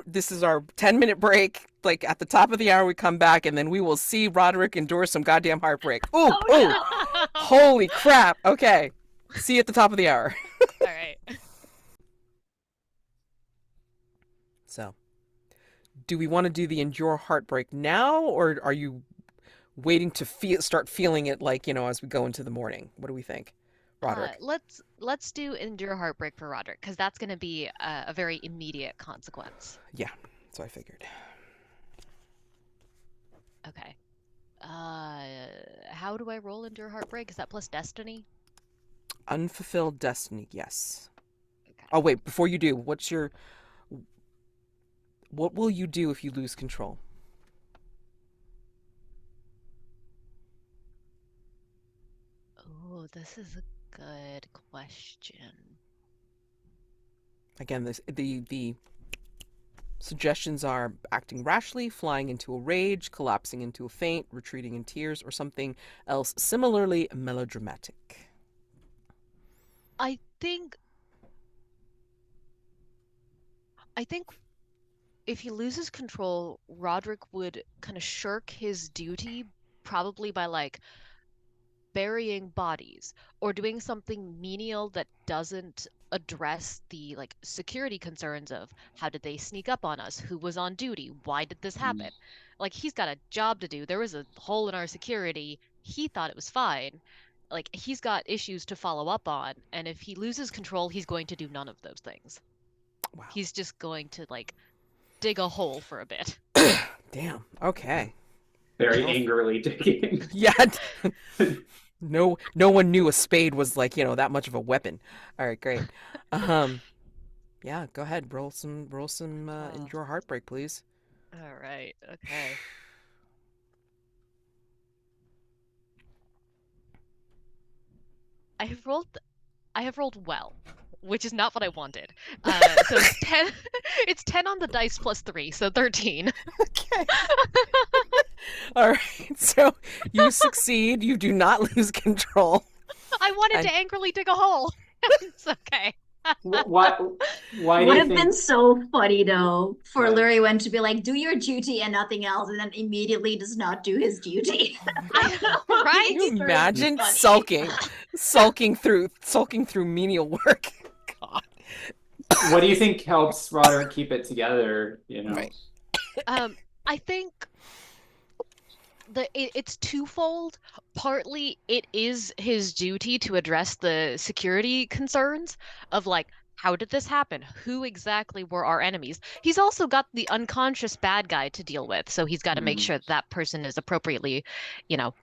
this is our 10-minute break. Like at the top of the hour we come back, and then we will see Roderick endure some goddamn heartbreak. Ooh, Oh, ooh. no. Holy crap. Okay. See you at the top of the hour. All right. So, do we want to do the endure heartbreak now, or are you waiting to start feeling it, like, as we go into the morning? What do we think? Roderick. Let's do endure heartbreak for Roderick because that's going to be a very immediate consequence. Yeah, so I figured. Okay. How do I roll endure heartbreak? Is that plus destiny? Unfulfilled destiny, yes. Okay. Oh wait, before you do, what will you do if you lose control? Oh, this is a good question. Again, the suggestions are acting rashly, flying into a rage, collapsing into a faint, retreating in tears, or something else similarly melodramatic. I think if he loses control, Roderick would kind of shirk his duty, probably by like burying bodies or doing something menial that doesn't address the like security concerns of how did they sneak up on us, who was on duty, why did this happen. Like he's got a job to do. There was a hole in our security. He thought it was fine. Like he's got issues to follow up on, and if he loses control, he's going to do none of those things. Wow. He's just going to like dig a hole for a bit. Damn. Okay. Very Well, angrily digging. Yeah. No one knew a spade was like, that much of a weapon. All right, great. Yeah, go ahead. Roll some endure heartbreak, please. All right. Okay. I have rolled well, which is not what I wanted. So it's 10 it's 10 on the dice plus 3, so 13. Okay. All right. So you succeed. You do not lose control. I wanted And- to angrily dig a hole. It's okay. Why do Would you have think? been so funny though for Right. Llurywenn to be like, do your duty and nothing else, and then immediately does not do his duty. I know, right? Can you Very imagine funny. sulking through menial work? God. What do you think helps Roderick keep it together? Right. I think it's twofold. Partly it is his duty to address the security concerns of like, how did this happen? Who exactly were our enemies? He's also got the unconscious bad guy to deal with, so he's got to make sure that person is appropriately,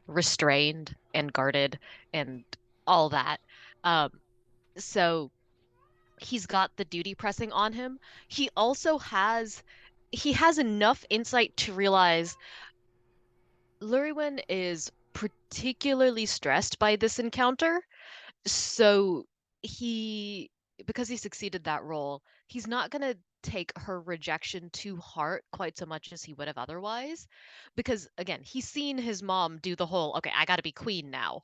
restrained and guarded and all that. So he's got the duty pressing on him. He also has enough insight to realize Llurywenn is particularly stressed by this encounter, so because he succeeded that role, he's not going to take her rejection to heart quite so much as he would have otherwise. Because again, he's seen his mom do the whole, okay, I got to be queen now.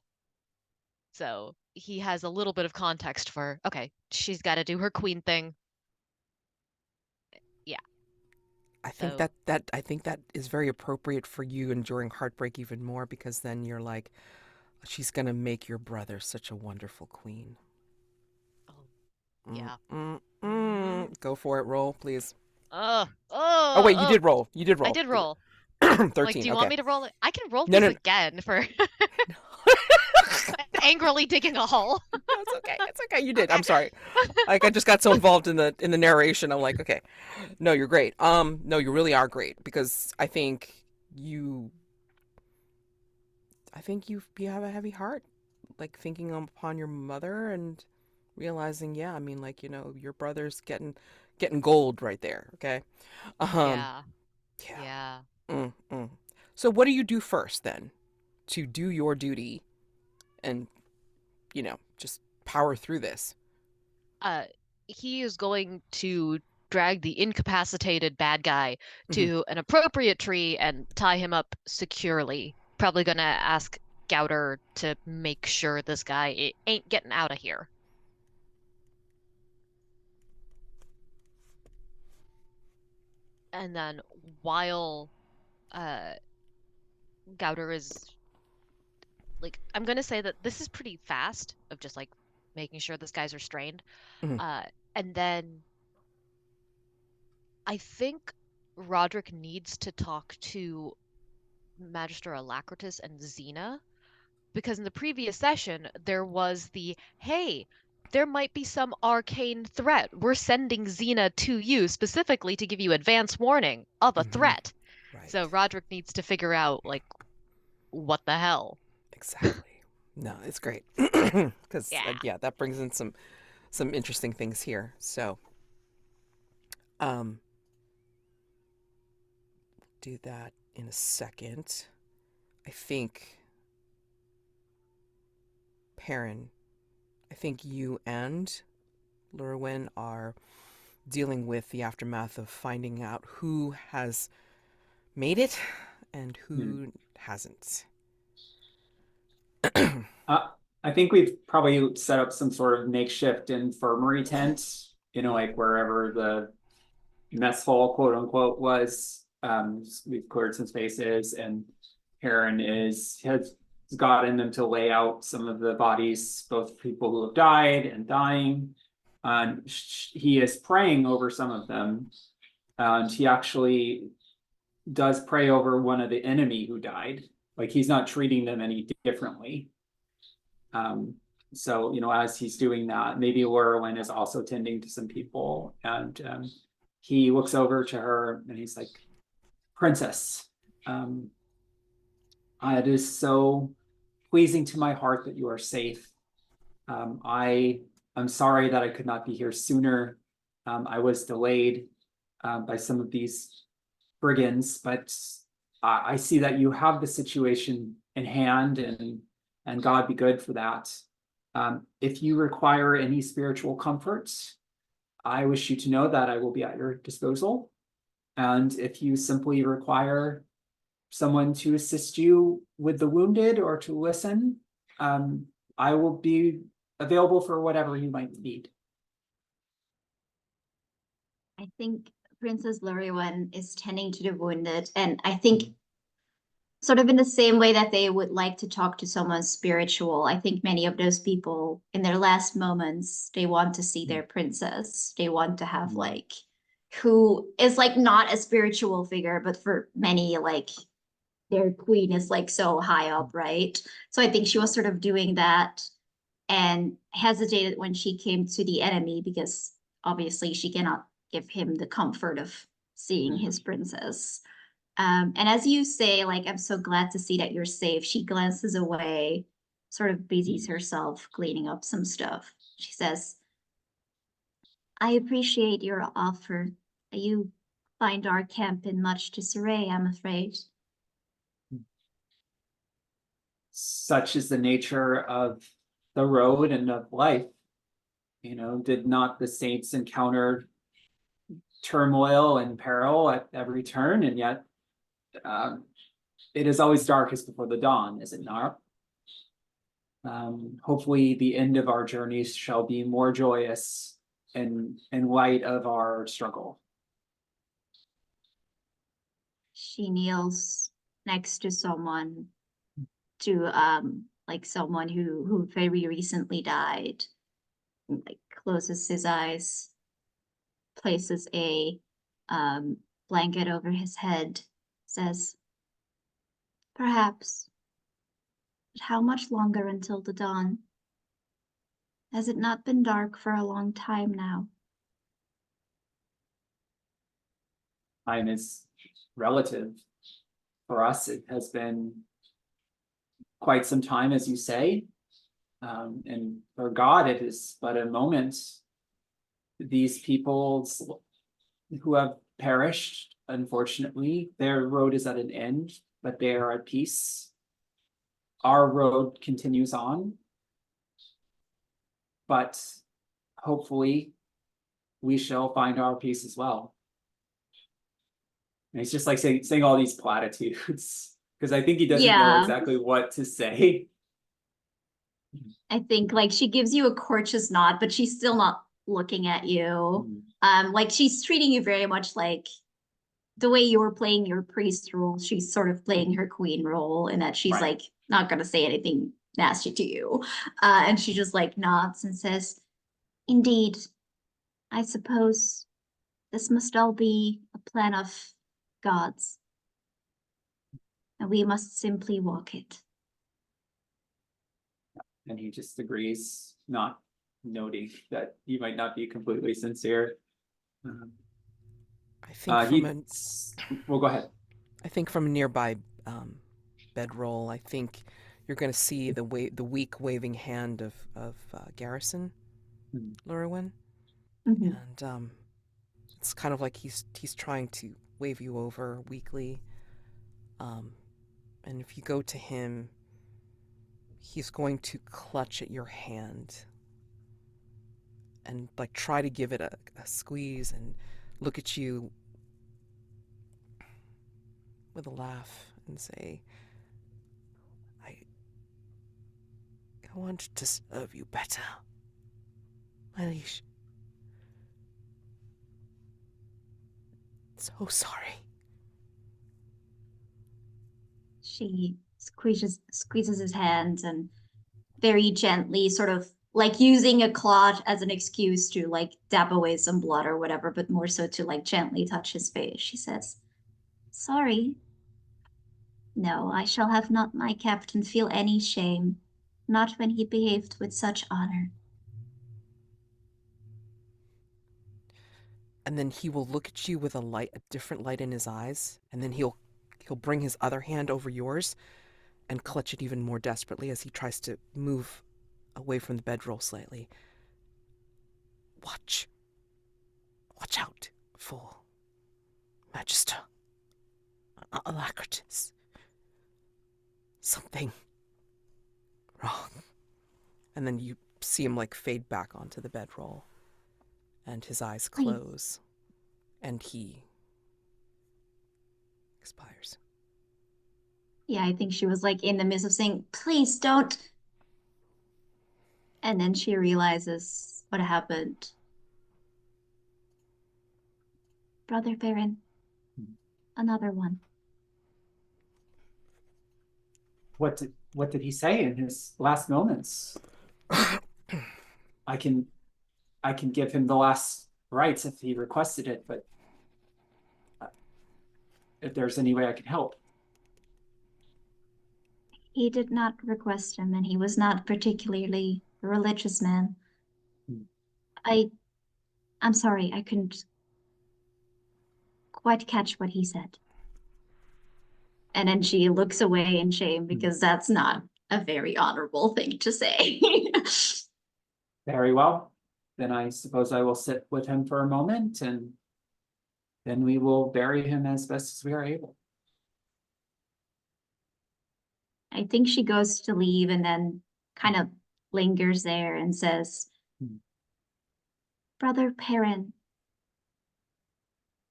So he has a little bit of context for, okay, she's got to do her queen thing. Yeah. I think So- that is very appropriate for you enduring heartbreak even more, because then you're like, she's gonna make your brother such a wonderful queen. Yeah. Go for it. Roll, please. Oh, wait, you did roll. You did roll. I did roll. 13. Like, do you want me to roll it? I can roll No, this no. again for angrily digging a hole. It's okay. It's okay. You did. I'm sorry. Like, I just got so involved in the narration. I'm like, okay. No, you're great. No, you really are great, because I think you have a heavy heart, like thinking upon your mother and realizing, yeah, I mean, like, your brother's getting gold right there. Okay. Yeah. Yeah. Yeah. So what do you do first then to do your duty and, just power through this? He is going to drag the incapacitated bad guy to an appropriate tree and tie him up securely. Probably gonna ask Gauter to make sure this guy ain't getting out of here. And then while Gauter is like, I'm gonna say that this is pretty fast of just like making sure this guy's restrained. And then I think Roderick needs to talk to Magister Alacritus and Xena, because in the previous session there was the, hey, there might be some arcane threat. We're sending Xena to you specifically to give you advance warning of a threat. Right. So Roderick needs to figure out, like, what the hell? Exactly. No, it's great because Yeah. yeah, that brings in some interesting things here. So, do that in a second. I think Perin, I think you and Llurywenn are dealing with the aftermath of finding out who has made it and who hasn't. I think we've probably set up some sort of makeshift infirmary tent, like wherever the mess hall, quote unquote, was. We've cleared some spaces, and Perrin has gotten them to lay out some of the bodies, both people who have died and dying. He is praying over some of them, and he actually does pray over one of the enemy who died. Like, he's not treating them any differently. So, as he's doing that, maybe Llurywenn is also tending to some people, and he looks over to her and he's like, Princess, it is so pleasing to my heart that you are safe. I'm sorry that I could not be here sooner. I was delayed by some of these brigands, but I see that you have the situation in hand, and God be good for that. If you require any spiritual comforts, I wish you to know that I will be at your disposal. And if you simply require someone to assist you with the wounded or to listen, I will be available for whatever you might need. I think Princess Llurywenn is tending to the wounded, and I think sort of in the same way that they would like to talk to someone spiritual, I think many of those people in their last moments, they want to see their princess. They want to have like, who is like not a spiritual figure, but for many, like, their queen is like so high up, right? So I think she was sort of doing that and hesitated when she came to the enemy, because obviously she cannot give him the comfort of seeing his princess. And as you say, like, I'm so glad to see that you're safe. She glances away, sort of busies herself cleaning up some stuff. She says, I appreciate your offer. You find our camp in much disarray, I'm afraid. Such is the nature of the road and of life. Did not the saints encounter turmoil and peril at every turn? And yet, it is always darkest before the dawn, is it not? Hopefully the end of our journeys shall be more joyous in light of our struggle. She kneels next to someone, to like someone who very recently died, and, like, closes his eyes, places a blanket over his head, says, perhaps, but how much longer until the dawn? Has it not been dark for a long time now? Time is relative. For us, it has been quite some time, as you say. And for God, it is but a moment. These peoples who have perished, unfortunately, their road is at an end, but they are at peace. Our road continues on, but hopefully we shall find our peace as well. And it's just like saying all these platitudes, because I think he doesn't know exactly what to say. I think, like, she gives you a courteous nod, but she's still not looking at you. Like, she's treating you very much like the way you're playing your priest role. She's sort of playing her queen role, in that she's Right. like not gonna say anything nasty to you. And she just like nods and says, indeed, I suppose this must all be a plan of God's, and we must simply walk it. And he just agrees, not noting that you might not be completely sincere. I think from a Well, go ahead. I think from a nearby bedroll, I think you're going to see the weak waving hand of Garrison Llurywenn, Mhm. and it's kind of like he's trying to wave you over weakly. And if you go to him, he's going to clutch at your hand and like try to give it a squeeze and look at you with a laugh and say, I wanted to serve you better, my liege. So sorry. She squeezes his hands and very gently, sort of like using a cloth as an excuse to like dab away some blood or whatever, but more so to like gently touch his face. She says, sorry. No, I shall have not my captain feel any shame, not when he behaved with such honor. And then he will look at you with a different light in his eyes, and then he'll bring his other hand over yours and clutch it even more desperately as he tries to move away from the bedroll slightly. Watch out for Magister Alacritus. Something wrong. And then you see him like fade back onto the bedroll, and his eyes close, and he expires. Yeah, I think she was like in the midst of saying, please don't. And then she realizes what happened. Brother Perin, another one. What did he say in his last moments? I can give him the last rites if he requested it, but if there's any way I can help. He did not request him, and he was not particularly a religious man. I'm sorry, I couldn't quite catch what he said. And then she looks away in shame because that's not a very honorable thing to say. Very well. Then I suppose I will sit with him for a moment, and then we will bury him as best as we are able. I think she goes to leave and then kind of lingers there and says, Brother Perin,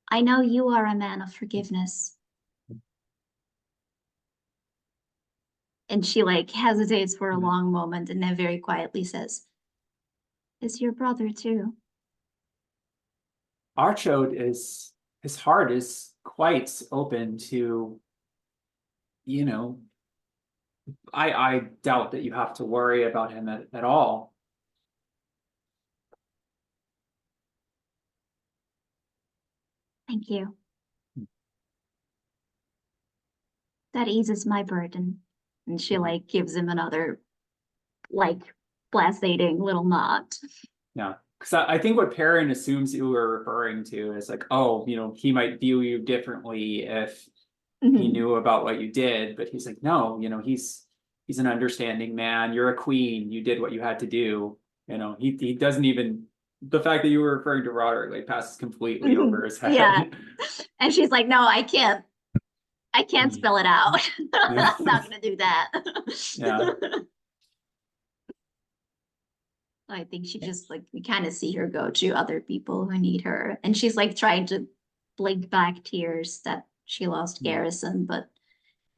I know you are a man of forgiveness. And she like hesitates for a long moment and then very quietly says, is your brother too? Archode his heart is quite open to, I doubt that you have to worry about him at all. Thank you. That eases my burden. And she like gives him another like blasting little nod. Yeah. Because I think what Perrin assumes you were referring to is like, oh, he might view you differently if he knew about what you did, but he's like, no, he's an understanding man. You're a queen. You did what you had to do. He doesn't even, the fact that you were referring to Roderick like passes completely over his head. Yeah. And she's like, no, I can't spell it out. I'm not gonna do that. Yeah. I think she just like, we kind of see her go to other people who need her. And she's like trying to blink back tears that she lost Garrison, but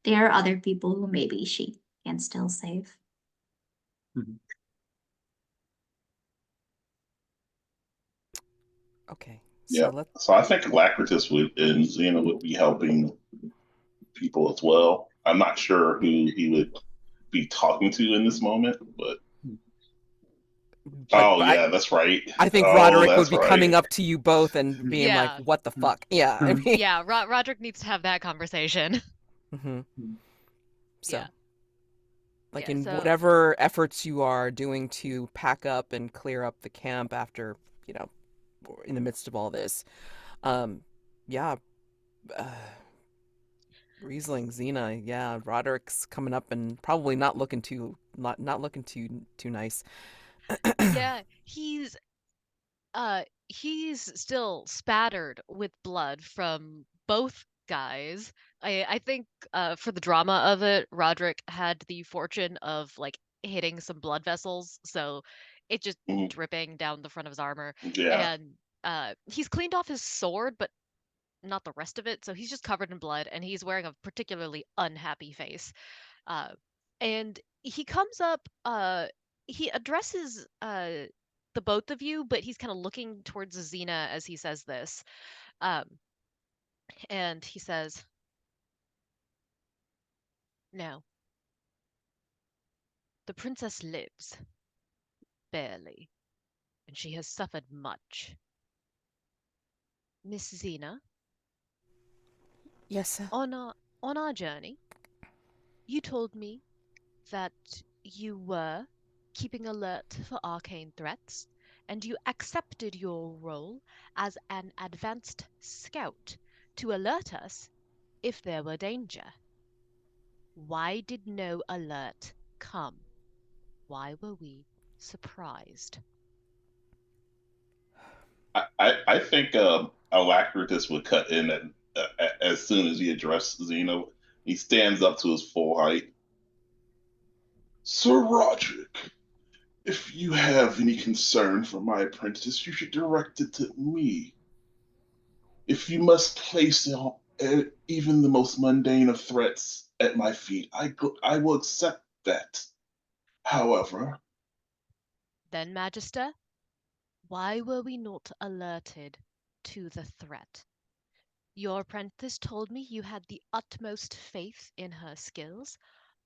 there are other people who maybe she can still save. Okay. Yeah. So I think Alacritus would be helping people as well. I'm not sure who he would be talking to in this moment, but that's right. I think Roderick would be coming up to you both and being like, what the fuck? Yeah. I mean... Yeah, Roderick needs to have that conversation. So, Like Yeah, in so whatever efforts you are doing to pack up and clear up the camp after, you know, in the midst of all this. Um, yeah, uh, Riesling, Xena, yeah, Roderick's coming up and probably not looking too nice. yeah, he's still spattered with blood from both guys. I think for the drama of it, Roderick had the fortune of like hitting some blood vessels, so it just Mhm. dripping down the front of his armor. Yeah. And he's cleaned off his sword, but not the rest of it, so he's just covered in blood and he's wearing a particularly unhappy face. Uh, and he comes up, he addresses the both of you, but he's kind of looking towards Xena as he says this. Um, and he says, "No, the princess lives, barely, and she has suffered much. Miss Xena, Yes, sir. on our journey, you told me that you were keeping alert for arcane threats, and you accepted your role as an advanced scout to alert us if there were danger. Why did no alert come? Why were we surprised?" I think Alacritus would cut in as soon as he addressed Xeno. He stands up to his full height. Sir Roderick, if you have any concern for my apprentice, you should direct it to me. If you must place even the most mundane of threats at my feet, I will accept that. However, Then, Magister, why were we not alerted to the threat? Your apprentice told me you had the utmost faith in her skills.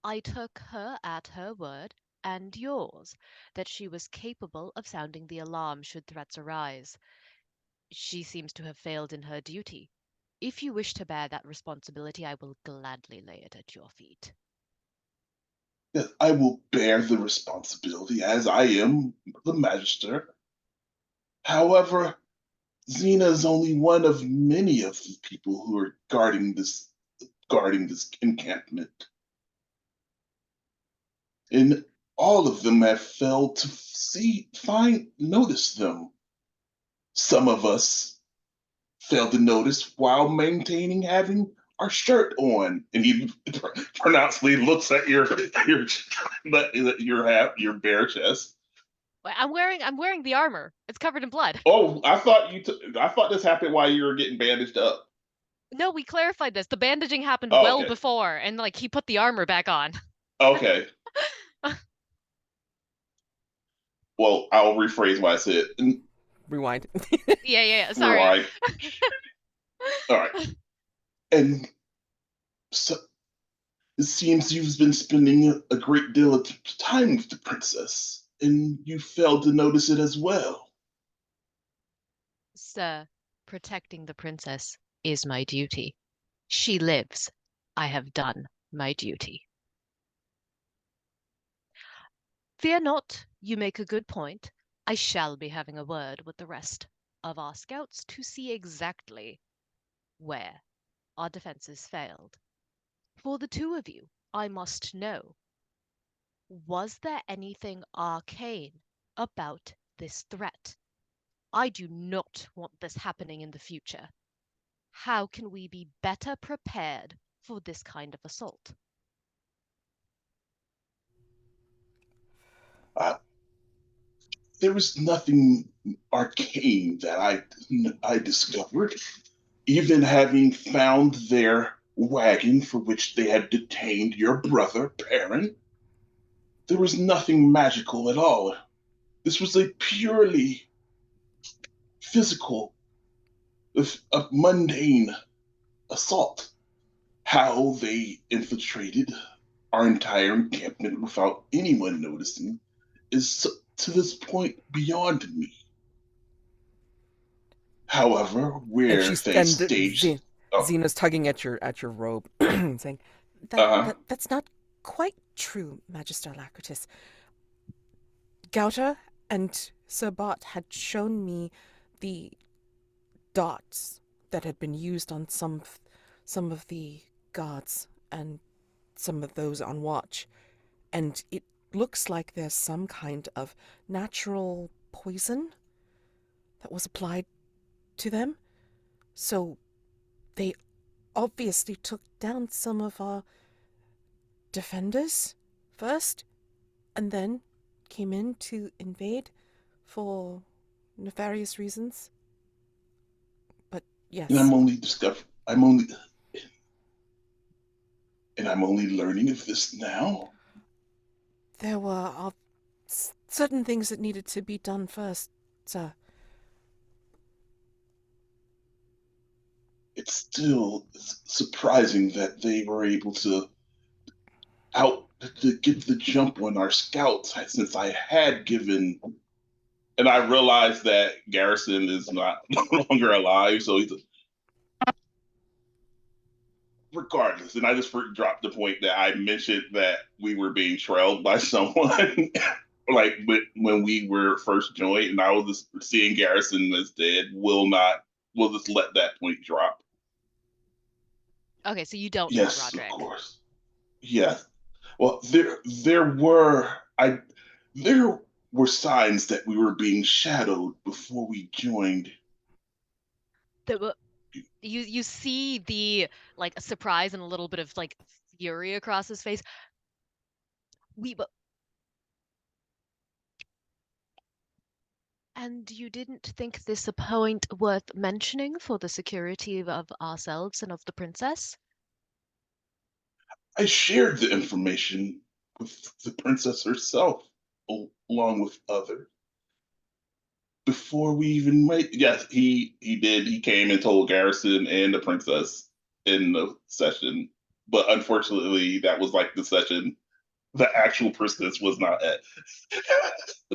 I took her at her word, and yours, that she was capable of sounding the alarm should threats arise. She seems to have failed in her duty. If you wish to bear that responsibility, I will gladly lay it at your feet. yes, I will bear the responsibility as I am the magister. However, Xena is only one of many of the people who are guarding this encampment. And all of them have failed to notice them. Some of us failed to notice while maintaining having our shirt on, and he pronouncedly looks at your bare chest. I'm wearing the armor. It's covered in blood. Oh, I thought this happened while you were getting bandaged up. No, we clarified this. The bandaging happened Oh, well okay, before, and like he put the armor back on. okay. Well, I'll rephrase what I said. Rewind. Yeah. Sorry. Right. All right. And so it seems you've been spending a great deal of time with the princess, and you failed to notice it as well. Sir, protecting the princess is my duty. She lives. I have done my duty. Fear not, you make a good point. I shall be having a word with the rest of our scouts to see exactly where our defenses failed. For the two of you, I must know, was there anything arcane about this threat? I do not want this happening in the future. How can we be better prepared for this kind of assault? Uh, there was nothing arcane that I discovered, even having found their wagon for which they had detained your brother Perin. There was nothing magical at all. This was a purely physical, a mundane assault. How they infiltrated our entire encampment without anyone noticing is to this point beyond me. However, And where she's they and staged. Oh, Xena's tugging at your robe, saying uh huh. that's not quite true, Magister Alacritus. Gauter and Sir Bot had shown me the dots that had been used on some of the guards and some of those on watch, and it looks like there's some kind of natural poison that was applied to them. So they obviously took down some of our defenders first, and then came in to invade for nefarious reasons. But yes. And I'm only learning of this now. There were certain things that needed to be done first, sir. It's still surprising that they were able to get the jump on our scouts, since I had given, and I realized that Garrison is no longer alive, so he's regardless. And I just dropped the point that I mentioned that we were being trailed by someone, like when we were first joined, and I was just seeing Garrison as dead. We'll just let that point drop. Okay, so you don't Yes, know Roderick. of course. Yes. Well, there were signs that we were being shadowed before we joined. You see the like surprise and a little bit of like fury across his face. And you didn't think this a point worth mentioning for the security of ourselves and of the princess? I shared the information with the princess herself, along with others. Before we even met, yes, he did. He came and told Garrison and the princess in the session, but unfortunately, that was like the session the actual princess was not at.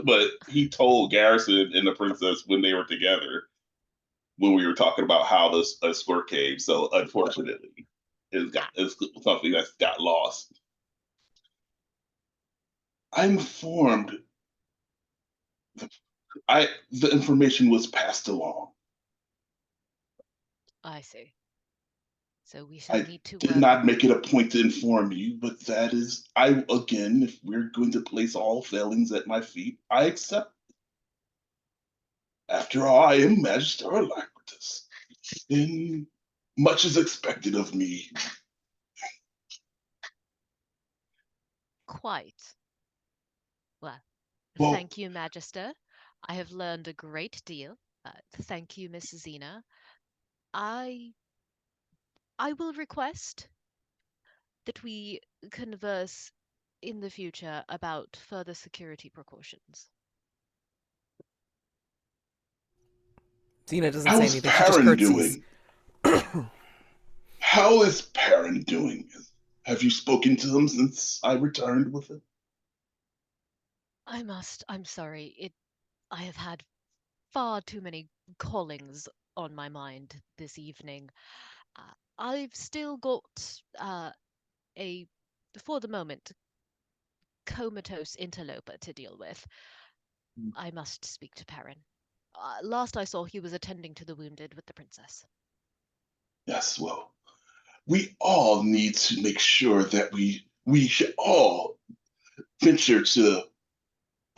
But he told Garrison and the princess when they were together, when we were talking about how this escort came. So unfortunately, it's something that's got lost. I'm informed the information was passed along. I see. So we shall need to did not make it a point to inform you, but that is, again, if we're going to place all failings at my feet, I accept. After all, I am Magister Alacritus, and much is expected of me. Quite. Well, thank you, Magister. I have learned a great deal. Thank you, Miss Zena. I will request that we converse in the future about further security precautions. Zena doesn't say anything. She just curtsies. How is Perin doing? Have you spoken to him since I returned with him? I'm sorry. I have had far too many callings on my mind this evening. I've still got for the moment, comatose interloper to deal with. I must speak to Perin. Last I saw, he was attending to the wounded with the princess. Yes, well, we all need to make sure that we should all venture to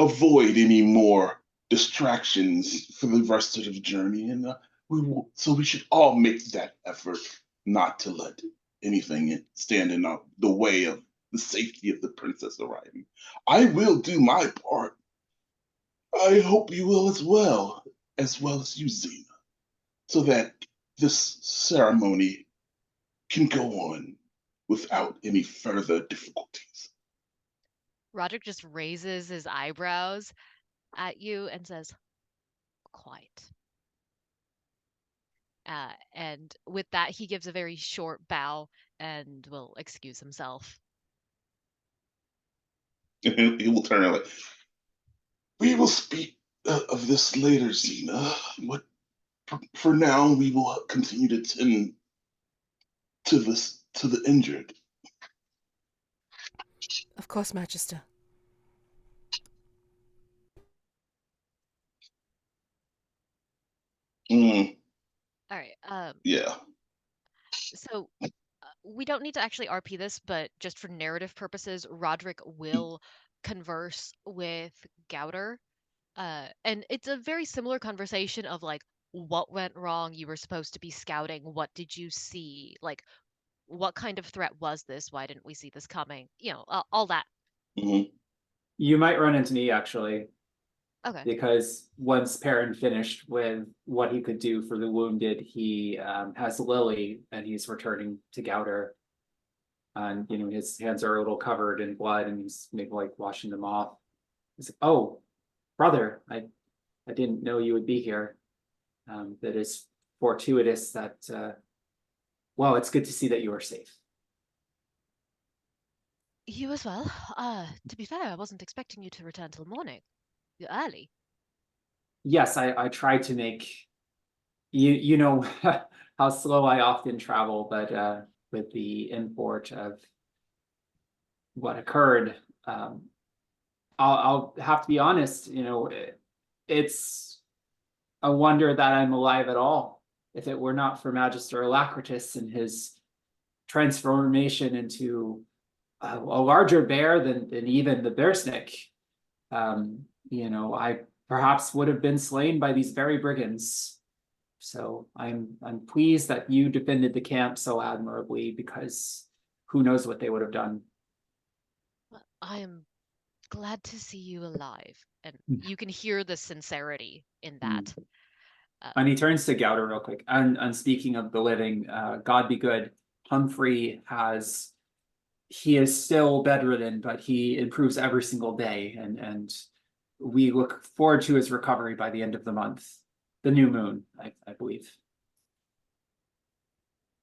avoid any more distractions for the rest of the journey, and we should all make that effort not to let anything stand in the way of the safety of the princess arriving. I will do my part. I hope you will as well as you, Zena, so that this ceremony can go on without any further difficulties. Roderick just raises his eyebrows at you and says, "Quite." And with that, he gives a very short bow and will excuse himself. He will turn like, "We will speak of this later, Zena. But for now, we will continue to tend to the injured." Of course, Magister. Mm, All right. yeah. So we don't need to actually RP this, but just for narrative purposes, Roderick will converse with Gauter. And it's a very similar conversation of like, what went wrong? You were supposed to be scouting. What did you see? Like, what kind of threat was this? Why didn't we see this coming? You know, all that. Hmm. You might run into me actually, Okay. because once Perin finished with what he could do for the wounded, he has Lily and he's returning to Gauter. And his hands are a little covered in blood and he's maybe like washing them off. He's like, "Oh, brother, I didn't know you would be here. That is fortuitous that well, it's good to see that you are safe." You as well. To be fair, I wasn't expecting you to return till morning. You're early. Yes, I try to make you know how slow I often travel, but with the import of what occurred, I'll have to be honest, it's a wonder that I'm alive at all. If it were not for Magister Alacritus and his transformation into a larger bear than even the bear snake, I perhaps would have been slain by these very brigands. So I'm pleased that you defended the camp so admirably, because who knows what they would have done. Well, I am glad to see you alive, and you can hear the sincerity in that. And he turns to Gauter real quick. And speaking of the living, God be good, Humphrey he is still bedridden, but he improves every single day, and we look forward to his recovery by the end of the month. The new moon, I believe.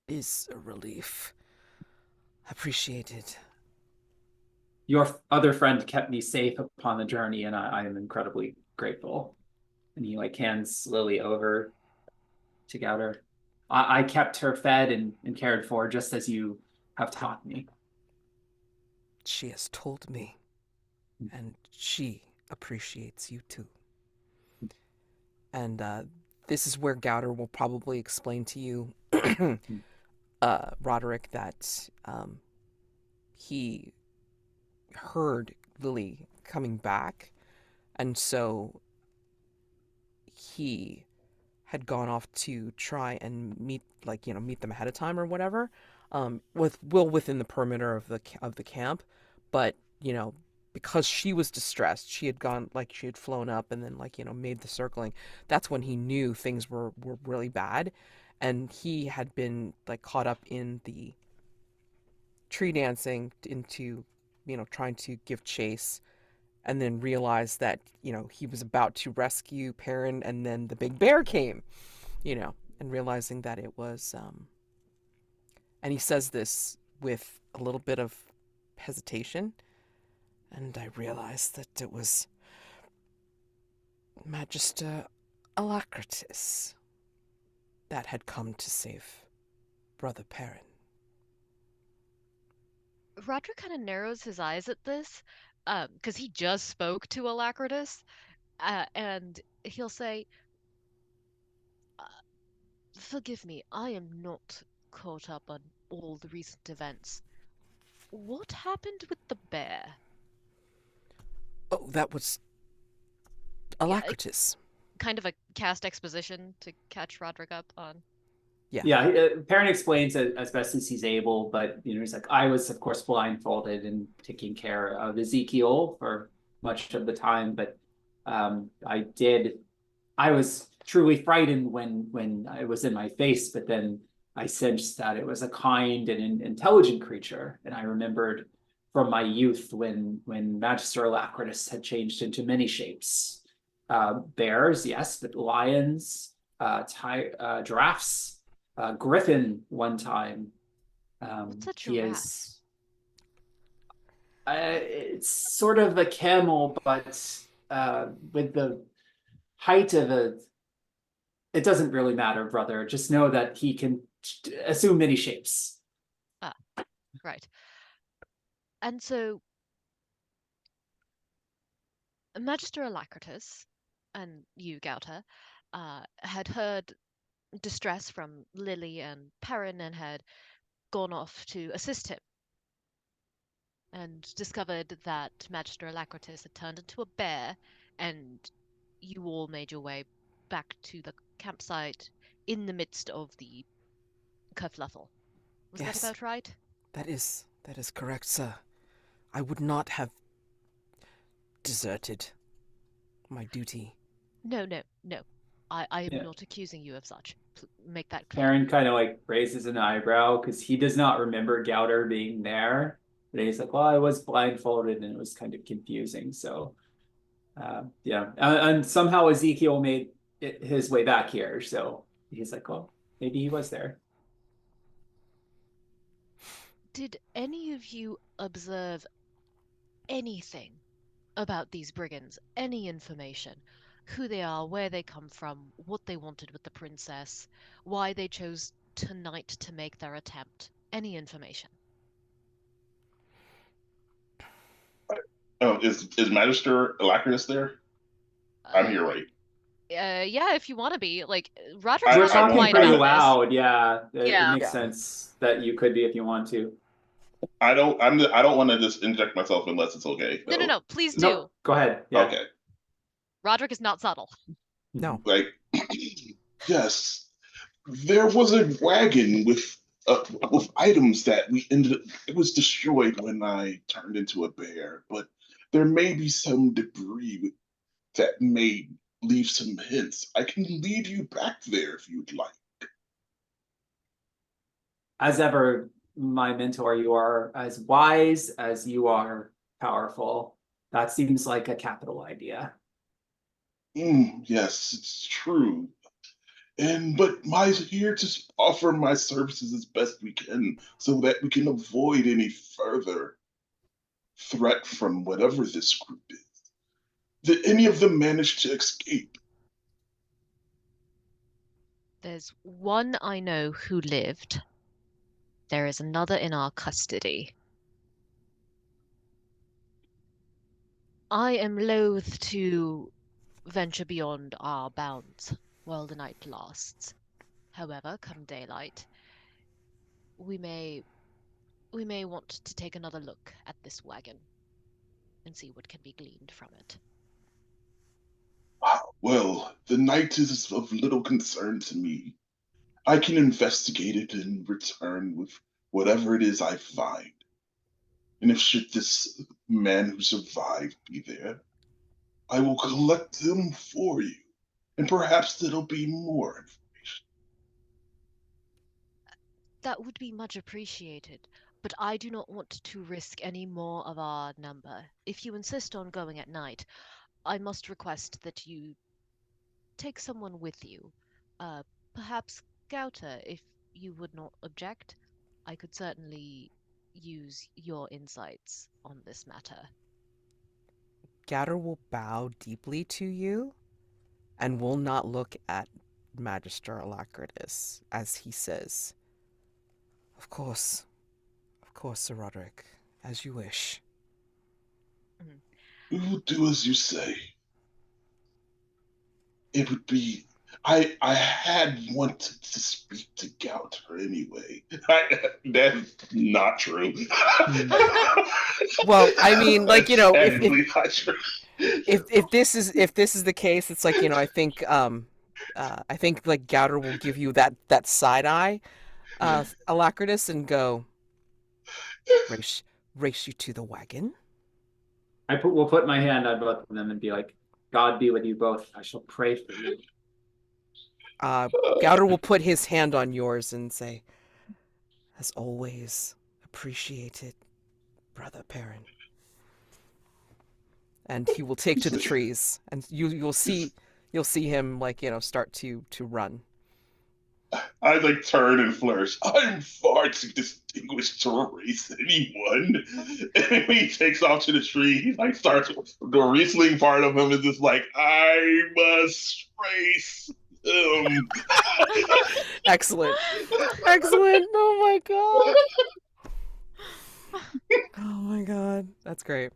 Is a relief. Appreciated. Your other friend kept me safe upon the journey, and I am incredibly grateful. And he like hands Lily over to Gauter. I kept her fed and cared for, just as you have taught me. She has told me, and she appreciates you too. And this is where Gauter will probably explain to you, Roderick, that he heard Lily coming back, and so he had gone off to try and meet them ahead of time or whatever, within the perimeter of the camp, but because she was distressed, she had flown up and then made the circling. That's when he knew things were really bad, and he had been caught up in the tree dancing into trying to give chase, and then realized that he was about to rescue Perin, and then the big bear came, and realizing that it was and he says this with a little bit of hesitation, and I realized that it was Magister Alacritus that had come to save Brother Perin. Roderick kind of narrows his eyes at this, because he just spoke to Alacritus, and he'll say, "Forgive me, I am not caught up on all the recent events. What happened with the bear?" Oh, that was Yeah, Alacritus. kind of a cast exposition to catch Roderick up on. Yeah, Perrin explains it as best as he's able, but he's like, I was of course blindfolded and taking care of Ezekiel for much of the time, but I was truly frightened when I was in my face, but then I sensed that it was a kind and intelligent creature, and I remembered from my youth when Magister Alacritus had changed into many shapes. Bears, yes, but lions, giraffes, griffin one time. What's a He giraffe? is it's sort of a camel, but with the height of it doesn't really matter, brother. Just know that he can assume many shapes. Ah, right. And so Magister Alacritus and you, Gauter, had heard distress from Lily and Perin and had gone off to assist him and discovered that Magister Alacritus had turned into a bear, and you all made your way back to the campsite in the midst of the kerfluffle. Was Yes. that about right? That is correct, sir. I would not have deserted my duty. No. I am Yeah. not accusing you of such. Make that clear. Perrin kind of like raises an eyebrow because he does not remember Gauter being there. But he's like, well, I was blindfolded and it was kind of confusing. So, yeah. And somehow Ezekiel made his way back here. So he's like, well, maybe he was there. Did any of you observe anything about these brigands? Any information? Who they are, where they come from, what they wanted with the princess, why they chose tonight to make their attempt? Any information? Oh, is Magister Alacritus there? I'm here, right? Yeah, if you want to be. Like, I- Roderick's We're not talking quiet pretty about loud. Yeah. Yeah. It makes Yeah. sense that you could be if you want to. I don't want to just inject myself unless it's okay. this. No, please do. No, go ahead. Yeah. Okay. Roderick is not subtle. No. Like, yes, there was a wagon with items that it was destroyed when I turned into a bear, but there may be some debris that may leave some hints. I can lead you back there if you'd like. As ever, my mentor, you are as wise as you are powerful. That seems like a capital idea. Yes, it's true. But I'm here to offer my services as best we can so that we can avoid any further threat from whatever this group is. Did any of them manage to escape? There's one I know who lived. There is another in our custody. I am loath to venture beyond our bounds while the night lasts. However, come daylight, we may want to take another look at this wagon and see what can be gleaned from it. Well, the night is of little concern to me. I can investigate it and return with whatever it is I find. And if should this man who survived be there, I will collect them for you. And perhaps there'll be more information. That would be much appreciated, but I do not want to risk any more of our number. If you insist on going at night, I must request that you take someone with you. Perhaps Gauter, if you would not object. I could certainly use your insights on this matter. Gauter will bow deeply to you and will not look at Magister Alacritus as he says, Of course, Sir Roderick, as you wish. We will do as you say. It would be... I had wanted to speak to Gauter anyway. That's not true. Well, I mean, like, you know, Technically not true. if this is the case, it's like, you know, I think like Gauter will give you that side eye, Alacritus, and go race you to the wagon. Will put my hand on both of them and be like, God be with you both. I shall pray for you. Gauter will put his hand on yours and say, as always, appreciated, Brother Perin. And he will take to the trees, and you'll see him, like, you know, start to run. I like turn and flourish. I'm far too distinguished to race anyone. And when he takes off to the tree, he like starts the Riesling part of him is just like, I must race him. Excellent. Oh my god. Oh my god. That's great.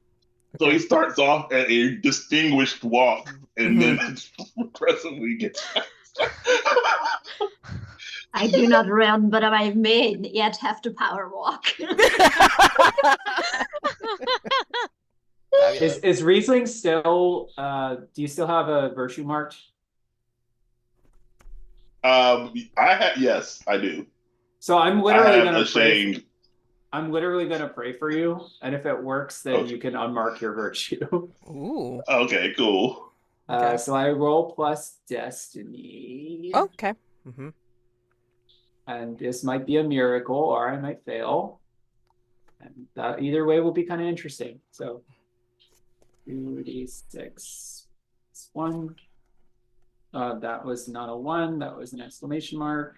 So he starts off at a distinguished walk and Mhm. then progressively gets I do not run, but I may yet have to power walk. Fabulous. Is Riesling still do you still have a virtue marked? Yes, I do. So I'm I literally have gonna pray. ashamed. I'm literally gonna pray for you, and if it works, then Okay. you can unmark your virtue. Ooh. Okay, cool. Okay. So I roll plus destiny, Okay. Mm-hmm. and this might be a miracle, or I might fail, and that either way will be kind of interesting. So 2d6 1. That was not a 1. That was an exclamation mark.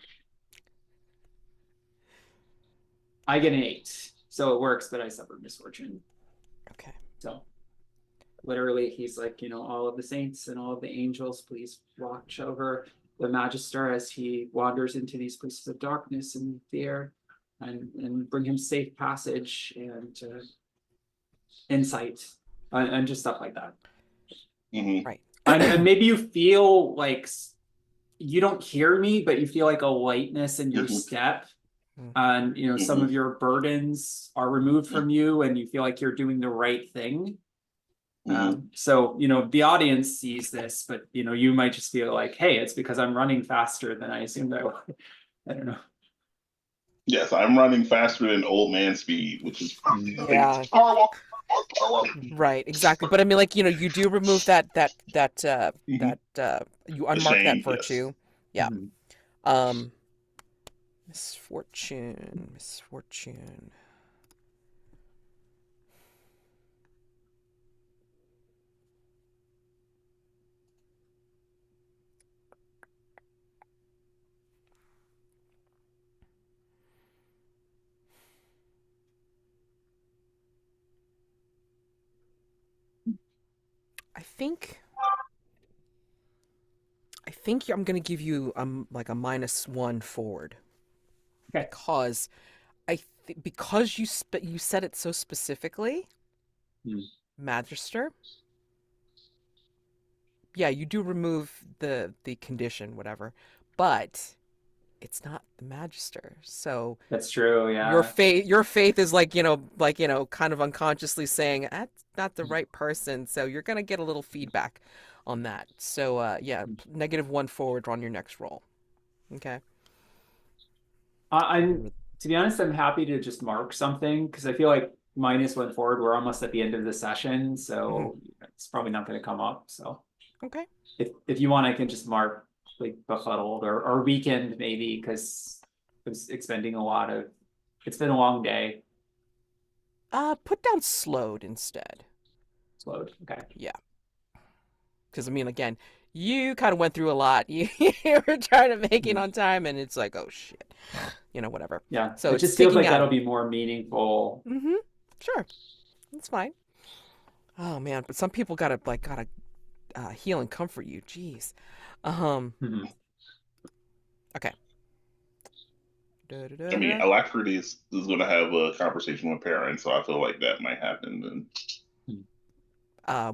I get an 8, so it works, but I suffered misfortune. Okay. So literally, he's like, all of the saints and all of the angels, please watch over the Magister as he wanders into these places of darkness and fear, and bring him safe passage and insight, and just stuff like that. Mhm. Right. And maybe you feel like you don't hear me, but you feel like a lightness in your Mhm. step. Mhm. And some of your burdens are removed from you, and you feel like you're doing the right thing. So the audience sees this, but you might just feel like, hey, it's because I'm running faster than I assumed I would. I don't know. Yes, I'm running faster than old man speed, which is Yeah. power walk, power walk. Right. Exactly. But I mean, like, you do remove that Mhm. you unmark that Ashamed, yes. virtue. Yeah. Mhm. Misfortune. I think I'm gonna give you like a -1 forward Okay. because because you said it so specifically, Magister. Yeah, you do remove the condition, whatever, but it's not the Magister. So That's true. Yeah. your faith is like kind of unconsciously saying that's not the right person. So you're gonna get a little feedback on that. So yeah, -1 forward on your next roll. Okay. I'm to be honest, I'm happy to just mark something because I feel like -1 forward. We're almost at the end of the session, so it's probably not going to come up. So Okay. if you want, I can just mark like befuddled or weakened maybe because I was expending a lot of. It's been a long day. Put down slowed instead. Slowed. Okay. Yeah. Because I mean, again, you kind of went through a lot. You were trying to make it on time, and it's like, oh shit, whatever. Yeah. So It it's just feels sticking like that'll out. be more meaningful. Mm-hmm. Sure, that's fine. Oh man, but some people gotta heal and comfort you. Jeez. Mhm. Okay. I mean, Alacritus is going to have a conversation with Perin, so I feel like that might happen then.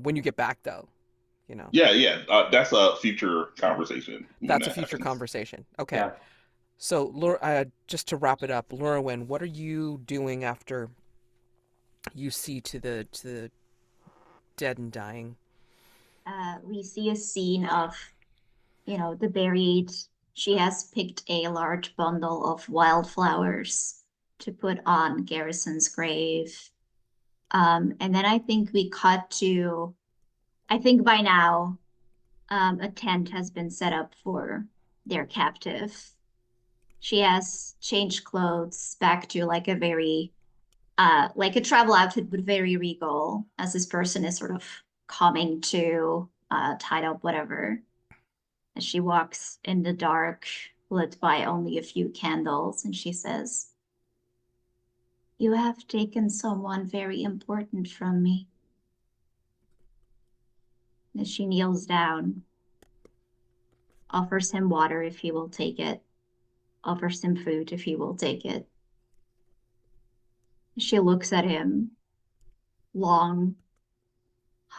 When you get back, though, Yeah. That's a future conversation when that's a that future happens. conversation. Okay. Yeah. So, just to wrap it up, Llurywenn, what are you doing after you see to the dead and dying? We see a scene of, the buried. She has picked a large bundle of wildflowers to put on Garrison's grave. And then I think we cut to, I think by now, a tent has been set up for their captive. She has changed clothes back to like a very, like a travel outfit, but very regal, as this person is sort of coming to, tied up, whatever. As she walks in the dark, lit by only a few candles, and she says, "You have taken someone very important from me." As she kneels down, offers him water if he will take it, offers him food if he will take it. She looks at him long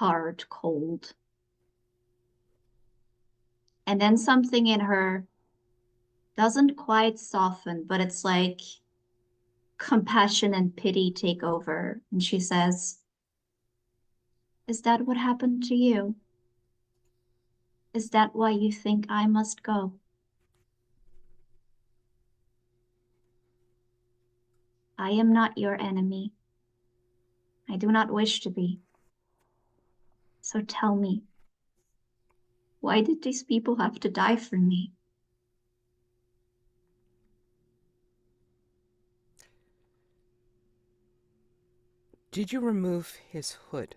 hard, cold. And then something in her doesn't quite soften, but it's like compassion and pity take over. And she says, "Is that what happened to you? Is that why you think I must go?" "I am not your enemy. I do not wish to be. So tell me, why did these people have to die for me?" Did you remove his hood?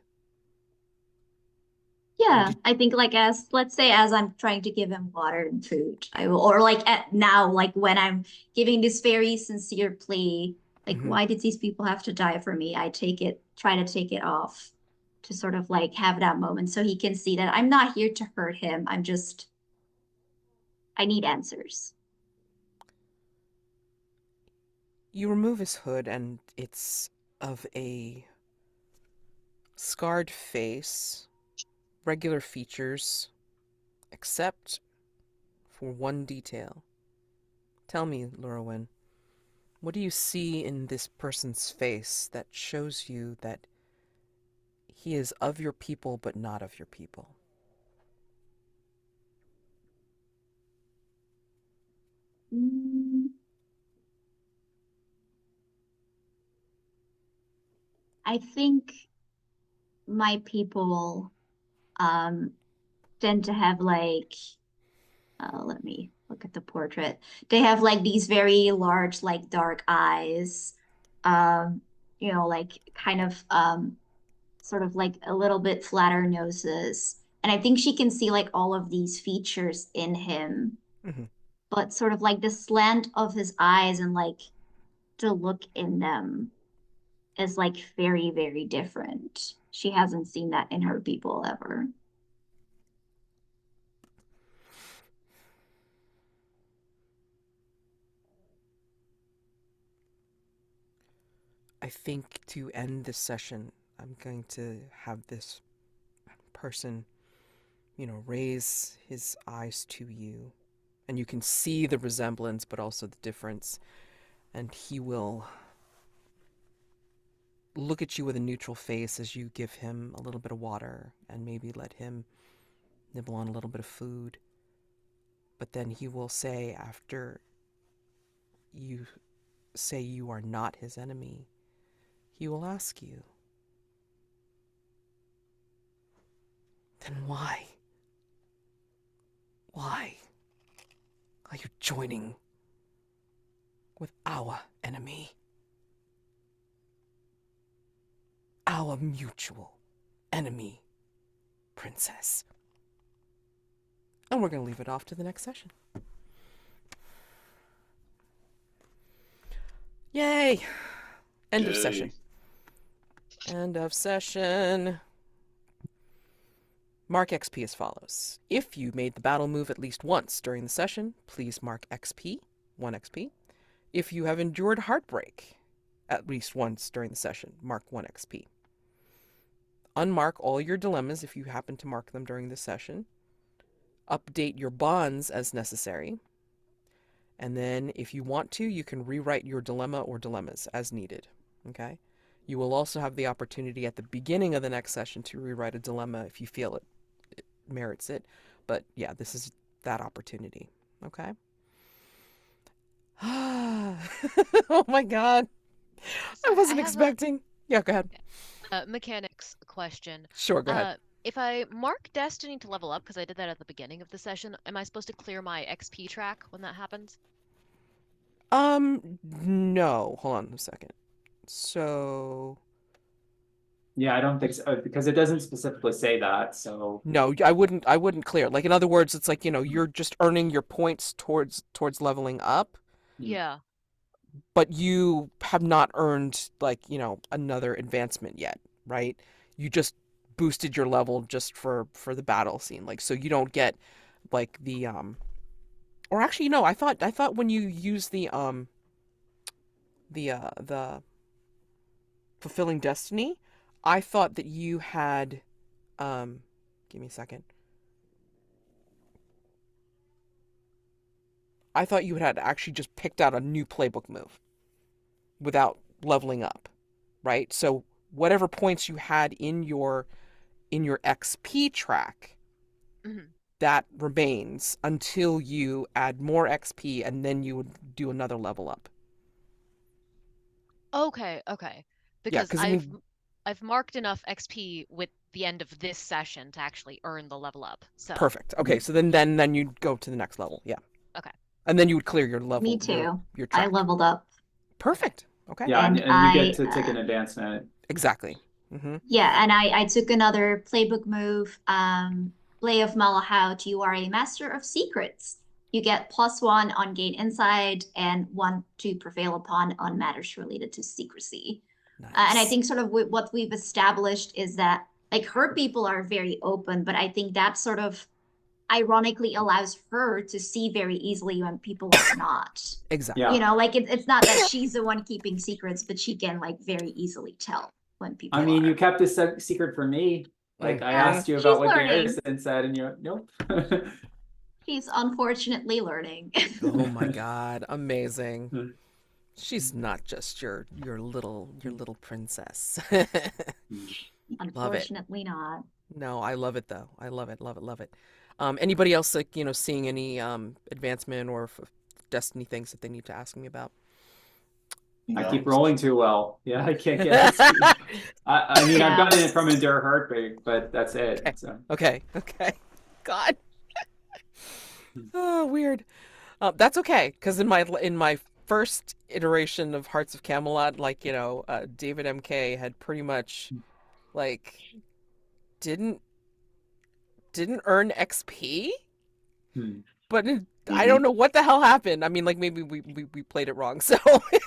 Yeah, did- I think like let's say as I'm trying to give him water and food, I will, or like at now, like when I'm giving this very sincere plea, like Mhm. why did these people have to die for me? I try to take it off to sort of like have that moment so he can see that I'm not here to hurt him. I need answers. You remove his hood, and it's of a scarred face, regular features, except for one detail. Tell me, Llurywenn, what do you see in this person's face that shows you that he is of your people but not of your people? Mm, I think my people tend to have like let me look at the portrait. They have like these very large, like dark eyes, um, like kind of sort of like a little bit flatter noses. And I think she can see like all of these features in him, Mhm. but sort of like the slant of his eyes and like the look in them is like very, very different. She hasn't seen that in her people ever. I think to end this session, I'm going to have this person, raise his eyes to you. And you can see the resemblance, but also the difference. And he will look at you with a neutral face as you give him a little bit of water and maybe let him nibble on a little bit of food. But then he will say, after you say you are not his enemy, he will ask you, "Then why? Why are you joining with our enemy? Our mutual enemy, princess." And we're going to leave it off to the next session. Yay! End of Yay. session. End of session. Mark XP as follows. If you made the battle move at least once during the session, please mark XP, 1 XP. If you have endured heartbreak at least once during the session, mark 1 XP. Unmark all your dilemmas if you happen to mark them during the session. Update your bonds as necessary. And then if you want to, you can rewrite your dilemma or dilemmas as needed. Okay? You will also have the opportunity at the beginning of the next session to rewrite a dilemma if you feel it merits it. But yeah, this is that opportunity. Okay? Oh my god. I Sorry, wasn't have expecting. Yeah, go ahead. a mechanics question. Sure, go ahead. If I mark Destiny to level up, because I did that at the beginning of the session, am I supposed to clear my XP track when that happens? No. Hold on a second. So Yeah, I don't think so, because it doesn't specifically say that, so. no, I wouldn't clear it. Like, in other words, it's like, you're just earning your points towards leveling up, Yeah. but you have not earned, like, another advancement yet, right? You just boosted your level just for the battle scene. Like, so you don't get like the or actually no, I thought when you use the fulfilling destiny, I thought that you had Give me a second. I thought you had actually just picked out a new playbook move without leveling up, right? So whatever points you had in your XP track, Mhm. that remains until you add more XP, and then you would do another level up. Okay. Yeah, Because because I mean, I've marked enough XP with the end of this session to actually earn the level up. So, perfect. Okay, so then you'd go to the next level. Yeah. okay. And then you would clear your level. Me too. Your I track. leveled up. Perfect. Okay. Yeah, And and you get I, to take an advancement. Exactly. Mm-hmm. Yeah, and I took another playbook move. Play of Malahout, you are a master of secrets. You get +1 on gain insight and 1 to prevail upon on matters related to secrecy. Nice. And I think sort of what we've established is that like her people are very open, but I think that sort of ironically allows her to see very easily when people are not. Exactly. Yeah. You know, like it's not that she's the one keeping secrets, but she can like very easily tell when people I mean, are. you kept this secret from me. Like I Yeah, asked you she's about what learning. Garrison said, and you're nope. She's unfortunately learning. Oh my God, amazing. She's not just your little princess. Unfortunately not. No, I love it though. I love it, love it, love it. Anybody else like, seeing any advancement or Destiny things that they need to ask me about? I No. keep rolling too well. Yeah, I can't get it. I mean, I've Yeah. gotten it from Endure Heartbreak, but that's it. Okay. So. Okay. God. Oh, weird. That's okay, because in my first iteration of Hearts of Camelot, like, David MK had pretty much like didn't earn XP, but I don't know what the hell happened. I mean, like maybe we played it wrong. So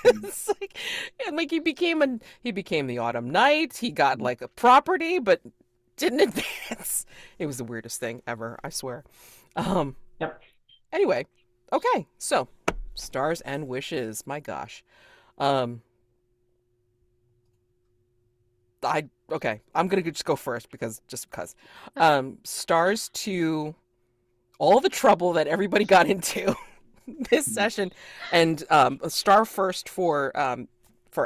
it's like, and like he became the Autumn Knight. He got like a property, but didn't advance. It was the weirdest thing ever, I swear. Yep. Anyway, okay, so stars and wishes. My gosh. I'm gonna just go first because. Stars to all the trouble that everybody got into this session, and a star first for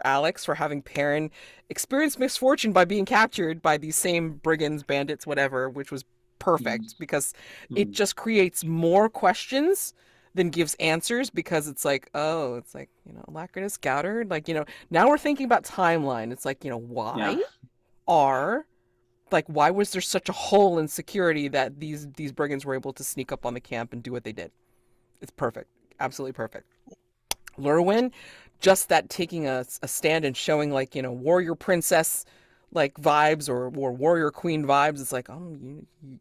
Alex for having Perin experience misfortune by being captured by these same brigands, bandits, whatever, which was perfect because it just creates more questions than gives answers, because it's like, Alacritus, Gauter, like, now we're thinking about timeline. It's like, why why was there such a hole in security that these brigands were able to sneak up on the camp and do what they did? It's perfect. Absolutely perfect. Llurywenn, just that taking a stand and showing like, warrior princess like vibes or warrior queen vibes. It's like, oh,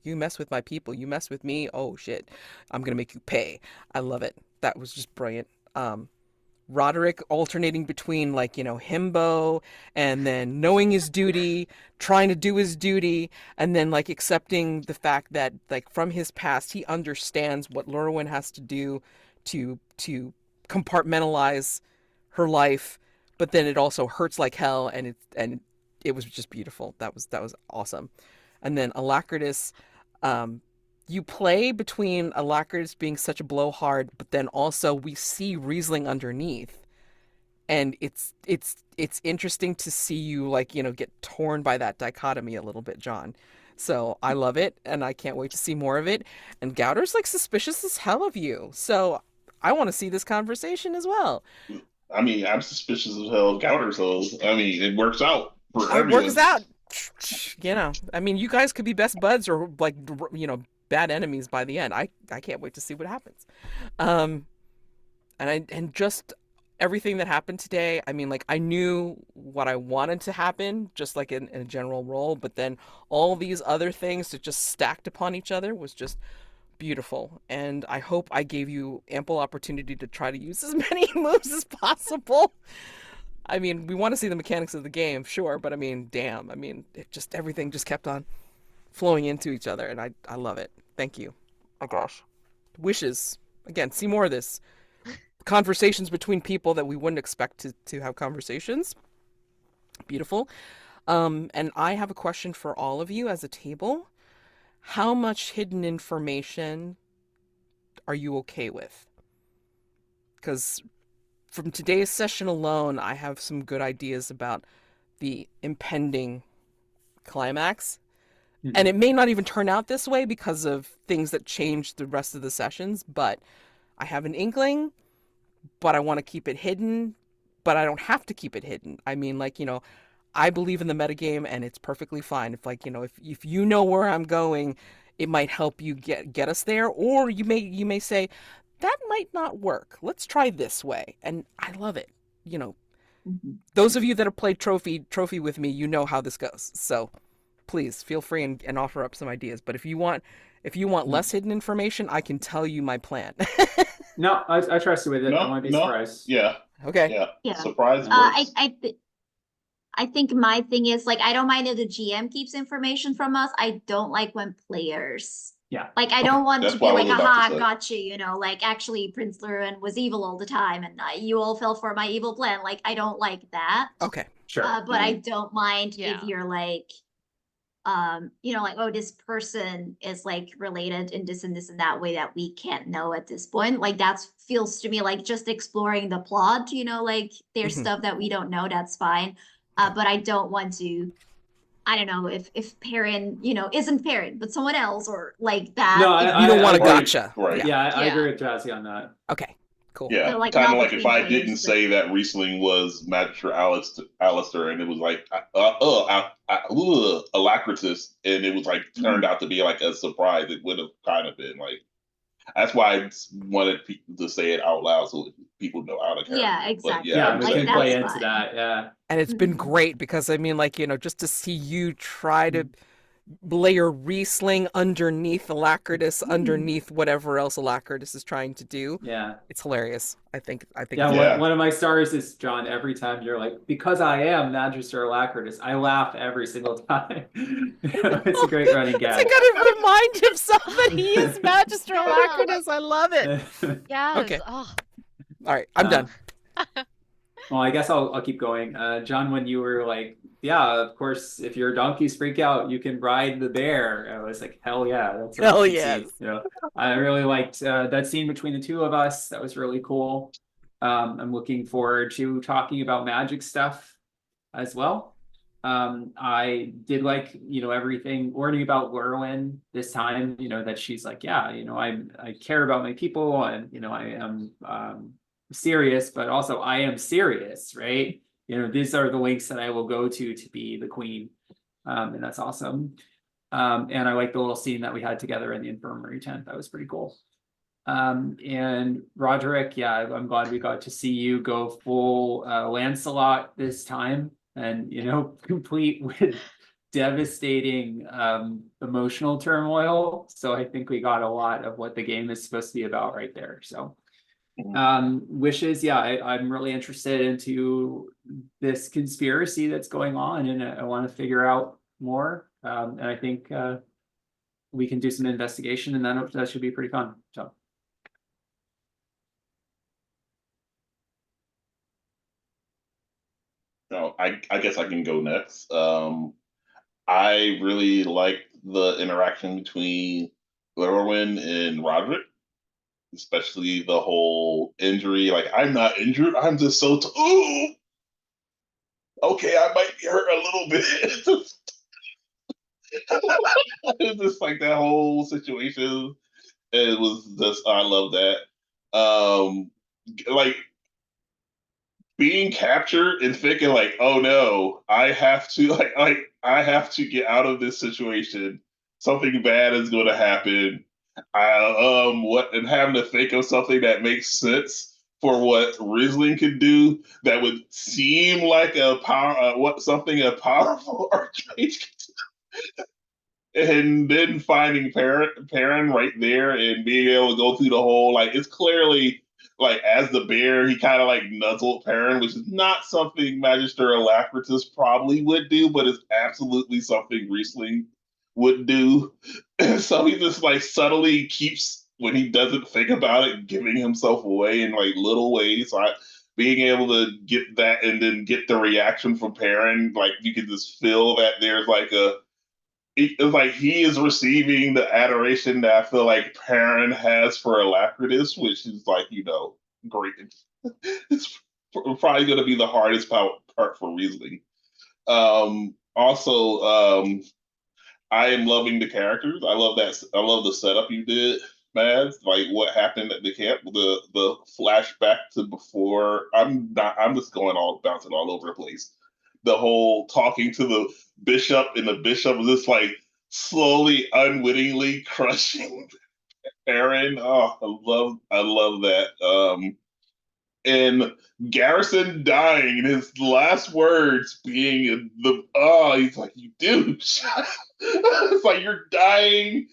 you mess with my people, you mess with me, oh shit, I'm gonna make you pay. I love it. That was just brilliant. Roderick alternating between like, himbo and then knowing his duty, trying to do his duty, and then like accepting the fact that like from his past he understands what Llurywenn has to do to compartmentalize her life, but then it also hurts like hell, and it was just beautiful. That was awesome. And then Alacritus, you play between Alacritus being such a blowhard, but then also we see Riesling underneath. And it's interesting to see you like, get torn by that dichotomy a little bit, Jonn. So I love it, and I can't wait to see more of it. And Gauter's like suspicious as hell of you. So I want to see this conversation as well. I mean, I'm suspicious of hell of Gauter, so I mean, it works out for It everyone. works out. I mean, you guys could be best buds or like, bad enemies by the end. I can't wait to see what happens. And just everything that happened today, I mean, like, I knew what I wanted to happen, just like in a general role, but then all these other things that just stacked upon each other was just beautiful. And I hope I gave you ample opportunity to try to use as many moves as possible. I mean, we want to see the mechanics of the game, sure, but I mean, damn, I mean, everything just kept on flowing into each other, and I love it. Thank you. My gosh. Wishes. Again, see more of this. Conversations between people that we wouldn't expect to have conversations. Beautiful. And I have a question for all of you as a table. How much hidden information are you okay with? Because from today's session alone, I have some good ideas about the impending climax. And it may not even turn out this way because of things that change the rest of the sessions, but I have an inkling, but I want to keep it hidden, but I don't have to keep it hidden. I mean, like, I believe in the metagame and it's perfectly fine. If like, if you know where I'm going, it might help you get us there, or you may say, that might not work. Let's try this way. And I love it. Those of you that have played trophy with me, you know how this goes. So please feel free and offer up some ideas. But if you want less hidden information, I can tell you my plan. No, I trust you with it. I No, want to be no. surprised. Yeah, Okay. yeah. Yeah. Surprise works. I think my thing is like I don't mind if the GM keeps information from us. I don't like when players like I don't want That's to be what I like, was about to aha, say. got you, like actually Prince Llurywenn was evil all the time and you all fell for my evil plan. Like I don't like that. Okay. Sure. But I don't mind Yeah. if you're like, like, oh, this person is like related in this and this and that way that we can't know at this point. Like that feels to me like just exploring the plot, like there's Mhm. stuff that we don't know, that's fine. But I don't want to, I don't know if Perin, isn't Perin, but someone else or like that. No, if I- You don't want to agree. gotcha. Right. Yeah, I Yeah. agree with Jazy on that. Okay. Cool. Yeah, So, like, kind of not like if between I players, didn't but- say that Riesling was Magister Alistair, and it was like Alacritus, and it was like turned out to be like a surprise. It would have kind of been like. That's why I wanted people to say it out loud so people know how to character. Yeah, But exactly. Yeah, I we Like, can understand. play that's into fine. that. Yeah. And it's been Mhm. great because I mean, like, just to see you try to layer Riesling underneath Alacritus, underneath whatever else Alacritus is trying to do. Yeah. It's hilarious. I think. Yeah, Yeah. one of my stars is, John, every time you're like, because I am Magister Alacritus, I laugh every single time. It's a great running I gag. gotta remind himself that he is Magister Alacritus. I love it. Yes. Okay. Oh, All right, I'm done. Well, I guess I'll keep going. John, when you were like, yeah, of course, if your donkeys freak out, you can ride the bear. I was like, hell yeah, that's what Hell we should yes. see. I really liked that scene between the two of us. That was really cool. I'm looking forward to talking about magic stuff as well. I did like, everything learning about Llurywenn this time, that she's like, yeah, I care about my people and, I am serious, but also I am serious, right? These are the links that I will go to be the queen. And that's awesome. And I like the little scene that we had together in the infirmary tent. That was pretty cool. And Roderick, yeah, I'm glad we got to see you go full Lancelot this time and, complete with devastating emotional turmoil. So I think we got a lot of what the game is supposed to be about right there. So wishes, yeah, I'm really interested into this conspiracy that's going on and I want to figure out more. And I think we can do some investigation and that should be pretty fun. So. No, I guess I can go next. I really liked the interaction between Llurywenn and Roderick, especially the whole injury. Like, I'm not injured. I'm just so. Ooh, okay, I might be hurt a little bit. It's just like that whole situation. It was just, I love that. Like being captured and thinking like, oh no, I have to I have to get out of this situation. Something bad is going to happen. What and having to think of something that makes sense for what Riesling could do that would seem like a powerful archmage could do. And then finding Perin right there and being able to go through the whole it's clearly like as the bear, he kind of like nuzzled Perin, which is not something Magister Alacritus probably would do, but it's absolutely something Riesling would do. And so he just like subtly keeps when he doesn't think about it, giving himself away in like little ways. So being able to get that and then get the reaction from Perrin, like you can just feel that there's like it's like he is receiving the adoration that I feel like Perrin has for Alacritus, which is like, great. It's probably going to be the hardest part for Riesling. Also, I am loving the characters. I love that. I love the setup you did, Mad. Like what happened at the camp, the flashback to before. I'm not. I'm just bouncing all over the place. The whole talking to the bishop, and the bishop is just like slowly, unwittingly crushing Aaron. Oh, I love that. And Garrison dying, and his last words being he's like, you douche. It's like your dying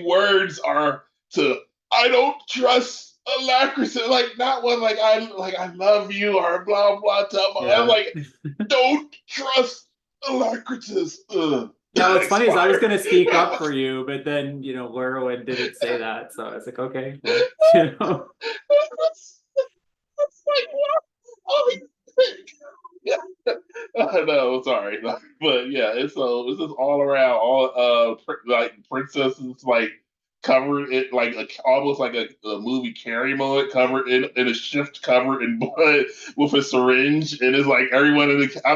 words are to, I don't trust Alacritus, like not one like I love you or blah blah blah. Yeah. I'm like, don't trust Alacritus. Yeah, what's funny is I was gonna speak up for you, but then Llurywenn didn't say that, so I was like, okay, well, It's like, what? Oh, yeah. No, sorry, but yeah, it's just all around, like princesses like covered it like almost like a movie Carrie moment, covered in a shift, covered in blood with a syringe, and it's like I'm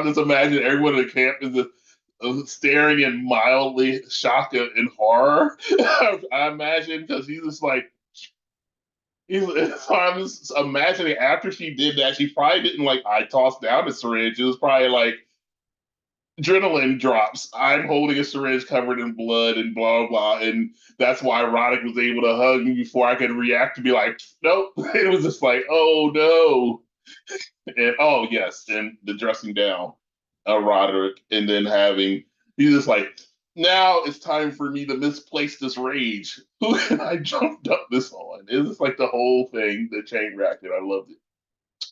just imagining everyone in the camp is just staring in mildly shock and horror. I imagine because he's just like. So I'm just imagining after she did that, she probably didn't I tossed down the syringe. It was probably like adrenaline drops. I'm holding a syringe covered in blood and blah blah, and that's why Roderick was able to hug me before I could react to be like, nope. It was just like, oh no, and oh yes, and the dressing down of Roderick, and then he's just like, now it's time for me to misplace this rage. Who can I jumped up this on? It's just like the whole thing, the chain reaction. I loved it.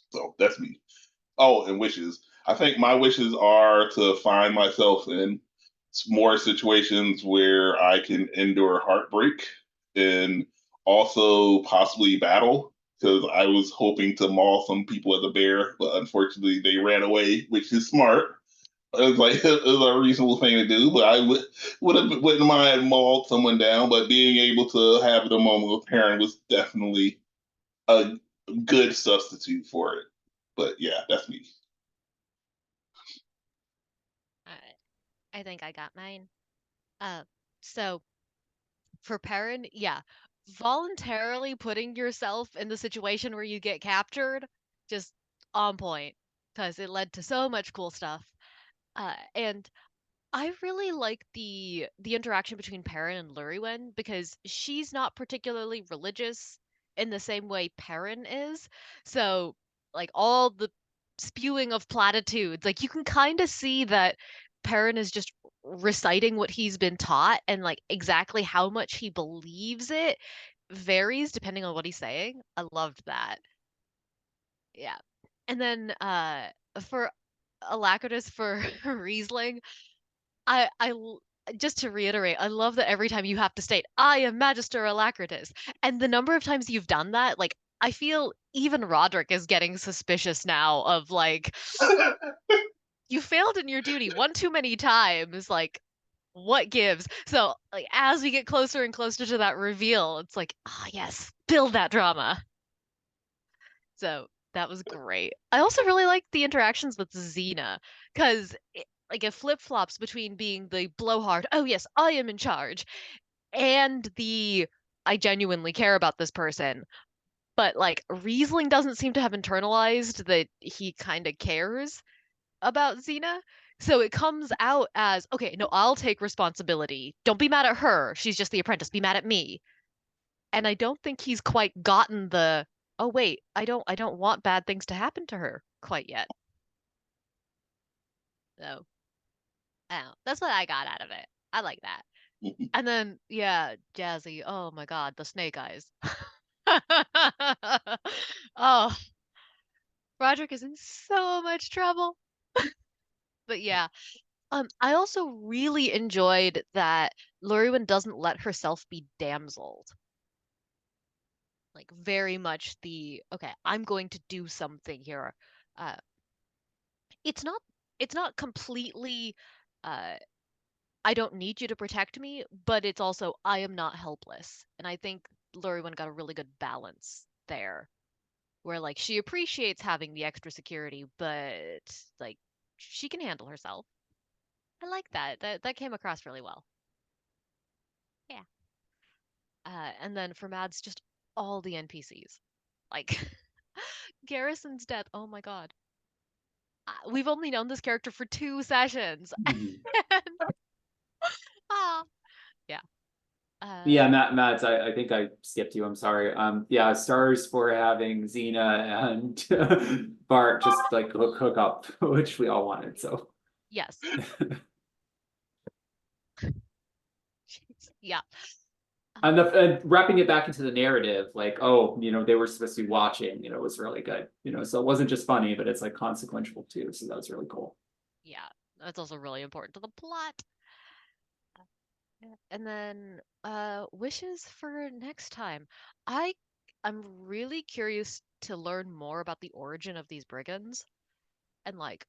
So that's me. Oh, and wishes. I think my wishes are to find myself in more situations where I can endure heartbreak and also possibly battle. Because I was hoping to maul some people as a bear, but unfortunately they ran away, which is smart. It was like it was a reasonable thing to do, but I wouldn't mind mauled someone down. But being able to have the moment with Perrin was definitely a good substitute for it. But yeah, that's me. I think I got mine. So for Perrin, yeah, voluntarily putting yourself in the situation where you get captured, just on point, because it led to so much cool stuff. And I really like the interaction between Perrin and Llurywenn because she's not particularly religious in the same way Perrin is. So, like all the spewing of platitudes, like you can kind of see that Perrin is just reciting what he's been taught and like exactly how much he believes it varies depending on what he's saying. I loved that. Yeah. And then for Alacritus for Riesling, just to reiterate, I love that every time you have to state, I am Magister Alacritus. And the number of times you've done that, like, I feel even Roderick is getting suspicious now of like, you failed in your duty one too many times. Like, what gives? So, like, as we get closer and closer to that reveal, it's like, ah, yes, build that drama. So that was great. I also really like the interactions with Xena because like it flip flops between being the blowhard, oh yes, I am in charge, and the I genuinely care about this person. But like Riesling doesn't seem to have internalized that he kind of cares about Xena. So it comes out as, okay, no, I'll take responsibility. Don't be mad at her. She's just the apprentice. Be mad at me. And I don't think he's quite gotten the, oh wait, I don't want bad things to happen to her quite yet. So, I don't know. That's what I got out of it. I like that. And then, yeah, Jazy. Oh my God, the snake eyes. Oh, Roderick is in so much trouble. But yeah, I also really enjoyed that Llurywenn doesn't let herself be damseled. Like very much the, okay, I'm going to do something here. Uh, it's not completely I don't need you to protect me, but it's also I am not helpless. And I think Llurywenn got a really good balance there, where like she appreciates having the extra security, but like she can handle herself. I like that. That came across really well. Yeah. And then for Mads, just all the NPCs. Like Garrison's death. Oh my god. We've only known this character for 2 sessions. Mhm. Ah, yeah. Yeah, Matt, I think I skipped you. I'm sorry. Yeah, stars for having Xena and Bart just like hook up, which we all wanted. So Yes. Yeah. and wrapping it back into the narrative, like, oh, they were supposed to be watching, was really good. So it wasn't just funny, but it's like consequential too. So that was really cool. Yeah. That's also really important to the plot. And then wishes for next time. I'm really curious to learn more about the origin of these brigands and like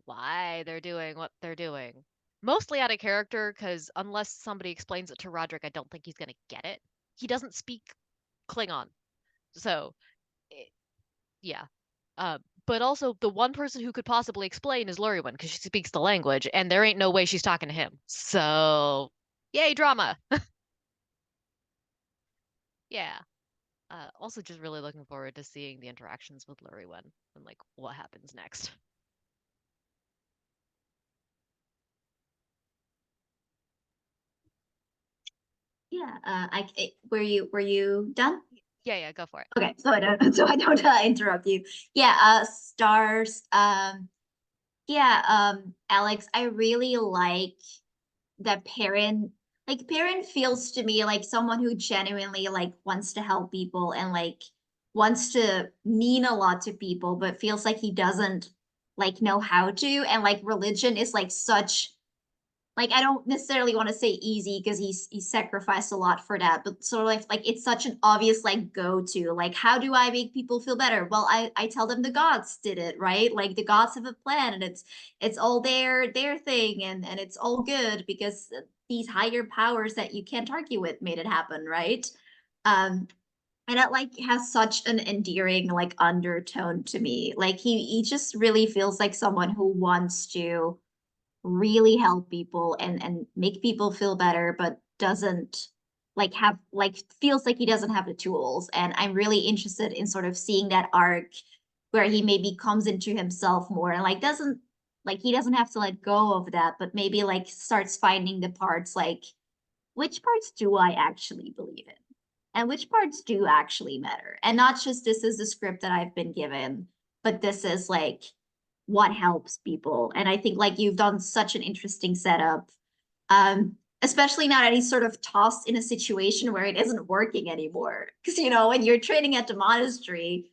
why they're doing what they're doing. Mostly out of character, because unless somebody explains it to Roderick, I don't think he's gonna get it. He doesn't speak Klingon, so yeah. But also the one person who could possibly explain is Llurywenn, because she speaks the language, and there ain't no way she's talking to him. So, yay, drama. Yeah. Also just really looking forward to seeing the interactions with Llurywenn and like what happens next. Yeah, were you done? Yeah, go for it. Okay, so I don't interrupt you. Yeah, stars. Yeah, Alex, I really like that Perin feels to me like someone who genuinely like wants to help people and like wants to mean a lot to people, but feels like he doesn't like know how to. And like religion is like such like I don't necessarily want to say easy because he sacrificed a lot for that, but sort of like it's such an obvious like go to. Like, how do I make people feel better? Well, I tell them the gods did it, right? Like the gods have a plan and it's all their thing and it's all good because these higher powers that you can't argue with made it happen, right? And it like has such an endearing like undertone to me. Like he just really feels like someone who wants to really help people and make people feel better, but doesn't like have like feels like he doesn't have the tools. And I'm really interested in sort of seeing that arc where he maybe comes into himself more and like doesn't like he doesn't have to let go of that, but maybe like starts finding the parts like which parts do I actually believe in and which parts do actually matter, and not just this is the script that I've been given, but this is like what helps people. And I think like you've done such an interesting setup, especially now that he's sort of tossed in a situation where it isn't working anymore. Because when you're training at the monastery,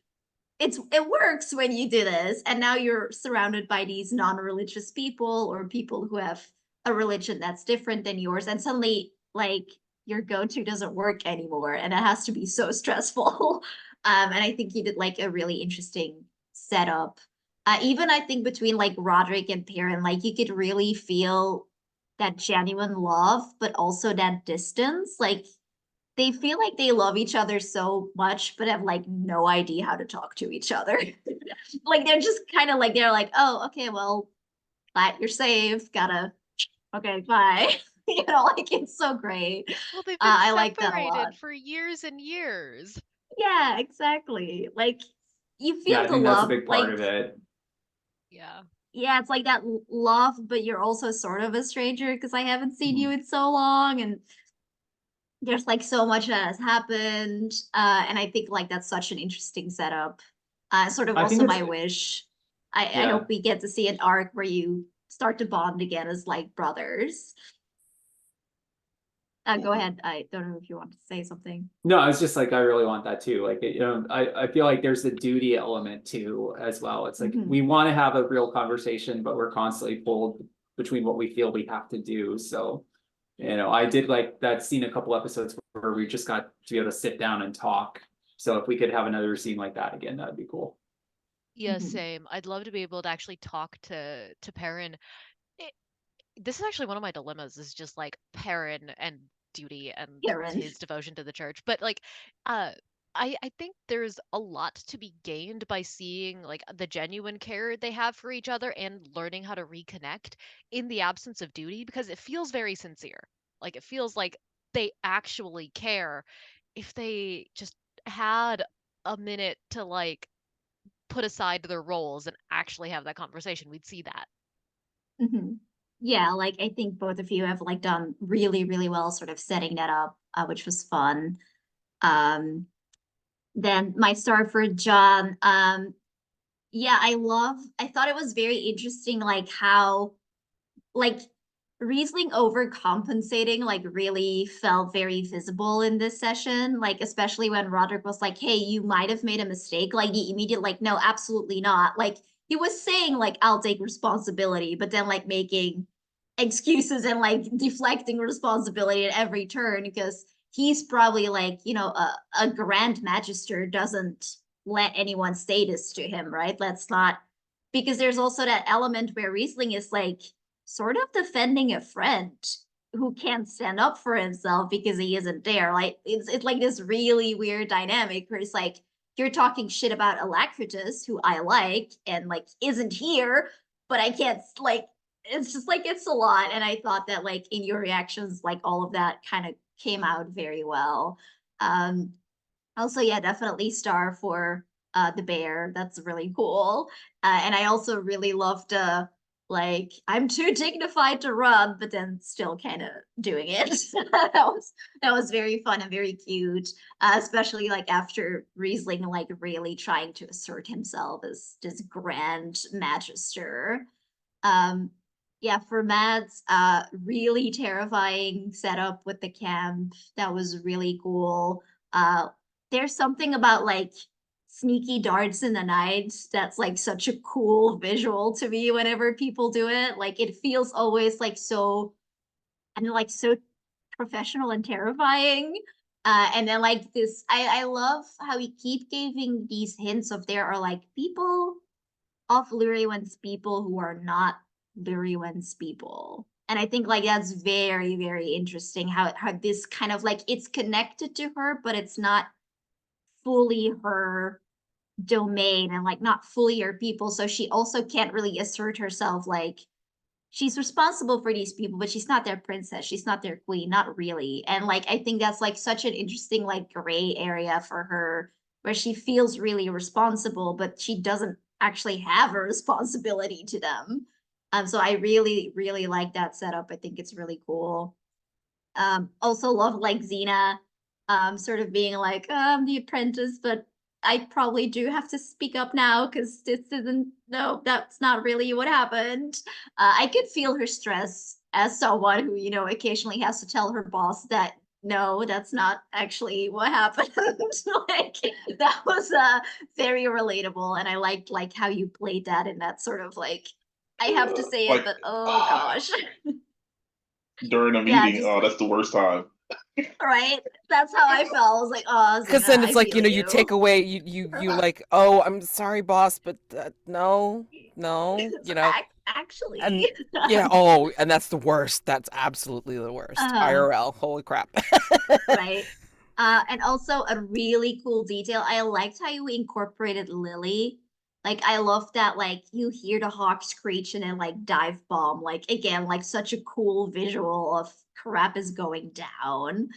it works when you do this, and now you're surrounded by these non-religious people or people who have a religion that's different than yours, and suddenly like your go-to doesn't work anymore, and it has to be so stressful. And I think you did like a really interesting setup. Even I think between like Roderick and Perin, like you could really feel that genuine love, but also that distance. Like they feel like they love each other so much, but have like no idea how to talk to each other. Like they're just kind of like they're like, oh, okay, well, glad you're safe. Gotta okay, bye. Like it's so great. Well, they've been I like that a separated lot. for years and years. Yeah, exactly. Like you Yeah, feel I the think that's a love, big part of it. Yeah. yeah, it's like that love, but you're also sort of a stranger because I haven't seen you in so long, and there's like so much that has happened. And I think like that's such an interesting setup. Sort of I think also it's my wish. I yeah. hope we get to see an arc where you start to bond again as like brothers. Go ahead. I don't know if you want to say something. No, it's just like I really want that too. Like I feel like there's the duty element too as well. It's like we want to have a real conversation, but we're constantly pulled between what we feel we have to do. So, I did like that scene a couple episodes where we just got to be able to sit down and talk So if we could have another scene like that again, that'd be cool. Yeah, Mhm. same. I'd love to be able to actually talk to Perrin. It, this is actually one of my dilemmas, is just like Perrin and duty and Karen. his devotion to the church. But like, uh, I think there's a lot to be gained by seeing like the genuine care they have for each other and learning how to reconnect in the absence of duty, because it feels very sincere. Like it feels like they actually care. If they just had a minute to like put aside their roles and actually have that conversation, we'd see that. Mhm. Yeah, like I think both of you have like done really, really well sort of setting that up, which was fun. Um, then my star for Jonn, yeah, I thought it was very interesting, like how, like, Riesling overcompensating, like, really felt very visible in this session, like, especially when Roderick was like, hey, you might have made a mistake, like, the immediate, like, no, absolutely not. Like, he was saying, like, I'll take responsibility, but then, like, making excuses and, like, deflecting responsibility at every turn, because he's probably, like, you know, a Grand Magister doesn't let anyone say this to him, right? Let's not, because there's also that element where Riesling is, like, sort of defending a friend who can't stand up for himself because he isn't there. Like it's like this really weird dynamic where it's like you're talking shit about Alacritus, who I like, and like isn't here, but I can't like it's just like it's a lot. And I thought that like in your reactions, like all of that kind of came out very well. Um Also, yeah, definitely star for the bear. That's really cool. And I also really loved like I'm too dignified to run, but then still kind of doing it. That was very fun and very cute. Especially like after Riesling like really trying to assert himself as this grand magister. Um yeah, for Mads, really terrifying setup with the camp. That was really cool. There's something about like sneaky darts in the night that's like such a cool visual to me whenever people do it. Like it feels always like so, I mean, like so professional and terrifying. And then like this, I love how we keep giving these hints of there are like people of Llurywen's people who are not Llurywen's people. And I think like that's very, very interesting how this kind of like it's connected to her, but it's not fully her domain and like not fully her people. So she also can't really assert herself like she's responsible for these people, but she's not their princess. She's not their queen, not really. And like I think that's like such an interesting like gray area for her where she feels really responsible, but she doesn't actually have a responsibility to them. So I really, really like that setup. I think it's really cool. Also love like Xena sort of being like, I'm the apprentice, but I probably do have to speak up now because this isn't, no, that's not really what happened. I could feel her stress as someone who, you know, occasionally has to tell her boss that no, that's not actually what happened. Like that was very relatable, and I liked like how you played that in that sort of like I have to say it, Like but oh gosh. during a Yeah, meeting, just oh, like that's the worst time. right. That's how I felt. I was like, oh, Because Xena, then I it's like, feel you know, you you. take away, you like, oh, I'm sorry, boss, but no, no, It's you know, and actually. yeah, oh, and that's the worst. That's absolutely the worst. uh, IRL, holy crap. right. And also a really cool detail. I liked how you incorporated Lily. Like, I love that, like, you hear the hawk screech and then, like, dive bomb. Like, again, like, such a cool visual of crap is going down.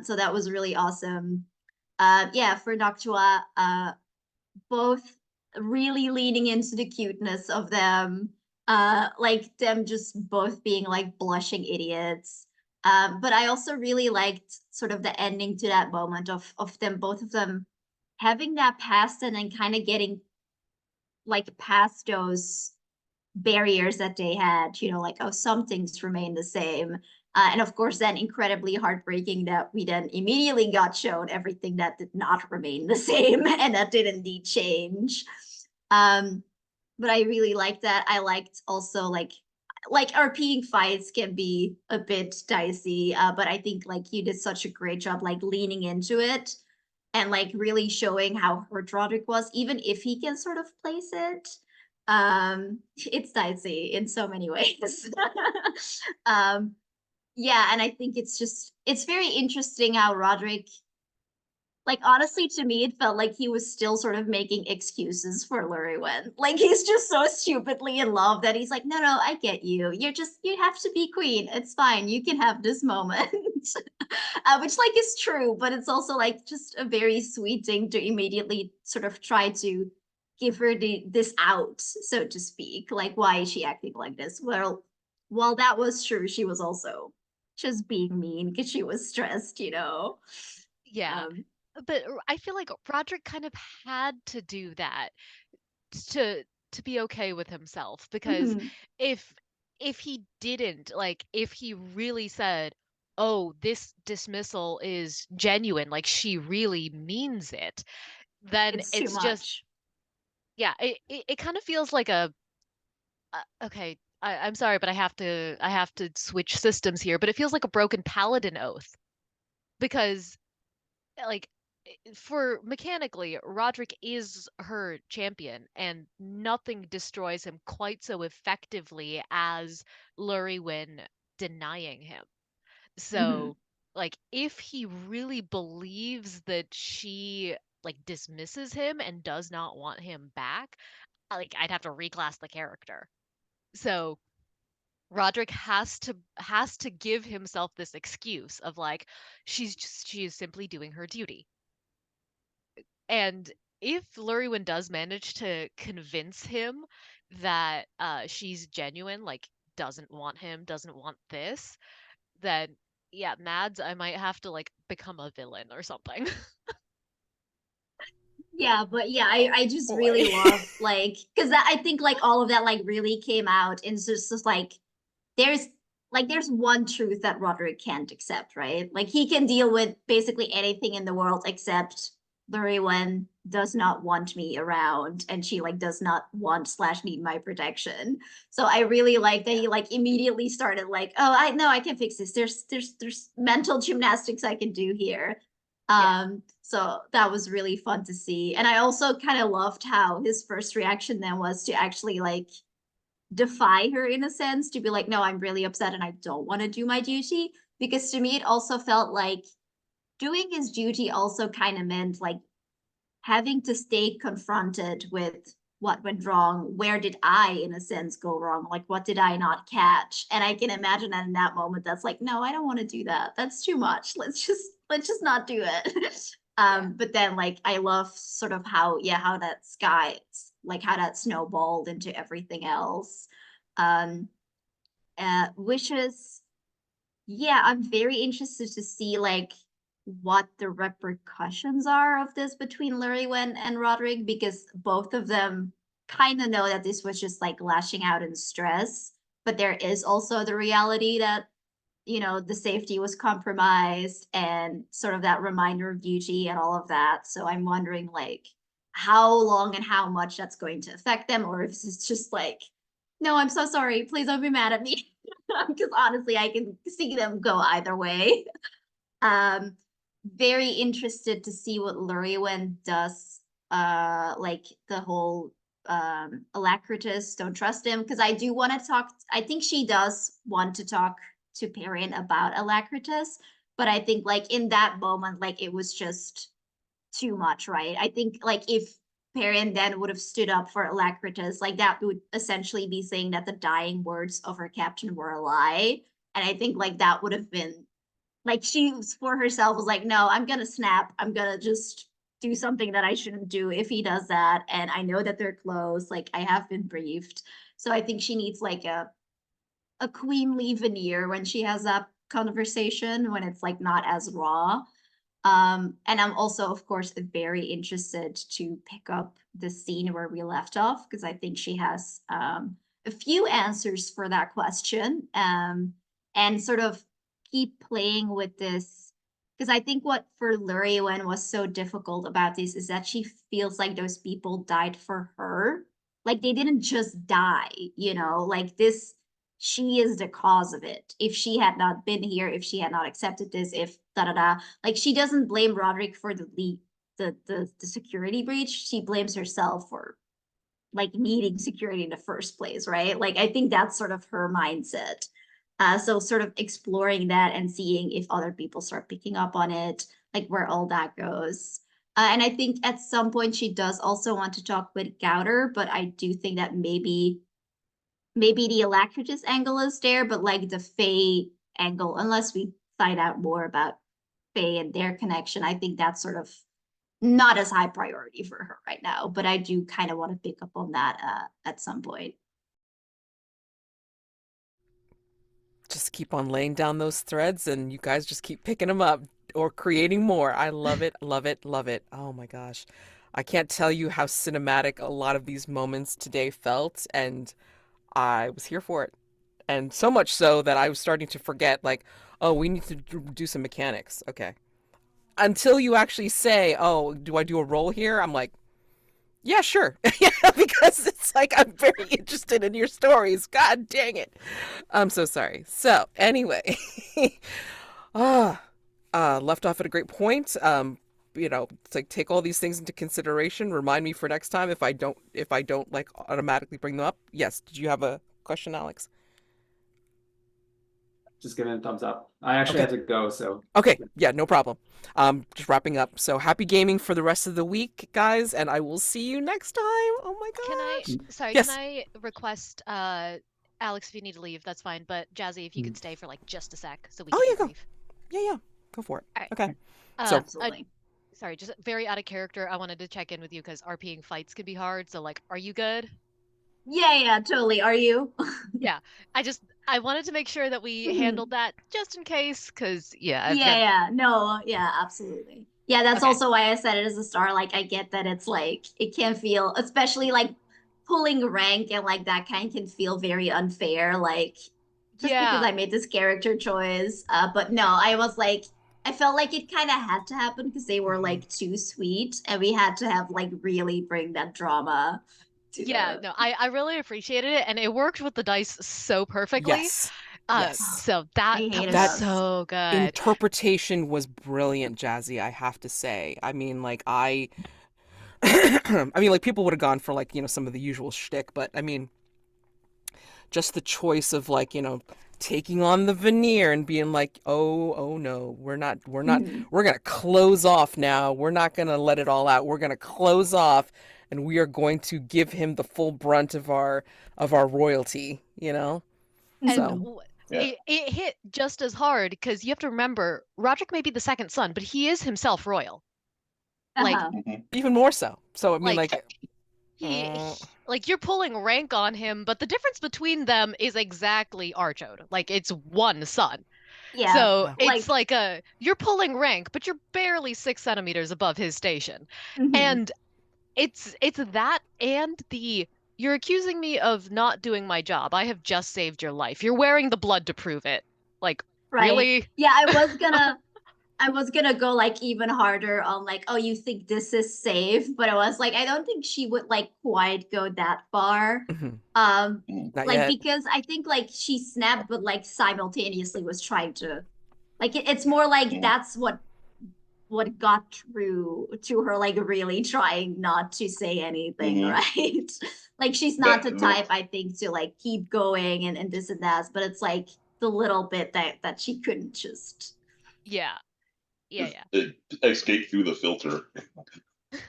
So that was really awesome. Yeah, for Noctua, both really leaning into the cuteness of them, like them just both being like blushing idiots. But I also really liked sort of the ending to that moment of them, both of them having that past and then kind of getting like past those barriers that they had, you know, like, oh, some things remain the same. And of course, then incredibly heartbreaking that we then immediately got shown everything that did not remain the same and that did indeed change. Um, but I really liked that. I liked also like RPing fights can be a bit dicey, but I think like you did such a great job like leaning into it and like really showing how hurt Roderick was, even if he can sort of place it. It's dicey in so many ways. Yeah, and I think it's very interesting how Roderick, like honestly, to me, it felt like he was still sort of making excuses for Llurywenn. Like he's just so stupidly in love that he's like, no, I get you. You have to be queen. It's fine. You can have this moment. Which like is true, but it's also like just a very sweet thing to immediately sort of try to give her this out, so to speak. Like, why is she acting like this? Well, while that was true, she was also just being mean because she was stressed, you know? Yeah. Um, But I feel like Roderick kind of had to do that to to be okay with himself, because mhm. if if he didn't, like if he really said, "Oh, this dismissal is genuine, like she really means it," then It's too it's just, much. yeah, it kind of feels like a okay, I'm sorry, but I have to switch systems here, but it feels like a broken paladin oath, because like for mechanically, Roderick is her champion, and nothing destroys him quite so effectively as Llurywenn denying him. Mhm. So, like, if he really believes that she like dismisses him and does not want him back, like I'd have to reclass the character. So Roderick has to give himself this excuse of like she is simply doing her duty. And if Llurywenn does manage to convince him that she's genuine, like doesn't want him, doesn't want this, then yeah, Mads, I might have to like become a villain or something. Yeah, but yeah, I just really Boy. love like because I think like all of that like really came out and it's just like there's there's one truth that Roderick can't accept, right? Like he can deal with basically anything in the world except Llurywenn does not want me around and she like does not want slash need my protection. So I really like that Yeah. he like immediately started like, oh, I know I can fix this. There's mental gymnastics I can do here. Yeah. So that was really fun to see. And I also kind of loved how his first reaction then was to actually like defy her in a sense, to be like, no, I'm really upset and I don't want to do my duty. Because to me, it also felt like doing his duty also kind of meant like having to stay confronted with what went wrong. Where did I, in a sense, go wrong? Like, what did I not catch? And I can imagine that in that moment, that's like, no, I don't want to do that. That's too much. Let's just not do it. Yeah. But then like I love sort of how, yeah, how that like how that snowballed into everything else. Um, which is, yeah, I'm very interested to see like what the repercussions are of this between Llurywenn and Roderick, because both of them kind of know that this was just like lashing out in stress, but there is also the reality that, you know, the safety was compromised and sort of that reminder of duty and all of that. So I'm wondering like how long and how much that's going to affect them, or if it's just like, no, I'm so sorry, please don't be mad at me. Because honestly, I can see them go either way. Um, very interested to see what Llurywenn does. Like the whole Alacritus, don't trust him, because I do want to talk. I think she does want to talk to Perin about Alacritus, but I think like in that moment, like it was just too much, right? I think like if Perrin then would have stood up for Alacritus, like that would essentially be saying that the dying words of her captain were a lie. And I think like that would have been like she for herself was like, no, I'm gonna snap. I'm gonna just do something that I shouldn't do if he does that. And I know that they're close. Like I have been briefed. So I think she needs like a queenly veneer when she has that conversation, when it's like not as raw. And I'm also, of course, very interested to pick up the scene where we left off, because I think she has a few answers for that question, and sort of keep playing with this. Because I think what for Llurywenn was so difficult about this is that she feels like those people died for her. Like they didn't just die, you know, like this, she is the cause of it. If she had not been here, if she had not accepted this, if da da da, like she doesn't blame Roderick for the the security breach, she blames herself for like needing security in the first place, right? Like I think that's sort of her mindset. So sort of exploring that and seeing if other people start picking up on it, like where all that goes. And I think at some point she does also want to talk with Gauter, but I do think that maybe the Alacritus angle is there, but like the Fae angle, unless we find out more about Fae and their connection, I think that's sort of not as high priority for her right now. But I do kind of want to pick up on that at some point. Just keep on laying down those threads and you guys just keep picking them up or creating more. I love it, love it, love it. Oh my gosh. I can't tell you how cinematic a lot of these moments today felt, and I was here for it. And so much so that I was starting to forget, like, oh, we need to do some mechanics. Okay. Until you actually say, oh, do I do a roll here? I'm like, yeah, sure. Yeah, because it's like I'm very interested in your stories. God dang it. I'm so sorry. So anyway, left off at a great point. It's like take all these things into consideration. Remind me for next time if I don't like automatically bring them up. Yes. Did you have a question, Alex? Just giving a thumbs up. I actually Okay. had to go, so. Okay, yeah, no problem. Just wrapping up. So happy gaming for the rest of the week, guys, and I will see you next time. Oh my gosh. Yes. Can I request Alex, if you need to leave, that's fine, but Jazy, if you could stay for like just a sec so we Oh, can yeah, go. debrief. Yeah, go for it. All right. Okay. So, So- Absolutely. Sorry, just very out of character. I wanted to check in with you because RPing fights can be hard. So, like, are you good? Yeah, totally. Are you? I wanted to make sure that we handled that just in case, because No, yeah, absolutely. Yeah, that's Okay. also why I said it as a star. Like, I get that it's like it can feel, especially like pulling rank and like that kind can feel very unfair. Like, just because I made this character choice. But no, I felt like it kind of had to happen because they were like too sweet, and we had to have like really bring that drama. No, I really appreciated it, and it worked with the dice so perfectly. Yes. Yes. So that I hated was us. so good. Interpretation was brilliant, Jazzy, I have to say. I mean, like I mean, like people would have gone for like, some of the usual shtick, but I mean, just the choice of like, taking on the veneer and being like, oh no, we're gonna close off now. We're not gonna let it all out. We're gonna close off, and we are going to give him the full brunt of our royalty. And So Yeah. it hit just as hard because you have to remember, Roderick may be the second son, but he is himself royal. Like, Uh-huh. even more so. So I mean, like you're pulling rank on him, but the difference between them is exactly Archode. Like it's one son. Yeah. So Yeah. it's like you're pulling rank, but you're barely 6 centimeters above his station. Mhm. And it's that and you're accusing me of not doing my job. I have just saved your life. You're wearing the blood to prove it. Like, Right. really? Yeah, I was gonna go like even harder on like, oh, you think this is safe? But I was like, I don't think she would like quite go that far. Mhm. Not Like yet. because I think like she snapped, but like simultaneously was trying to, like it's more like that's what got through to her, like really trying not to say anything, right? Like she's not the type, I think, to like keep going and this and that, but it's like the little bit that she couldn't just. Yeah. Escape through the filter.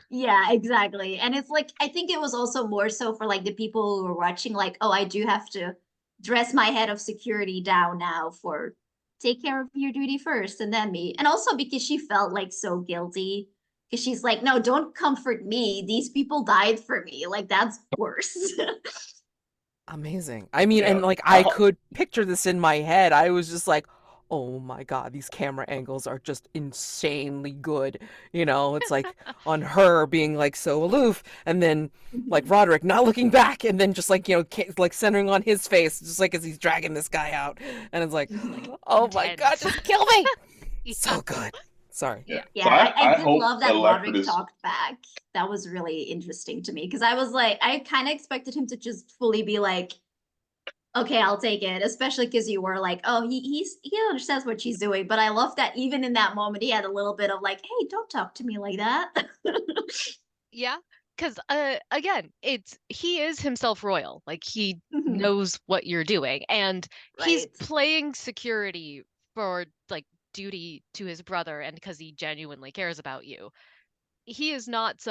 Yeah, exactly. And it's like, I think it was also more so for like the people who were watching, like, oh, I do have to dress my head of security down now for take care of your duty first and then me. And also because she felt like so guilty because she's like, no, don't comfort me. These people died for me. Like, that's worse. Amazing. I mean, Yeah. and like I could picture this in my head. I was just like, oh my God, these camera angles are just insanely good. It's like on her being like so aloof, and then like Roderick not looking back, and then just like, like centering on his face, just like as he's dragging this guy out. And it's like, oh my God, Intense. just kill me. So good. Sorry. Yeah. Yeah, So I did hope love that Roderick Alacritus- talked back. That was really interesting to me because I was like, I kind of expected him to just fully be like, okay, I'll take it, especially because you were like, oh, he understands what she's doing. But I love that even in that moment, he had a little bit of like, hey, don't talk to me like that. Yeah, because again, he is himself royal. Like he Mhm. knows what you're doing, and he's Right. playing security for like duty to his brother, and because he genuinely cares about you. He is not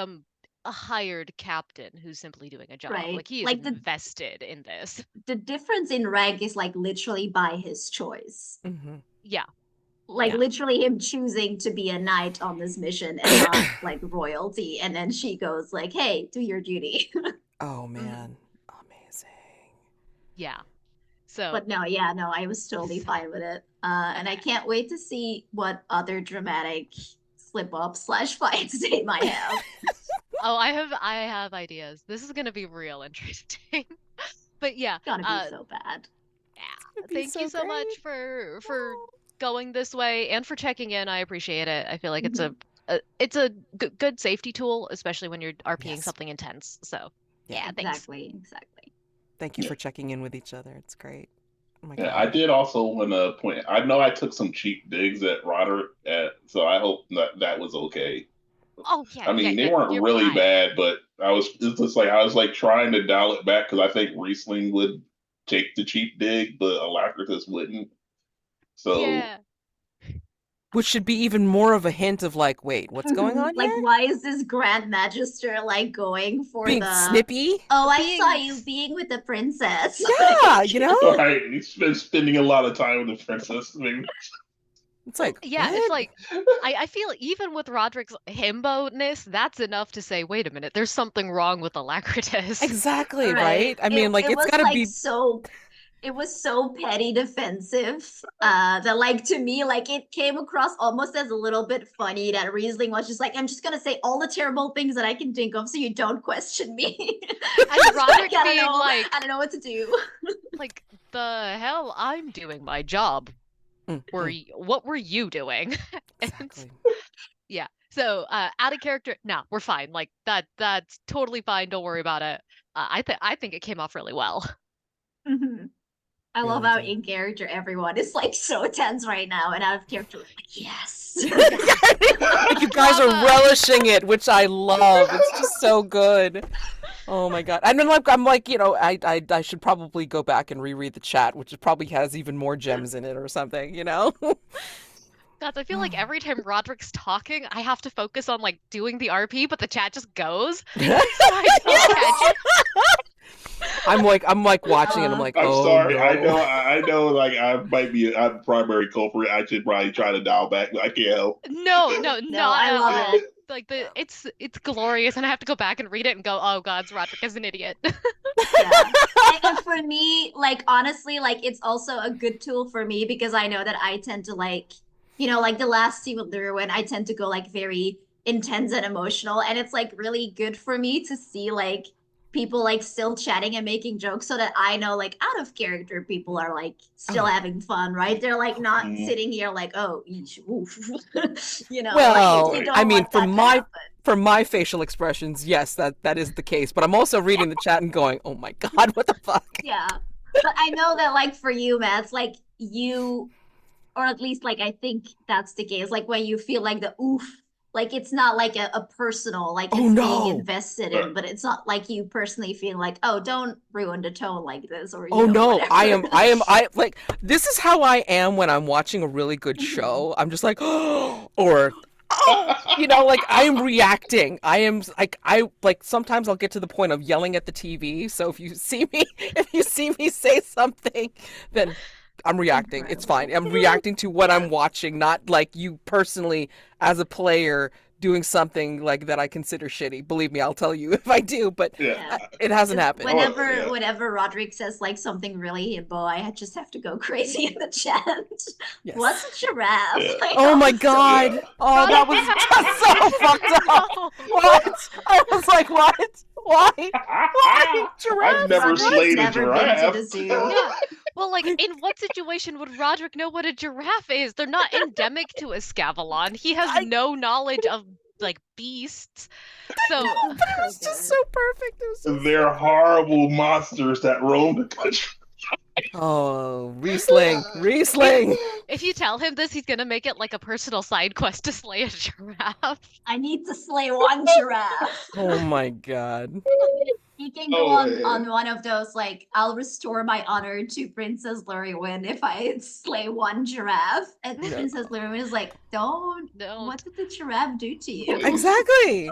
a hired captain who's simply doing a job. Right. Like he is Like invested in this. the difference in rank is like literally by his choice. Hmm. Yeah. Like Yeah. literally him choosing to be a knight on this mission and not like royalty. And then she goes like, hey, do your duty. Oh man, amazing. Yeah. So But no, yeah, no, I was totally fine with it. And I can't wait to see what other dramatic slip up / fights they might have. I have ideas. This is gonna be real interesting. But yeah, Gotta be so bad. yeah. be Thank you so so much for going this way and for checking in. I appreciate it. I feel like it's a good safety tool, especially when you're RPing Yes. something intense. So Yeah. yeah, thanks. Exactly. Thank you for checking in with each other. It's great. Oh my Yeah, I god. did also want to point. I know I took some cheap digs at Roderick, so I hope that was okay. Oh yeah, I mean, they yeah, weren't you're really fine. bad, but it's just like I was like trying to dial it back because I think Riesling would take the cheap dig, but Alacritus wouldn't. So Yeah. Which should be even more of a hint of like, wait, what's going on Like, here? why is this Grand Magister like going for Being the snippy? Oh, I Being- saw you being with the princess. Yeah, you know? right, he's been spending a lot of time with the princess. Maybe. It's like, Yeah, what? it's like I feel even with Roderick's himbo-ness, that's enough to say, wait a minute, there's something wrong with Alacritus. Exactly, right? I mean, like, it it's was gotta like be. so it was so petty defensive that like to me like it came across almost as a little bit funny that Riesling was just like, I'm just gonna say all the terrible things that I can think of so you don't question me. And Roderick I don't being know, like, I don't know what to do. like, the hell, I'm doing my job. What were you doing? And Exactly. yeah. So out of character, no, we're fine. Like that's totally fine. Don't worry about it. I think it came off really well. Mhm. I love Really how did. in character everyone is like so tense right now, and out of character, like, yes. Like, you guys are Bravo. relishing it, which I love. It's just so good. Oh my god! And then like I'm like, you know, I should probably go back and reread the chat, which probably has even more gems in it or something, you know? God, I feel like every time Roderick's talking, I have to focus on like doing the RP, but the chat just goes. So I don't catch it. I'm like watching and I'm like, I'm oh sorry. no. I know. Like I might be a primary culprit. I should probably try to dial back, but I can't help. No, No, not I at love all. it. Like it's glorious, and I have to go back and read it and go, oh God, Roderick is an idiot. Yeah. And for me, like honestly, like it's also a good tool for me because I know that I tend to like, you know, like the last scene with Llurywenn, I tend to go like very intense and emotional. And it's like really good for me to see like people like still chatting and making jokes so that I know like out of character people are like still yeah. having fun, right? They're like not Mhm. sitting here like, oh, eesh, oof. You know, Well, like, they I don't mean, want that to happen. for my facial expressions, yes, that is the case. But I'm also reading the chat and going, oh my god, what the fuck? Yeah. But I know that like for you, Matt, it's like you, or at least like I think that's the case. Like when you feel like the oof, like it's not like a personal, like Oh, it's no. being invested in, but it's not like you personally feel like, oh, don't ruin the tone like this, or Oh you know, no, whatever. I like this is how I am when I'm watching a really good show. I'm just like, or oh, you know, like I'm reacting. I am like I like sometimes I'll get to the point of yelling at the TV. So if you see me say something, then I'm reacting. It's fine. I'm reacting to what I'm watching, not like you personally as a player doing something like that I consider shitty. Believe me, I'll tell you if I do, but Yeah. it hasn't happened. Whenever Roderick says like something really himbo, I just have to go crazy in the chat. Yes. What's a giraffe? Yeah. Like, Oh my so- god! Yeah. Oh, that was just so fucked up. No. What? I was like, what? Why? Why? Giraffe? I've never Roderick's slayed a never been to giraffe. the zoo. Yeah. Well, like, in what situation would Roderick know what a giraffe is? They're not endemic to Escavalon. He has no knowledge of, like, beasts. So, But it was just so perfect. It was just They're horrible monsters that roam the country. Oh, Riesling, Riesling. If you tell him this, he's gonna make it like a personal side quest to slay a giraffe. I need to slay one giraffe. Oh my god. He can go Oh, on, man. on one of those, like, I'll restore my honor to Princess Llurywenn if I slay one giraffe. And Yeah. Princess Llurywenn is like, don't. No, What did the giraffe do to you? Exactly.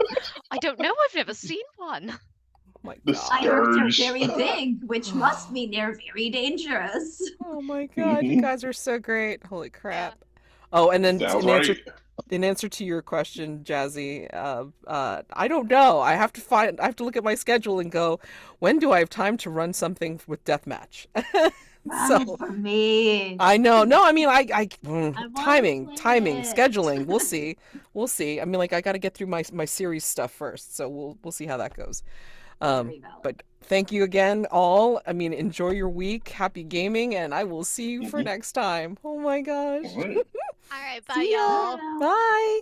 I don't know. I've never seen one. Oh my The god. I heard they're Scourge. very big, which must mean they're very dangerous. Oh my god, you guys are so great. Holy crap. Oh, and then Sounds in right. answer to your question, Jazy, I don't know. I have to look at my schedule and go, when do I have time to run something with deathmatch? Run it for me. I know. No, I mean, wanna timing, play it. scheduling. We'll see. We'll see. I mean, like, I got to get through my series stuff first, so we'll see how that goes. Very valid. But thank you again, all. I mean, enjoy your week. Happy gaming, and I will see you for next time. Oh my gosh. All right. All right, bye, See ya. y'all. Bye.